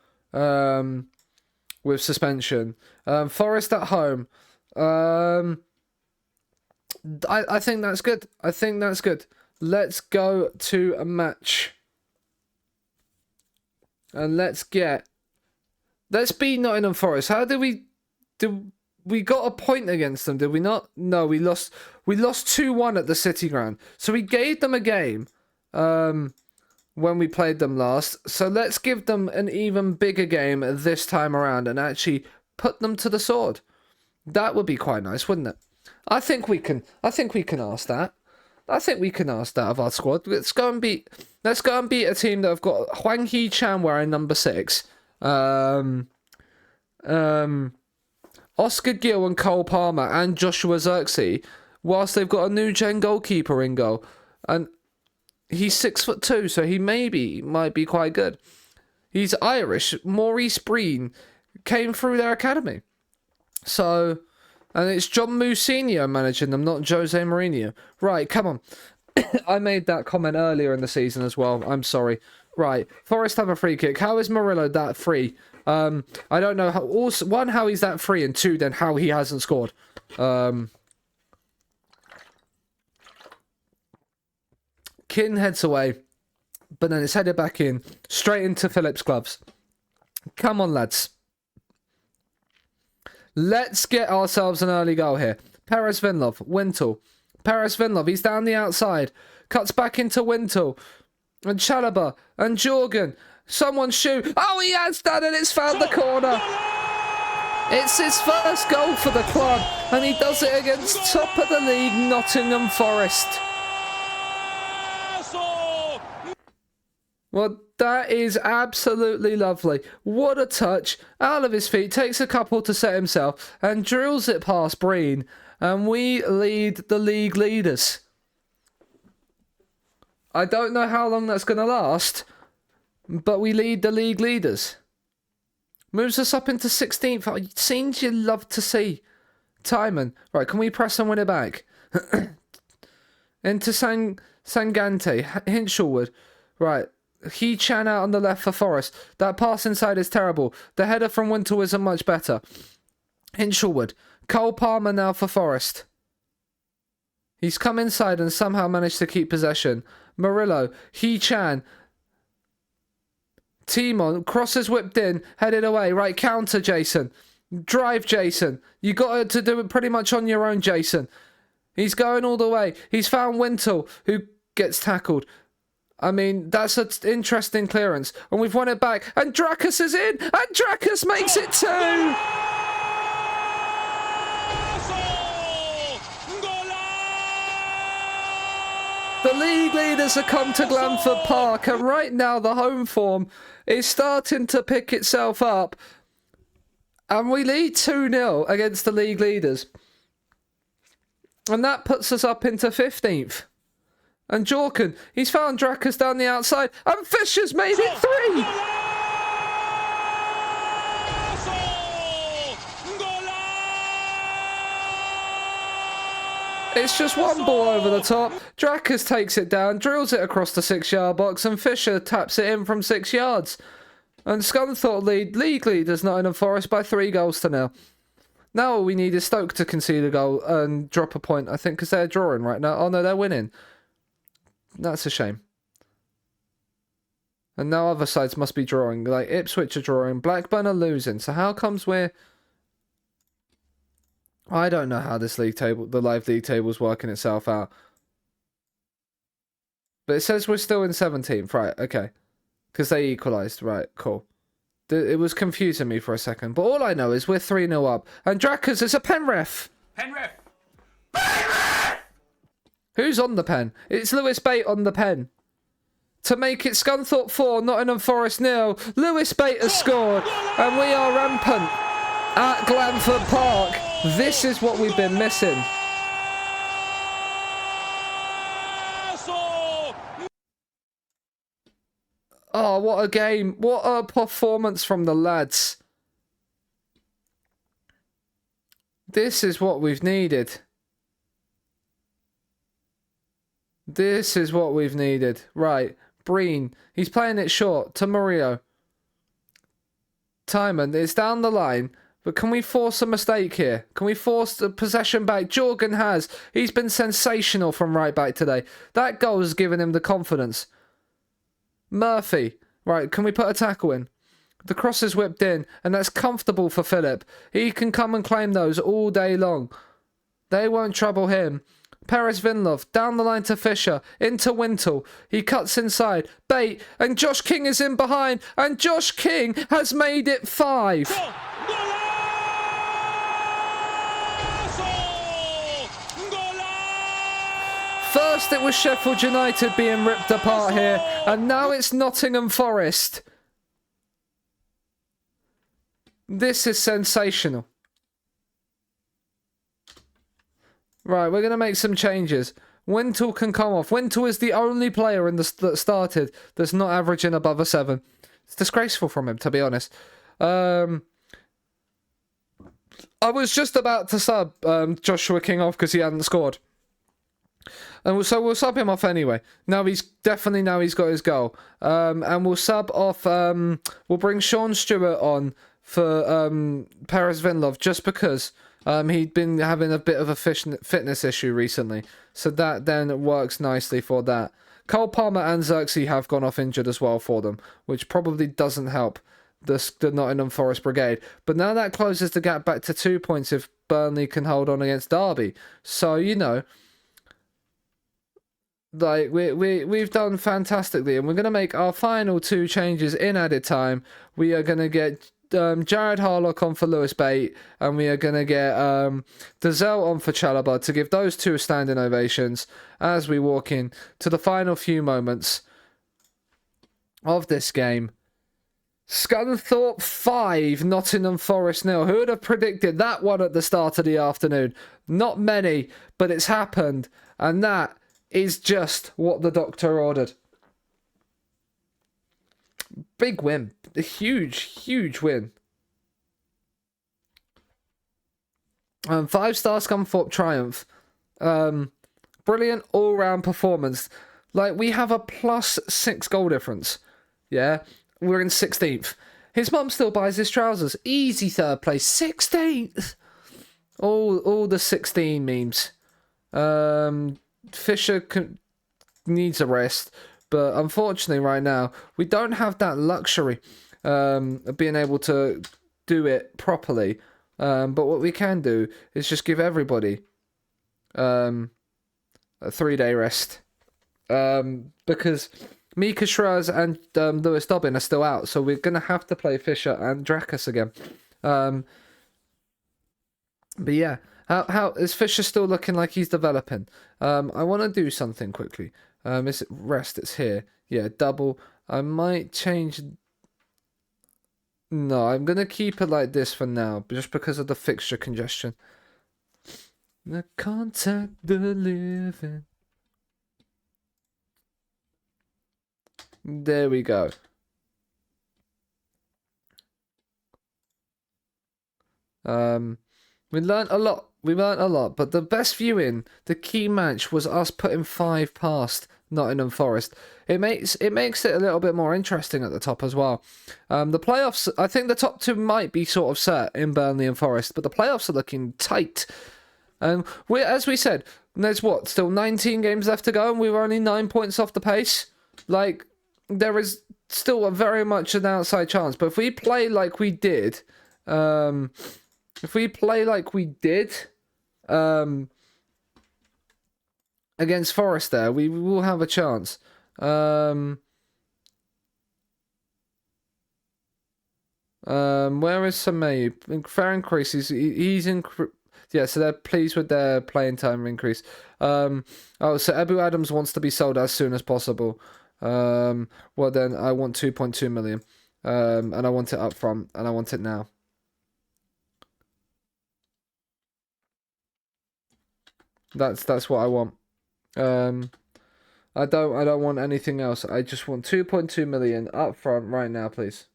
S1: with suspension. Forest at home. I think that's good. Let's go to a match. And let's beat Nottingham Forest. How did we got a point against them, did we not? No, we lost 2-1 at the City Ground. So we gave them a game when we played them last. So let's give them an even bigger game this time around and actually put them to the sword. That would be quite nice, wouldn't it? I think we can ask that. I think we can ask that of our squad. Let's go and beat a team that have got Hwang Hee-chan wearing number 6. Oscar Gill and Cole Palmer and Joshua Xerxes, whilst they've got a new gen goalkeeper in goal. And he's 6'2", so he might be quite good. He's Irish. Maurice Breen came through their academy. So, and it's John Mousinho managing them, not Jose Mourinho. Right, come on. I made that comment earlier in the season as well. I'm sorry. Right, Forest have a free kick. How is Murillo that free I don't know how. Also, one, how he's that free, and two, then how he hasn't scored. Kin heads away, but then it's headed back in, straight into Phillips' gloves. Come on, lads. Let's get ourselves an early goal here. Perez Vinlov, Wintle. Perez Vinlov, he's down the outside. Cuts back into Wintle. And Chalobah. And Jorgen. Someone shoot. Oh, he has done it. It's found the corner. It's his first goal for the club. And he does it against top of the league, Nottingham Forest. Well, that is absolutely lovely. What a touch. Out of his feet, takes a couple to set himself, and drills it past Breen. And we lead the league leaders. I don't know how long that's going to last, but we lead the league leaders. Moves us up into 16th. Scenes you love to see. Timon. Right, can we press and win it back? Into Sangante. Hinchelwood. Right. He-Chan out on the left for Forest. That pass inside is terrible. The header from Wintle isn't much better. Hinchelwood. Cole Palmer now for Forest. He's come inside and somehow managed to keep possession. Murillo. He-Chan. Timon. Crosses whipped in. Headed away. Right, counter, Jason. Drive, Jason. You got to do it pretty much on your own, Jason. He's going all the way. He's found Wintle, who gets tackled. I mean, that's an interesting clearance. And we've won it back. And Drakus is in. And Drakus makes it 2. The league leaders have come to Glanford Park. And right now, the home form is starting to pick itself up. And we lead 2-0 against the league leaders. And that puts us up into 15th. And Jorken, he's found Drakus down the outside, and Fisher's made it 3! It's just one ball over the top. Drakus takes it down, drills it across the 6-yard box, and Fisher taps it in from 6 yards. And Scunthorpe lead league leaders Nottingham Forest by 3-0. Now all we need is Stoke to concede a goal and drop a point, I think, because they're drawing right now. Oh no, they're winning. That's a shame. And now other sides must be drawing. Like Ipswich are drawing. Blackburn are losing. So how comes we're... I don't know how this league table, the live league table is working itself out. But it says we're still in 17th. Right, okay. Because they equalised. Right, cool. It was confusing me for a second. But all I know is we're 3-0 up. And Drakus is a pen ref.
S2: Pen ref.
S1: Who's on the pen? It's Lewis Bate on the pen. To make it Scunthorpe 4, Nottingham Forest 0. Lewis Bate has scored. And we are rampant at Glanford Park. This is what we've been missing. Oh, what a game. What a performance from the lads. This is what we've needed. This is what we've needed. Right. Breen. He's playing it short to Murillo. Timon. It's down the line. But can we force a mistake here? Can we force the possession back? Jorgen has. He's been sensational from right back today. That goal has given him the confidence. Murphy. Right, can we put a tackle in? The cross is whipped in, and that's comfortable for Philip. He can come and claim those all day long. They won't trouble him. Perez Vinlov, down the line to Fisher, into Wintle. He cuts inside. Bate, and Josh King is in behind, and Josh King has made it 5. First it was Sheffield United being ripped apart here, and now it's Nottingham Forest. This is sensational. Right, we're going to make some changes. Wintle can come off. Wintle is the only player that started that's not averaging above a 7. It's disgraceful from him, to be honest. I was just about to sub Joshua King off because he hadn't scored. And so we'll sub him off anyway. Now he's got his goal. And we'll sub off. We'll bring Sean Stewart on for Perez Vinlov just because he'd been having a bit of a fitness issue recently. So that then works nicely for that. Cole Palmer and Xerxes have gone off injured as well for them, which probably doesn't help the Nottingham Forest Brigade. But now that closes the gap back to 2 points if Burnley can hold on against Derby. So, you know, like we've done fantastically, and we're going to make our final 2 changes in added time. We are going to get Jared Harlock on for Lewis Bate, and we are going to get Dazelle on for Chalobah to give those 2 standing ovations as we walk in to the final few moments of this game. Scunthorpe 5, Nottingham Forest 0. Who would have predicted that one at the start of the afternoon? Not many, but it's happened, and that is just what the doctor ordered. Big win. A huge win. 5-star Scunthorpe triumph. Brilliant all-round performance. Like, we have a +6 goal difference. Yeah, we're in 16th. His mum still buys his trousers. Easy 3rd place. 16th. All the 16 memes. Fisher needs a rest, but unfortunately right now we don't have that luxury of being able to do it properly. But what we can do is just give everybody a 3-day rest, because Mika Schraz and Lewis Dobbin are still out, so we're gonna have to play Fisher and Drakus again. But yeah, how is Fisher still looking like he's developing? I want to do something quickly. Is it rest? It's here. Yeah, double. I might change. No, I'm gonna keep it like this for now, just because of the fixture congestion. The contact, the living. There we go. We learnt a lot. But the best viewing, the key match, was us putting 5 past Nottingham Forest. It makes it a little bit more interesting at the top as well. The playoffs, I think the top 2 might be sort of set in Burnley and Forest, but the playoffs are looking tight. And as we said, there's still 19 games left to go, and we were only 9 points off the pace. Like, there is still very much an outside chance. But if we play like we did, against Forest there, we will have a chance. Where is Samay? Fair increase. He's in. Yeah, so they're pleased with their playing time increase. So Ebu Adams wants to be sold as soon as possible. Well then, I want 2.2 million. And I want it up front, and I want it now. That's what I want. I don't want anything else. I just want 2.2 million up front right now, please.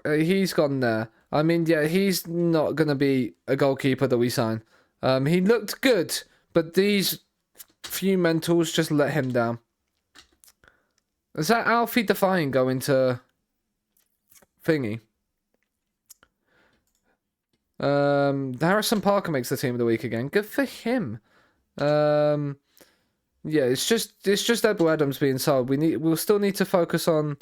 S1: He's gone there. I mean, yeah, he's not gonna be a goalkeeper that we sign. He looked good, but these few mentals just let him down. Is that Alfie Defying going to thingy? Harrison Parker makes the team of the week again. Good for him. Yeah, it's just Ebu Adams being sold. We'll still need to focus on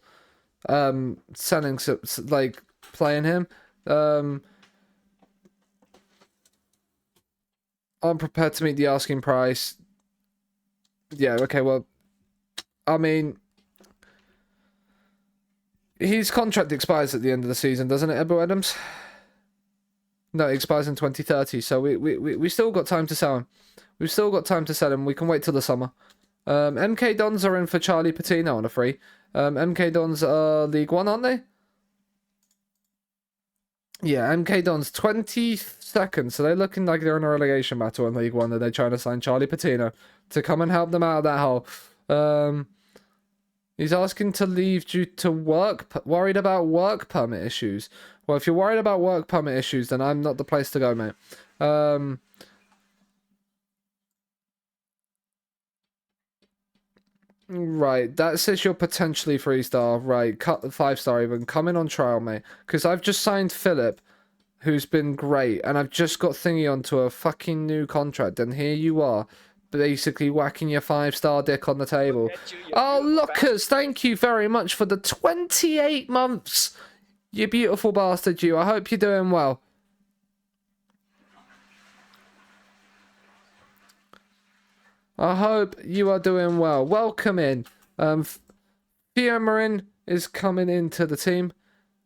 S1: selling, like playing him. I'm prepared to meet the asking price. Yeah, okay, well, I mean, his contract expires at the end of the season, doesn't it, Ebu Adams? No, it expires in 2030, so we still got time to sell him. We've still got time to sell him. We can wait till the summer. MK Dons are in for Charlie Patino on a free. MK Dons are League 1, aren't they? Yeah, MK Dons 22nd, so they're looking like they're in a relegation battle in League 1, and they're trying to sign Charlie Patino to come and help them out of that hole. He's asking to leave due to worried about work permit issues. Well, if you're worried about work permit issues, then I'm not the place to go, mate. Right, that says you're potentially 3-star. Right, cut 5-star even. Come in on trial, mate. Because I've just signed Philip, who's been great, and I've just got Thingy onto a fucking new contract, and here you are, basically whacking your 5-star dick on the table. Oh, Lookers, thank you very much for the 28 months. You beautiful bastard, you. I hope you're doing well. I hope you are doing well. Welcome in. Fiamarin is coming into the team.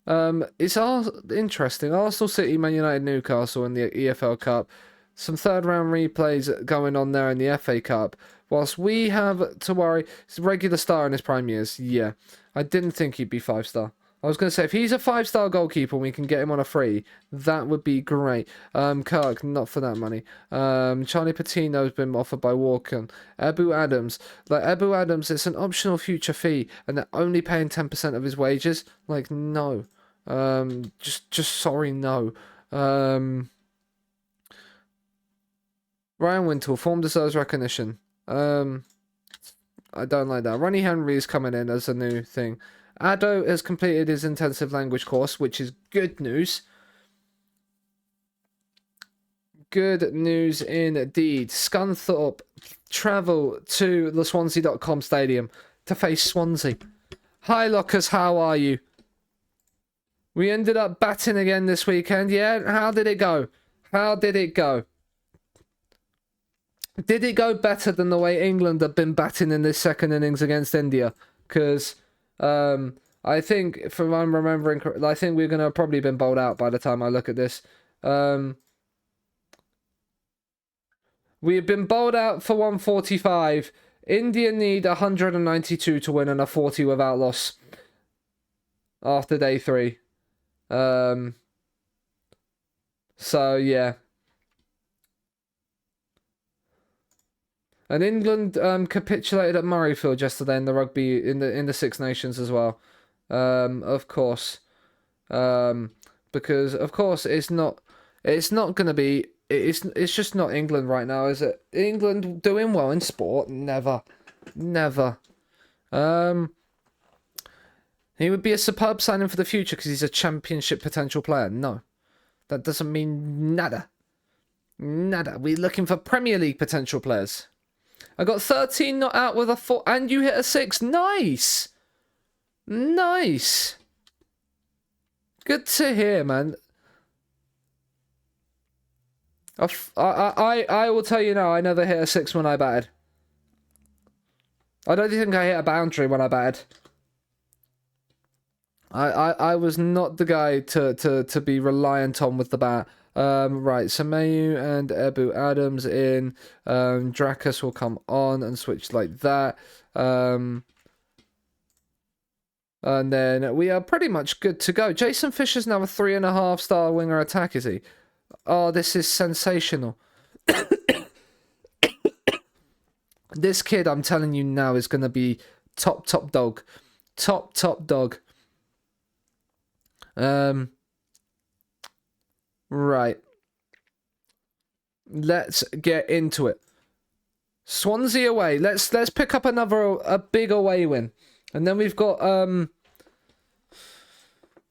S1: It's all interesting. Arsenal, City, Man United, Newcastle in the EFL Cup. Some third round replays going on there in the FA Cup. Whilst we have to worry, he's a regular star in his prime years. Yeah, I didn't think he'd be 5-star. I was going to say, if he's a 5-star goalkeeper and we can get him on a free, that would be great. Kirk, not for that money. Charlie Patino's been offered by Walker. Ebu Adams. Like, Ebu Adams, it's an optional future fee, and they're only paying 10% of his wages. Like, no. Just sorry, no. Ryan Wintle, form deserves recognition. I don't like that. Ronnie Henry is coming in as a new thing. Ado has completed his intensive language course, which is good news. Good news indeed. Scunthorpe travel to the Swansea.com stadium to face Swansea. Hi, Lockers, how are you? We ended up batting again this weekend, yeah? How did it go? How did it go? Did it go better than the way England have been batting in this second innings against India? Because I think, if I'm remembering, I think we're going to have probably been bowled out by the time I look at this. We've been bowled out for 145. India need 192 to win and a 40 without loss after day 3. So, yeah. And England capitulated at Murrayfield yesterday in the rugby in the Six Nations as well. Of course. Because of course it's not going to be it's just not England right now, is it? England doing well in sport? Never. He would be a superb signing for the future because he's a championship potential player. No. That doesn't mean nada. Nada. We're looking for Premier League potential players. I got 13 not out with a 4, and you hit a 6. Nice! Nice! Good to hear, man. I will tell you now, I never hit a 6 when I batted. I don't think I hit a boundary when I batted. I was not the guy to be reliant on with the bat. Right, so Mayu and Ebu Adams in. Drakus will come on and switch like that. And then we are pretty much good to go. Jason Fisher's now a 3.5-star winger attack, is he? Oh, this is sensational. This kid, I'm telling you now, is going to be top dog. Top dog. Right. Let's get into it. Swansea away. Let's pick up a big away win. And then we've got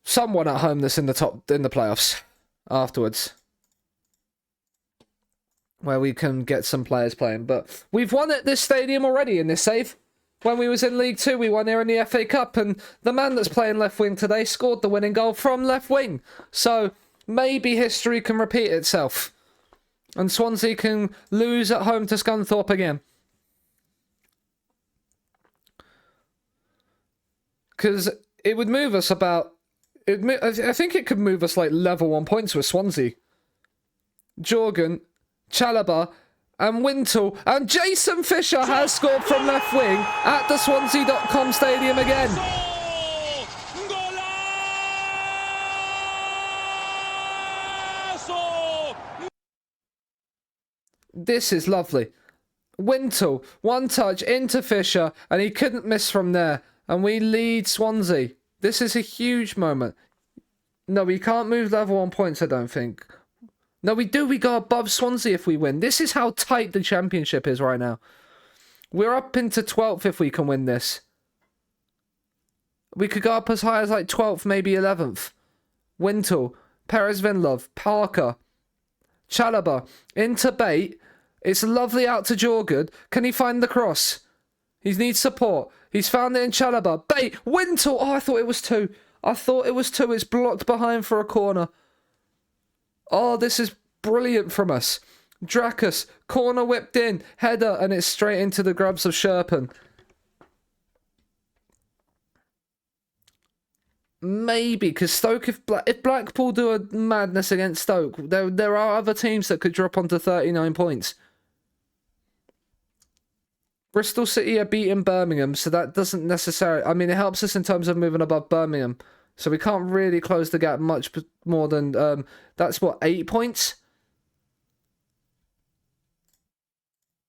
S1: someone at home that's in the playoffs afterwards, where we can get some players playing. But we've won at this stadium already in this save. When we was in League 2, we won here in the FA Cup, and the man that's playing left wing today scored the winning goal from left wing. So maybe history can repeat itself, and Swansea can lose at home to Scunthorpe again. Because it would move us about... I think it could move us like level 1 points with Swansea. Jorgen, Chalobah, and Wintle, and Jason Fisher has scored from left wing at the Swansea.com stadium again. This is lovely. Wintle, one touch into Fisher, and he couldn't miss from there. And we lead Swansea. This is a huge moment. No, we can't move level on points, I don't think. No, we do. We go above Swansea if we win. This is how tight the championship is right now. We're up into 12th if we can win this. We could go up as high as like 12th, maybe 11th. Wintle, Perez Vinlov, Parker, Chalobah, into Bate. It's lovely out to Jorgen. Can he find the cross? He needs support. He's found it in Chalobah. Bate, Wintle. Oh, I thought it was 2. I thought it was 2. It's blocked behind for a corner. Oh, this is brilliant from us. Drakus, corner whipped in, header, and it's straight into the grubs of Sherpen. Maybe, because Stoke, if Blackpool do a madness against Stoke, there are other teams that could drop onto 39 points. Bristol City are beating Birmingham, so that doesn't necessarily... I mean, it helps us in terms of moving above Birmingham. So we can't really close the gap much more than... that's what, 8 points?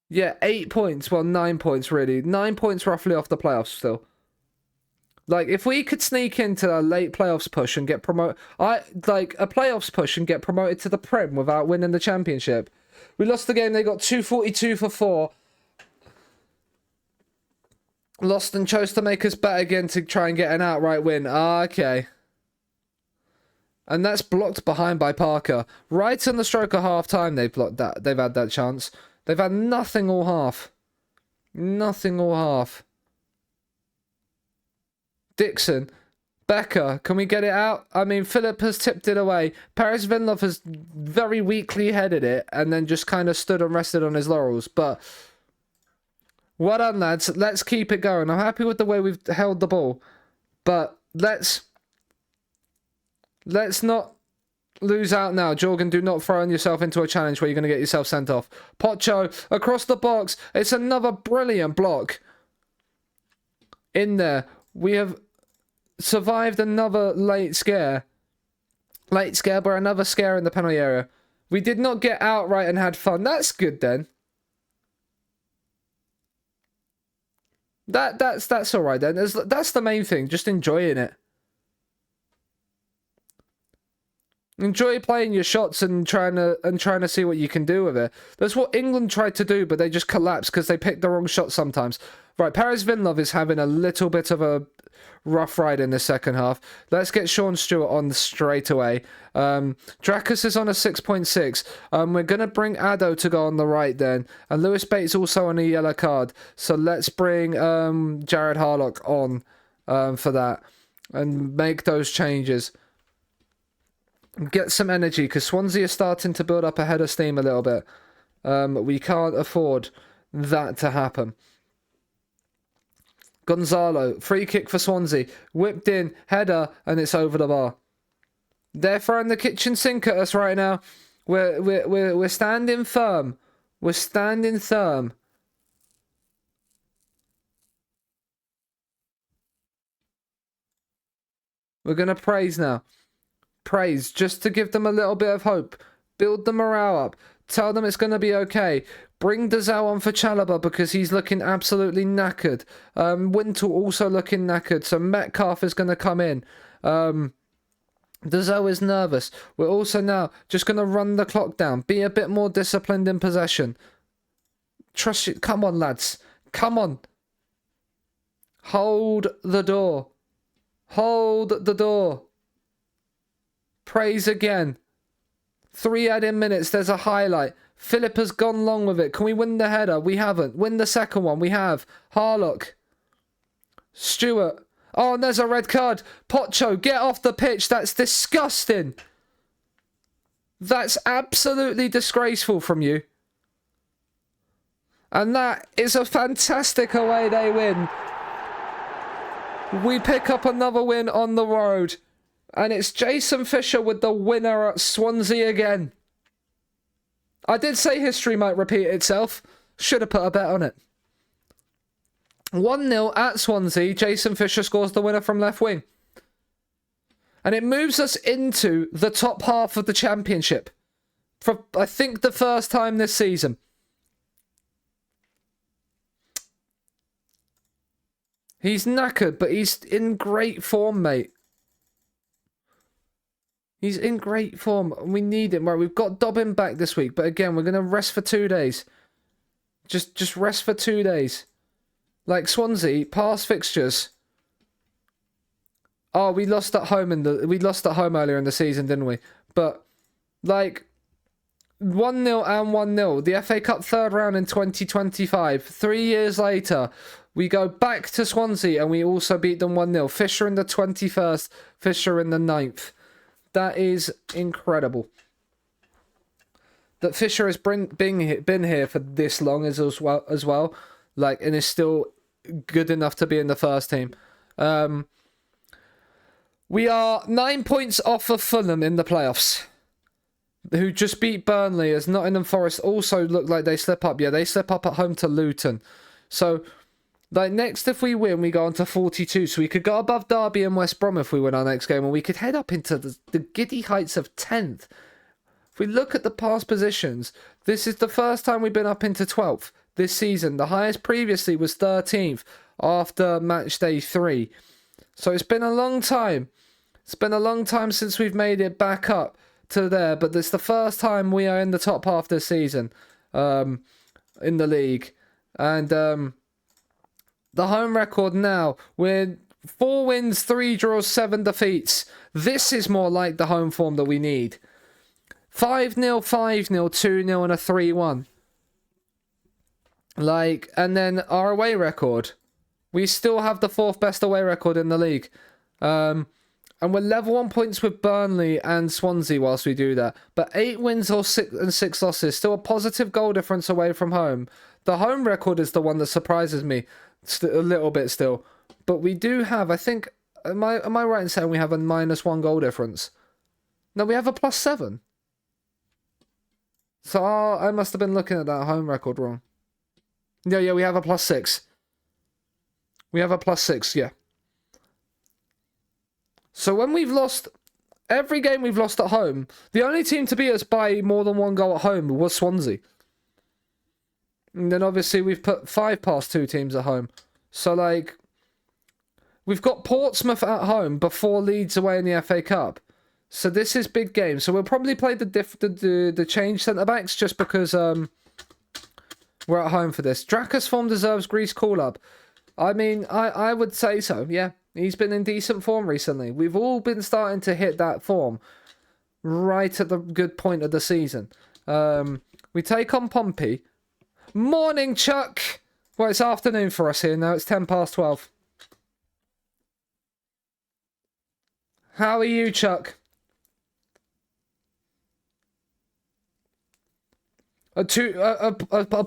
S1: Yeah, 8 points. Well, 9 points, really. 9 points roughly off the playoffs still. Like, if we could sneak into a late playoffs push and get promoted... a playoffs push and get promoted to the Prem without winning the championship. We lost the game. They got 242 for 4. Lost and chose to make us bet again to try and get an outright win. Ah, okay. And that's blocked behind by Parker. Right on the stroke of half-time, they've blocked that. They've had that chance. They've had nothing all half. Nothing all half. Dixon. Becker. Can we get it out? I mean, Philip has tipped it away. Perez Vinlov has very weakly headed it and then just kind of stood and rested on his laurels. But... well done, lads. Let's keep it going. I'm happy with the way we've held the ball. But let's not lose out now. Jorgen, do not throw yourself into a challenge where you're going to get yourself sent off. Pocho, across the box. It's another brilliant block. In there. We have survived another late scare. Late scare, but another scare in the penalty area. We did not get outright and had fun. That's good then. That's all right then. That's the main thing. Just enjoying it. Enjoy playing your shots and trying to see what you can do with it. That's what England tried to do, but they just collapsed because they picked the wrong shot sometimes. Right, Perez Vinlov is having a little bit of a rough ride in the second half. Let's get Sean Stewart on straight away. Drakus is on a 6.6. We're going to bring Addo to go on the right then. And Lewis Bates also on a yellow card. So let's bring Jared Harlock on for that. And make those changes. Get some energy, because Swansea are starting to build up a head of steam a little bit. We can't afford that to happen. Gonzalo, free kick for Swansea. Whipped in, header, and it's over the bar. They're throwing the kitchen sink at us right now. We're standing firm. We're standing firm. We're going to praise now. Praise, just to give them a little bit of hope. Build the morale up. Tell them it's going to be okay. Bring Dazal on for Chalobah because he's looking absolutely knackered. Wintle also looking knackered, so Metcalf is going to come in. Dazal is nervous. We're also now just going to run the clock down. Be a bit more disciplined in possession. Trust you. Come on, lads. Come on. Hold the door. Hold the door. Praise again. 3 add-in minutes. There's a highlight. Philip has gone long with it. Can we win the header? We haven't. Win the second one. We have. Harlock. Stewart. Oh, and there's a red card. Pocho, get off the pitch. That's disgusting. That's absolutely disgraceful from you. And that is a fantastic away day win. We pick up another win on the road. And it's Jason Fisher with the winner at Swansea again. I did say history might repeat itself. Should have put a bet on it. 1-0 at Swansea. Jason Fisher scores the winner from left wing. And it moves us into the top half of the championship. For, I think, the first time this season. He's knackered, but he's in great form, mate. He's in great form. We need him. Right, we've got Dobbin back this week, but again, we're going to rest for 2 days. Just rest for 2 days. Like Swansea, past fixtures. Oh, we lost at home earlier in the season, didn't we? But like 1-0 and 1-0. The FA Cup third round in 2025. 3 years later, we go back to Swansea and we also beat them 1-0. Fisher in the 21st, Fisher in the 9th. That is incredible. That Fisher has been here for this long as well. Like, and is still good enough to be in the first team. We are 9 points off of Fulham in the playoffs, who just beat Burnley, as Nottingham Forest also look like they slip up. Yeah, they slip up at home to Luton. So, like, next if we win, we go on to 42. So we could go above Derby and West Brom if we win our next game, and we could head up into the giddy heights of 10th. If we look at the past positions, this is the first time we've been up into 12th this season. The highest previously was 13th after match day 3. So it's been a long time. It's been a long time since we've made it back up to there, but it's the first time we are in the top half this season in the league. And the home record now, we're 4 wins, 3 draws, 7 defeats. This is more like the home form that we need. 5-0, 5-0, 2-0 and a 3-1. Like, and then our away record. We still have the 4th best away record in the league. And we're level on points with Burnley and Swansea whilst we do that. But 8 wins or 6 losses. Still a positive goal difference away from home. The home record is the one that surprises me a little bit still. But we do have, I think, am I right in saying we have a -1 goal difference? No, we have a +7. So I must have been looking at that home record wrong. Yeah, we have a +6. We have a +6, yeah. So when we've lost, every game we've lost at home, the only team to beat us by more than 1 goal at home was Swansea. And then obviously we've put 5 past 2 teams at home. So like, we've got Portsmouth at home before Leeds away in the FA Cup. So this is big game. So we'll probably play the change centre-backs just because we're at home for this. Draca's form deserves Greece call-up. I mean, I would say so, yeah. He's been in decent form recently. We've all been starting to hit that form right at the good point of the season. We take on Pompey. Morning, Chuck! Well, it's afternoon for us here now. It's 12:10. How are you, Chuck? A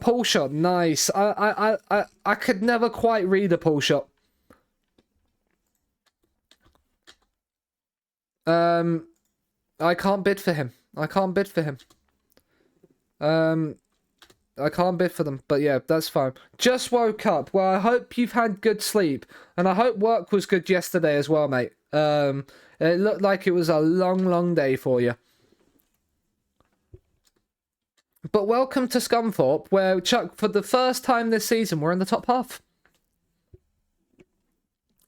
S1: pull shot. Nice. I could never quite read a pull shot. I can't bid for him. I can't bid for them. But yeah, that's fine. Just woke up. Well, I hope you've had good sleep. And I hope work was good yesterday as well, mate. It looked like it was a long, long day for you. But welcome to Scunthorpe, where, Chuck, for the first time this season, we're in the top half.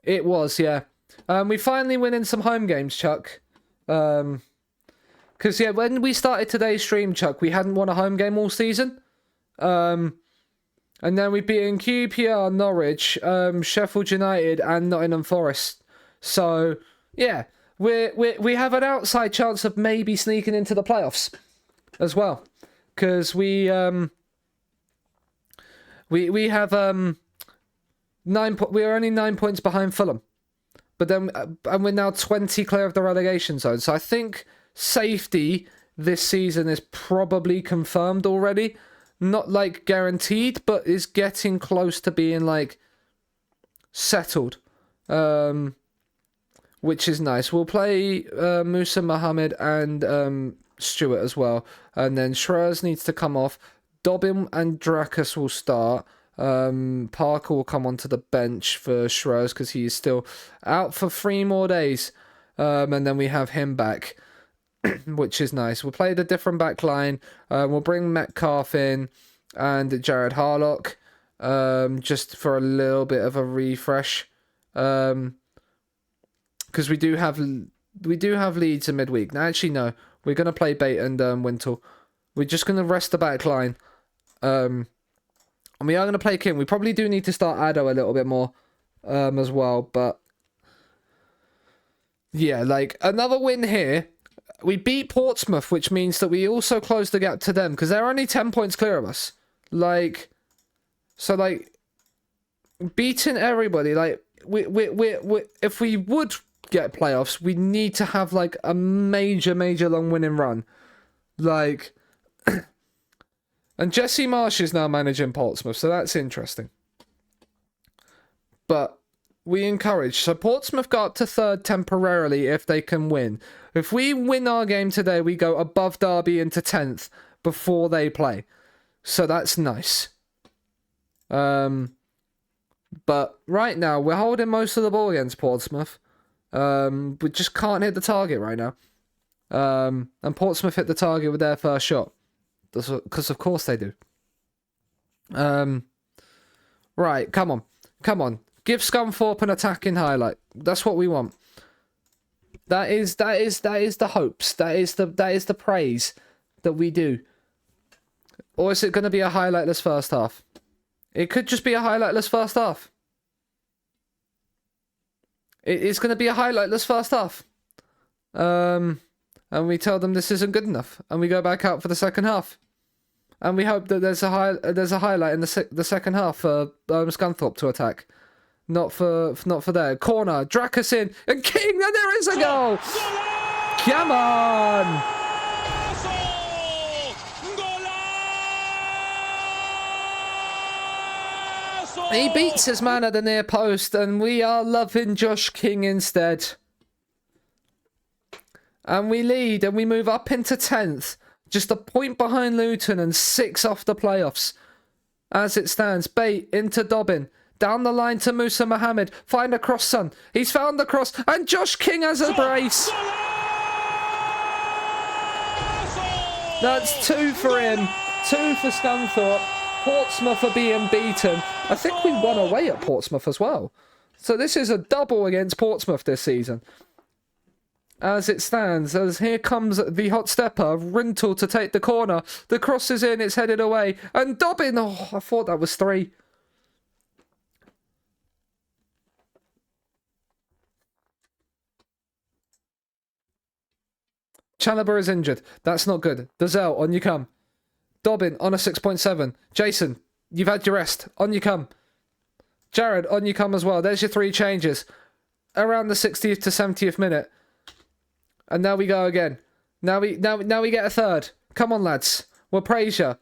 S1: It was, yeah. We finally win in some home games, Chuck. Because, yeah, when we started today's stream, Chuck, we hadn't won a home game all season. And then we beat in QPR, Norwich, Sheffield United, and Nottingham Forest. So, yeah, we have an outside chance of maybe sneaking into the playoffs as well. Because we have we are only 9 points behind Fulham, but then and we're now 20 clear of the relegation zone. So I think safety this season is probably confirmed already, not like guaranteed, but is getting close to being like settled, which is nice. We'll play Musa Mohammed and Stewart as well, and then Schreurs needs to come off. Dobbin and Dracus will start. Parker will come onto the bench for Schreurs because he is still out for 3 more days, and then we have him back, which is nice. We'll play the different back line. We'll bring Metcalf in and Jared Harlock, just for a little bit of a refresh. Because we do have Leeds in midweek. Now, actually, no. We're going to play Bait and Wintle. We're just going to rest the back line. And we are going to play King. We probably do need to start Addo a little bit more as well. But, yeah, like, another win here. We beat Portsmouth, which means that we also closed the gap to them. Because they're only 10 points clear of us. Like, so, like, beating everybody, like, we if we would get playoffs, we need to have, like, a major long winning run. Like, and Jesse Marsh is now managing Portsmouth, so that's interesting. But we encourage. So Portsmouth got up to third temporarily if they can win. If we win our game today, we go above Derby into 10th before they play. So that's nice. But right now, we're holding most of the ball against Portsmouth. We just can't hit the target right now. And Portsmouth hit the target with their first shot. Because of course they do. Right, come on. Give Scunthorpe an attacking highlight. That's what we want. That is the hopes. That is the praise that we do. Or is it going to be a highlightless first half? It could just be a highlightless first half. It's going to be a highlightless first half. And we tell them this isn't good enough, and we go back out for the second half. And we hope that there's a highlight in the second half for Scunthorpe to attack. Not for there. Corner, Drakus in, and King, and there is a goal! Come on! He beats his man at the near post, and we are loving Josh King instead. And we lead, and we move up into 10th. Just a point behind Luton and 6 off the playoffs. As it stands, Bate into Dobbin. Down the line to Musa Mohammed. Find a cross, son. He's found the cross, and Josh King has a brace. That's 2 for him. 2 for Scunthorpe. Portsmouth are being beaten. I think we won away at Portsmouth as well. So this is a double against Portsmouth this season. As it stands, as here comes the hot stepper, Rintle to take the corner. The cross is in, it's headed away. And Dobbin, oh, I thought that was 3. Chalobah is injured. That's not good. Dazelle, on you come. Dobbin on a 6.7. Jason, you've had your rest. On you come. Jared, on you come as well. There's your 3 changes. Around the 60th to 70th minute. And now we go again. Now we get a third. Come on, lads. We'll praise you.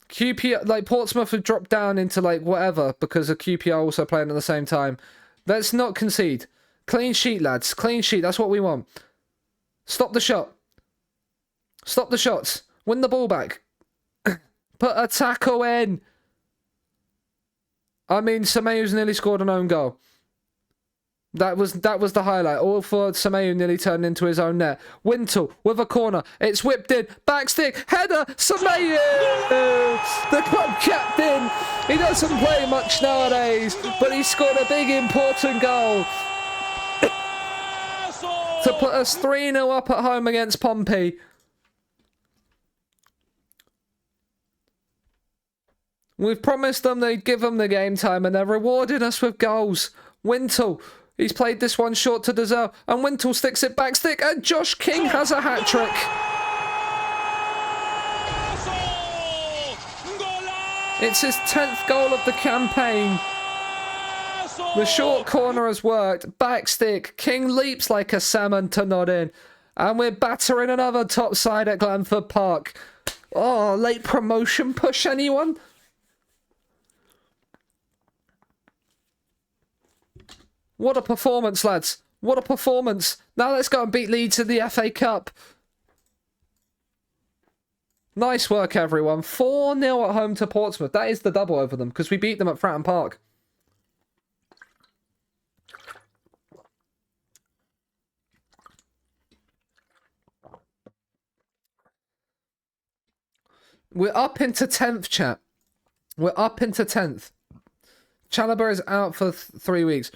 S1: QPR, like, Portsmouth have dropped down into, like, whatever because of QPR also playing at the same time. Let's not concede. Clean sheet, lads. Clean sheet. That's what we want. Stop the shot. Stop the shots. Win the ball back. Put a tackle in. I mean, Semedo's nearly scored an own goal. That was the highlight. All for Semedo nearly turned into his own net. Wintle with a corner. It's whipped in. Backstick. Header. Semedo. The club captain. He doesn't play much nowadays, but he scored a big important goal to put us 3-0 up at home against Pompey. We've promised them they'd give them the game time, and they're rewarding us with goals. Wintle. He's played this one short to Dazelle, and Wintle sticks it back stick, and Josh King has a hat-trick. It's his 10th goal of the campaign. The short corner has worked. Back stick. King leaps like a salmon to nod in. And we're battering another top side at Glanford Park. Oh, late promotion push, anyone? What a performance, lads. What a performance. Now let's go and beat Leeds in the FA Cup. Nice work, everyone. 4-0 at home to Portsmouth. That is the double over them, because we beat them at Fratton Park. We're up into 10th, chat. We're up into 10th. Chalobah is out for 3 weeks.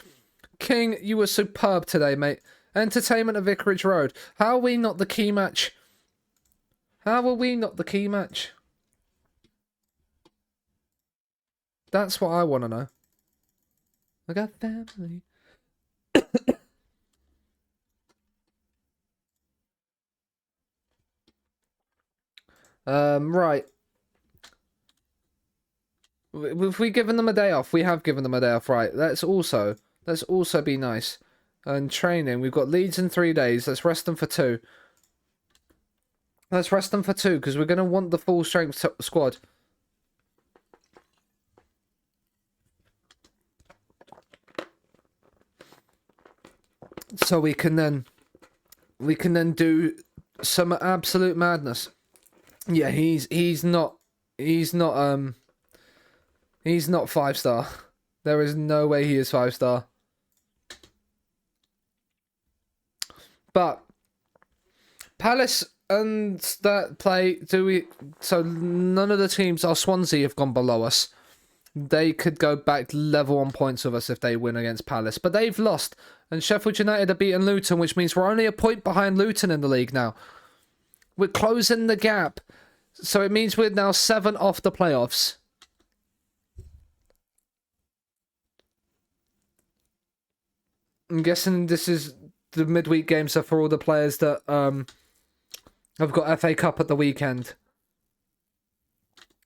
S1: King, you were superb today, mate. Entertainment at Vicarage Road. How are we not the key match? How are we not the key match? That's what I want to know. I got family. Right. If we given them a day off, we have given them a day off, right? Let's also be nice. And training, we've got Leeds in 3 days. Let's rest them for 2. Let's rest them for 2 because we're going to want the full strength squad. So we can then do some absolute madness. Yeah, he's not 5-star. There is no way he is 5-star. But Palace and that play, so none of the teams, our Swansea have gone below us. They could go back level on points with us if they win against Palace. But they've lost. And Sheffield United have beaten Luton, which means we're only a point behind Luton in the league now. We're closing the gap. So it means we're now 7 off the playoffs. I'm guessing this is the midweek game, so for all the players that have got FA Cup at the weekend.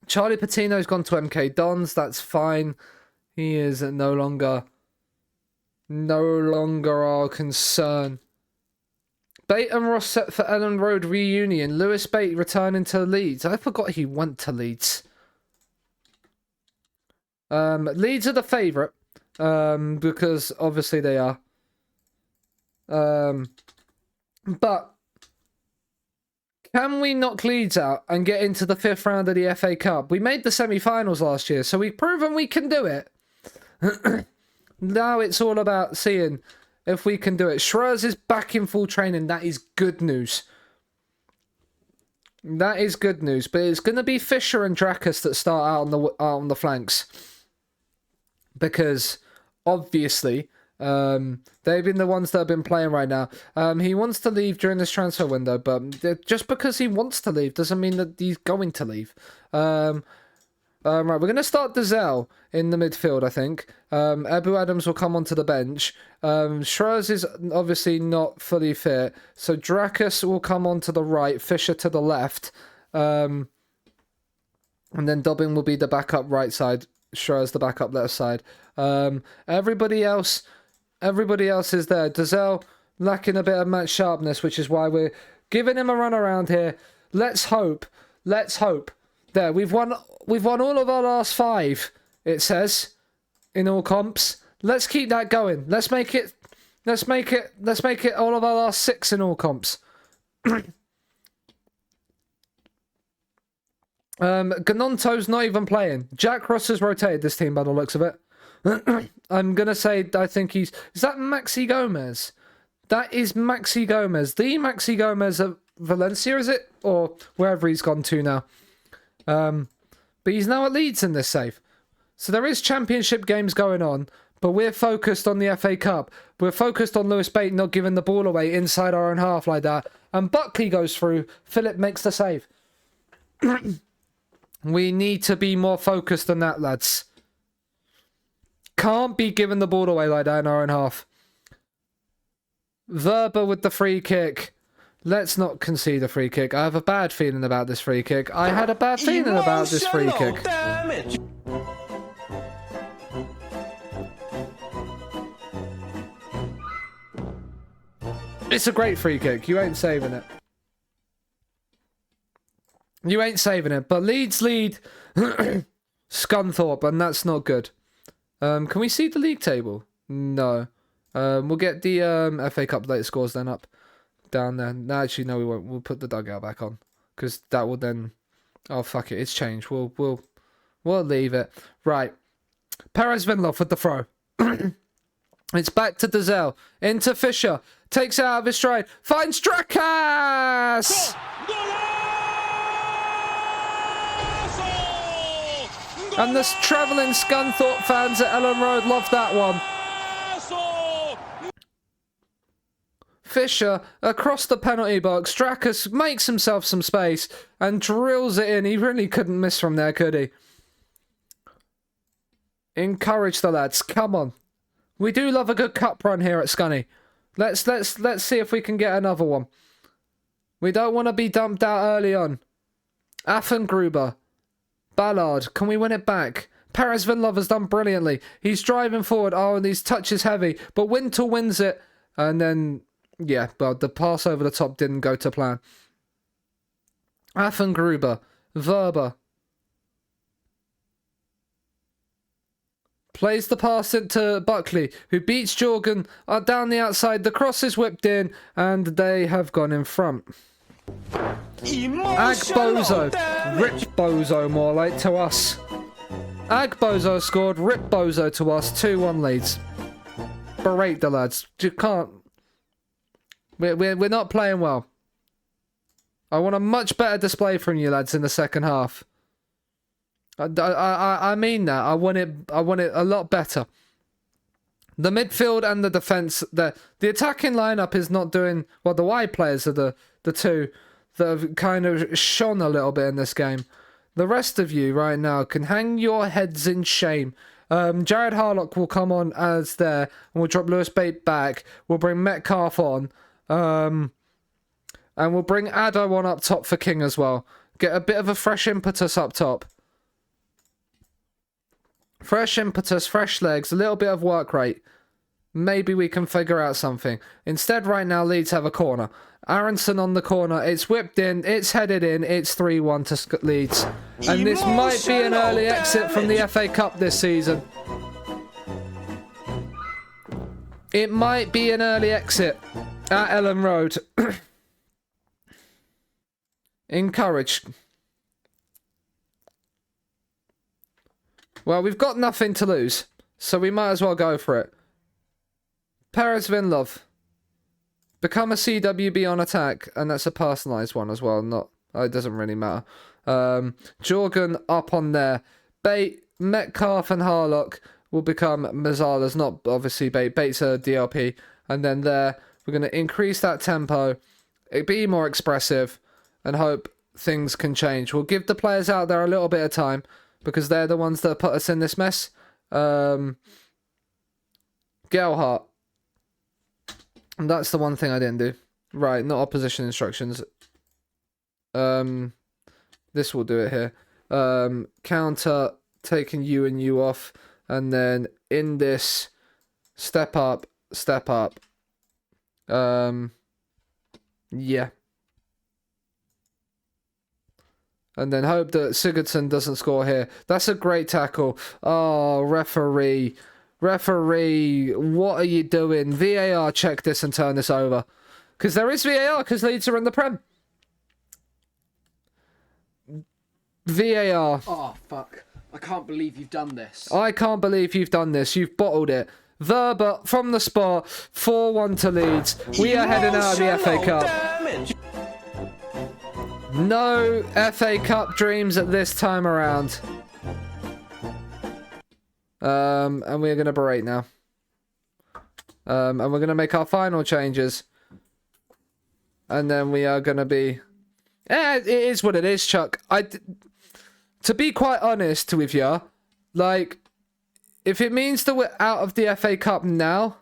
S1: Charlie Patino's gone to MK Dons. That's fine. He is no longer our concern. Bate and Ross set for Ellen Road reunion. Lewis Bate returning to Leeds. I forgot he went to Leeds. Leeds are the favourite. Because obviously they are. But can we knock Leeds out and get into the 5th round of the FA Cup? We made the semi-finals last year, so we've proven we can do it. Now it's all about seeing if we can do it. Schreurs is back in full training. That is good news. That is good news. But it's going to be Fisher and Drakus that start out on the flanks. Because, obviously, they've been the ones that have been playing right now. He wants to leave during this transfer window, but just because he wants to leave doesn't mean that he's going to leave. Right, we're going to start Dazelle in the midfield, I think. Ebu Adams will come onto the bench. Schreurs is obviously not fully fit, so Drakus will come onto the right, Fisher to the left. And then Dobbin will be the backup right side, Schreurs the backup left side. Everybody else is there. Dazelle lacking a bit of match sharpness, which is why we're giving him a run around here. Let's hope. There, we've won all of our last 5, it says, in all comps. Let's keep that going. Let's make it all of our last 6 in all comps. Ganonto's not even playing. Jack Ross has rotated this team by the looks of it. I'm going to say, I think is that Maxi Gomez? That is Maxi Gomez. The Maxi Gomez of Valencia, is it? Or wherever he's gone to now. But he's now at Leeds in this save. So there is championship games going on, but we're focused on the FA Cup. We're focused on Lewis Bate not giving the ball away inside our own half like that. And Buckley goes through. Philip makes the save. We need to be more focused than that, lads. Can't be giving the ball away like that in our own half. Verba with the free kick. Let's not concede a free kick. I have a bad feeling about this free kick. I had a bad feeling about this free kick.
S2: Damage.
S1: It's a great free kick. You ain't saving it. You ain't saving it. But Leeds lead Scunthorpe, and that's not good. Can we see the league table? No. We'll get the FA Cup latest scores then up. Down there. No, actually, no, we won't. We'll put the dugout back on. Because that will then... Oh, fuck it. It's changed. We'll leave it. Right. Perez Vinloff with the throw. It's back to Dazelle. Into Fisher. Takes it out of his stride. Finds Drakas! And the travelling Scunthorpe fans at Ellen Road love that one. Fisher across the penalty box. Drakus makes himself some space and drills it in. He really couldn't miss from there, could he? Encourage the lads. Come on. We do love a good cup run here at Scunny. Let's see if we can get another one. We don't want to be dumped out early on. Affengruber. Ballard. Can we win it back? Perez Vinlov has done brilliantly. He's driving forward. Oh, and these touches heavy. But Winter wins it. And then, yeah, well, the pass over the top didn't go to plan. Affengruber. Verber. Plays the pass into Buckley, who beats Jorgen down the outside. The cross is whipped in, and they have gone in front. Agbozo. Rip Bozo, more like, to us. Agbozo scored, Rip Bozo to us. 2-1 leads. Berate the lads. You can't... We're not playing well. I want a much better display from you lads in the second half. I mean that. I want it a lot better. The midfield and the defence, the attacking lineup is not doing well. The wide players are the two that have kind of shone a little bit in this game. The rest of you right now can hang your heads in shame. Jared Harlock will come on as there, and we'll drop Lewis Bate back. We'll bring Metcalf on, and we'll bring Addo on up top for King as well. Get a bit of a fresh impetus up top. Fresh impetus, fresh legs, a little bit of work rate. Maybe we can figure out something. Instead, right now, Leeds have a corner. Aronson on the corner. It's whipped in. It's headed in. It's 3-1 to Leeds. And this might be an early exit from the FA Cup this season. It might be an early exit at Ellen Road. Encourage. Well, we've got nothing to lose, so we might as well go for it. Perez Vinlov. Become a CWB on attack, and that's a personalised one as well. Not, it doesn't really matter. Jorgen up on there. Bate, Metcalf and Harlock will become Mazzalas, not obviously Bate. Bate's a DLP. And then there, we're going to increase that tempo, be more expressive, and hope things can change. We'll give the players out there a little bit of time, because they're the ones that put us in this mess. Gelhardt. And that's the one thing I didn't do. Right, not opposition instructions. This will do it here. Counter, taking you and you off. And then in this, step up, step up. Yeah. And then hope that Sigurdsson doesn't score here. That's a great tackle. Oh, referee. Referee, what are you doing? VAR, check this and turn this over. Because there is VAR, because Leeds are in the Prem. VAR.
S3: Oh, fuck. I can't believe you've done this.
S1: I can't believe you've done this. You've bottled it. Verba from the spot. 4-1 to Leeds. We are heading out of the FA Cup. No FA Cup dreams at this time around. And we're going to berate now. And we're going to make our final changes. And then we are going to be... it is what it is, Chuck. To be quite honest with you, like, if it means that we're out of the FA Cup now...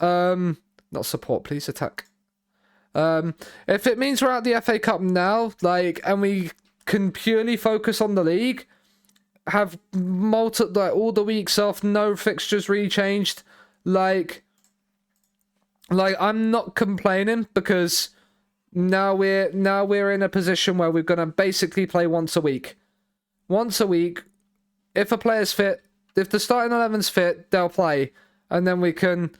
S1: not support, please, attack. If it means we're out of the FA Cup now, like, and we can purely focus on the league... have all the weeks off, no fixtures rechanged, like I'm not complaining, because now we're in a position where we're gonna basically play once a week. If a player's fit, if the starting 11's fit, they'll play, and then we can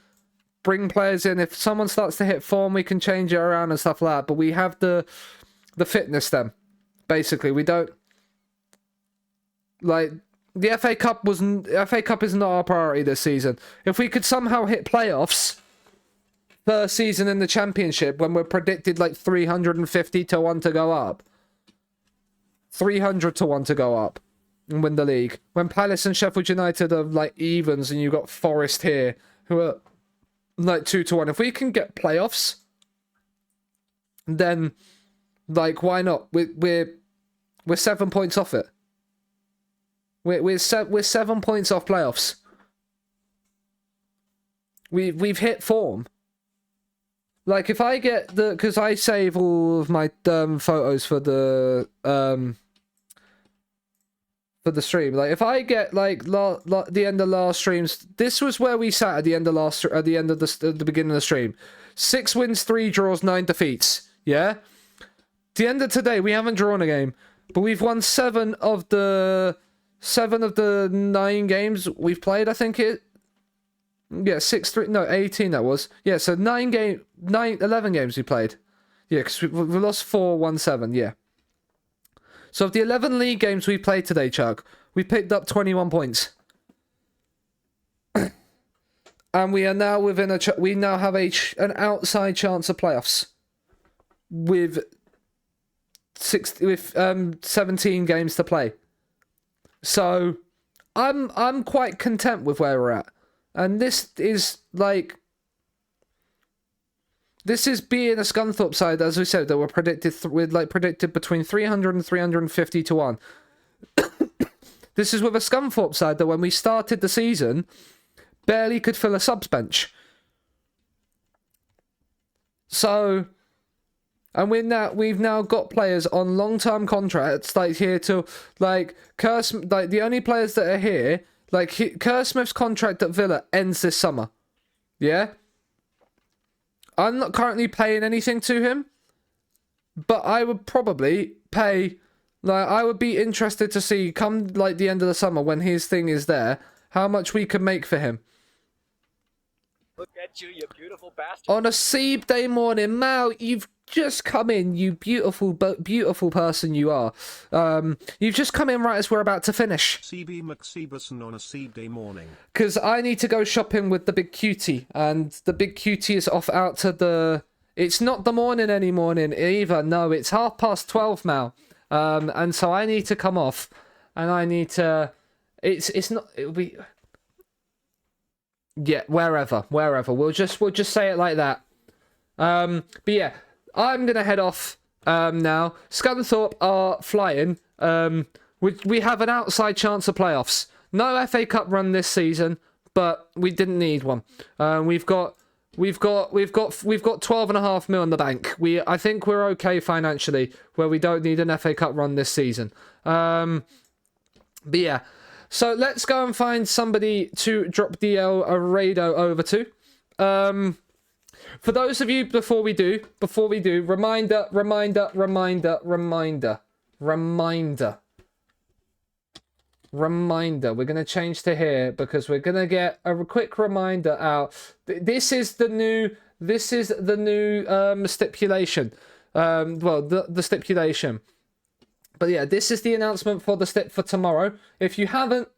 S1: bring players in. If someone starts to hit form, we can change it around and stuff like that. But we have the fitness then. Basically, we don't. Like, the FA Cup is not our priority this season. If we could somehow hit playoffs first season in the Championship, when we're predicted like 350 to 1 to go up, 300 to 1 to go up and win the league, when Palace and Sheffield United are like evens, and you've got Forest here who are like 2-1. If we can get playoffs, then like why not? We're 7 points off it. We're 7 points off playoffs. We've hit form. Like if I get because I save all of my photos for the stream. Like if I get like the end of last streams, this was where we sat at the end of the beginning of the stream. 6 wins, 3 draws, 9 defeats. Yeah. The end of today, we haven't drawn a game, but we've won 7 of the 9 games we've played. I think it. Yeah, 6-3. No, 18. That was. Yeah, so 11 games we played. Yeah, because we lost 4, won 7. Yeah. So of the 11 league games we played today, Chuck, we picked up 21 points. And we are now within we now have an outside chance of playoffs. With 17 games to play. So I'm quite content with where we're at. And this is being a Scunthorpe side, as we said, that were predicted between 300 and 350 to 1. This is with a Scunthorpe side that when we started the season, barely could fill a subs bench. So, and we've now got players on long-term contracts, like here to, like, the only players that are here, like, Kerr Smith's contract at Villa ends this summer. Yeah? I'm not currently paying anything to him, but I would probably pay, like, I would be interested to see, come, like, the end of the summer, when his thing is there, how much we can make for him.
S5: Look at you, you beautiful bastard.
S1: On a Seed Day morning, Mal, you've just come in, you beautiful person you are. You've just come in right as we're about to finish.
S4: CB McSeeberson on a Seed Day morning.
S1: Because I need to go shopping with the big cutie, and the big cutie is off out to the... It's not the morning anymore either, no, it's 12:30 now. And so I need to come off, and I need to... It's not... It'll be... Yeah, wherever. We'll just say it like that. But yeah, I'm gonna head off now. Scunthorpe are flying. We have an outside chance of playoffs. No FA Cup run this season, but we didn't need one. We've got 12.5 mil in the bank. I think we're okay financially, where we don't need an FA Cup run this season. But yeah. So let's go and find somebody to drop the El Arredo over to. For those of you, before we do, reminder. We're going to change to here because we're going to get a quick reminder out. This is the new stipulation. The stipulation. But yeah, this is the announcement for for tomorrow. If you haven't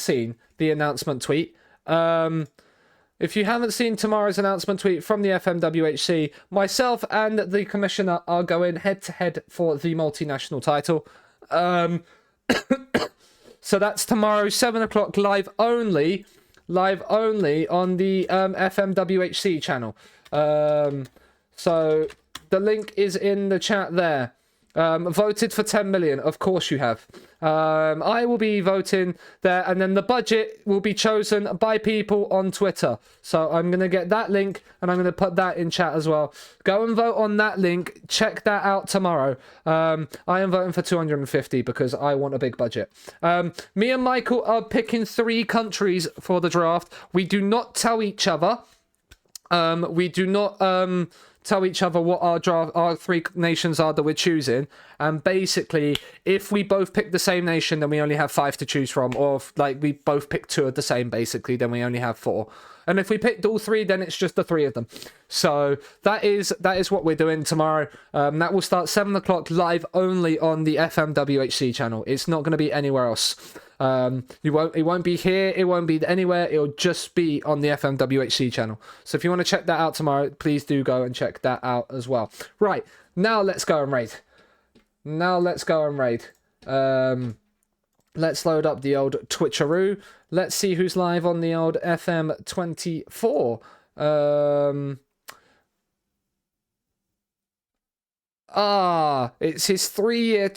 S1: seen the announcement tweet, if you haven't seen tomorrow's announcement tweet from the FMWHC, myself and the commissioner are going head to head for the multinational title. So that's tomorrow, 7 o'clock, live only on the FMWHC channel. So the link is in the chat there. Voted for 10 million. Of course you have. I will be voting there, and then the budget will be chosen by people on Twitter. So I'm going to get that link, and I'm going to put that in chat as well. Go and vote on that link. Check that out tomorrow. I am voting for 250 because I want a big budget. Me and Michael are picking 3 countries for the draft. We do not tell each other. We do not tell each other what our 3 nations are that we're choosing, and basically if we both pick the same nation, then we only have 5 to choose from, or if like we both pick 2 of the same, basically, then we only have 4, and if we picked all 3, then it's just the 3 of them. So that is what we're doing tomorrow. That will start 7 o'clock live only on the FMWHC channel. It's not going to be anywhere else. It won't be here, it won't be anywhere, it'll just be on the FMWHC channel. So if you want to check that out tomorrow, please do go and check that out as well. Right, now let's go and raid. Let's load up the old Twitcheroo. Let's see who's live on the old FM24. It's his 3-year.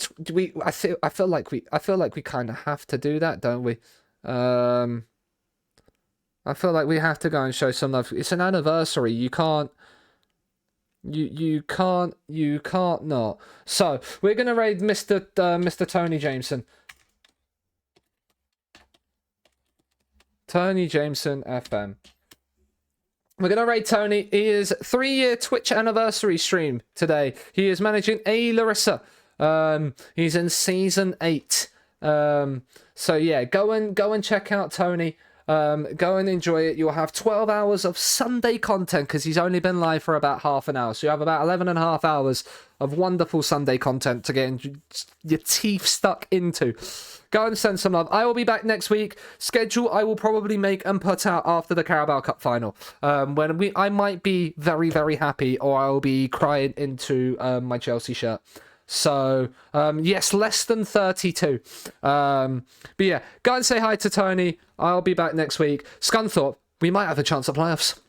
S1: I feel like we kind of have to do that, don't we? I feel like we have to go and show some love. It's an anniversary. You can't. You can't not. So we're gonna raid Mr. Tony Jameson. Tony Jameson FM. We're going to raid Tony. He is 3-year Twitch anniversary stream today. He is managing a Larissa. He's in season 8. So yeah, go and check out Tony. Go and enjoy it. You'll have 12 hours of Sunday content because he's only been live for about half an hour. So you have about 11 and a half hours of wonderful Sunday content to get your teeth stuck into. Go and send some love. I will be back next week. Schedule I will probably make and put out after the Carabao Cup final. I might be very, very happy, or I will be crying into my Chelsea shirt. So, yes, less than 32. But yeah, go and say hi to Tony. I'll be back next week. Scunthorpe, we might have a chance at playoffs.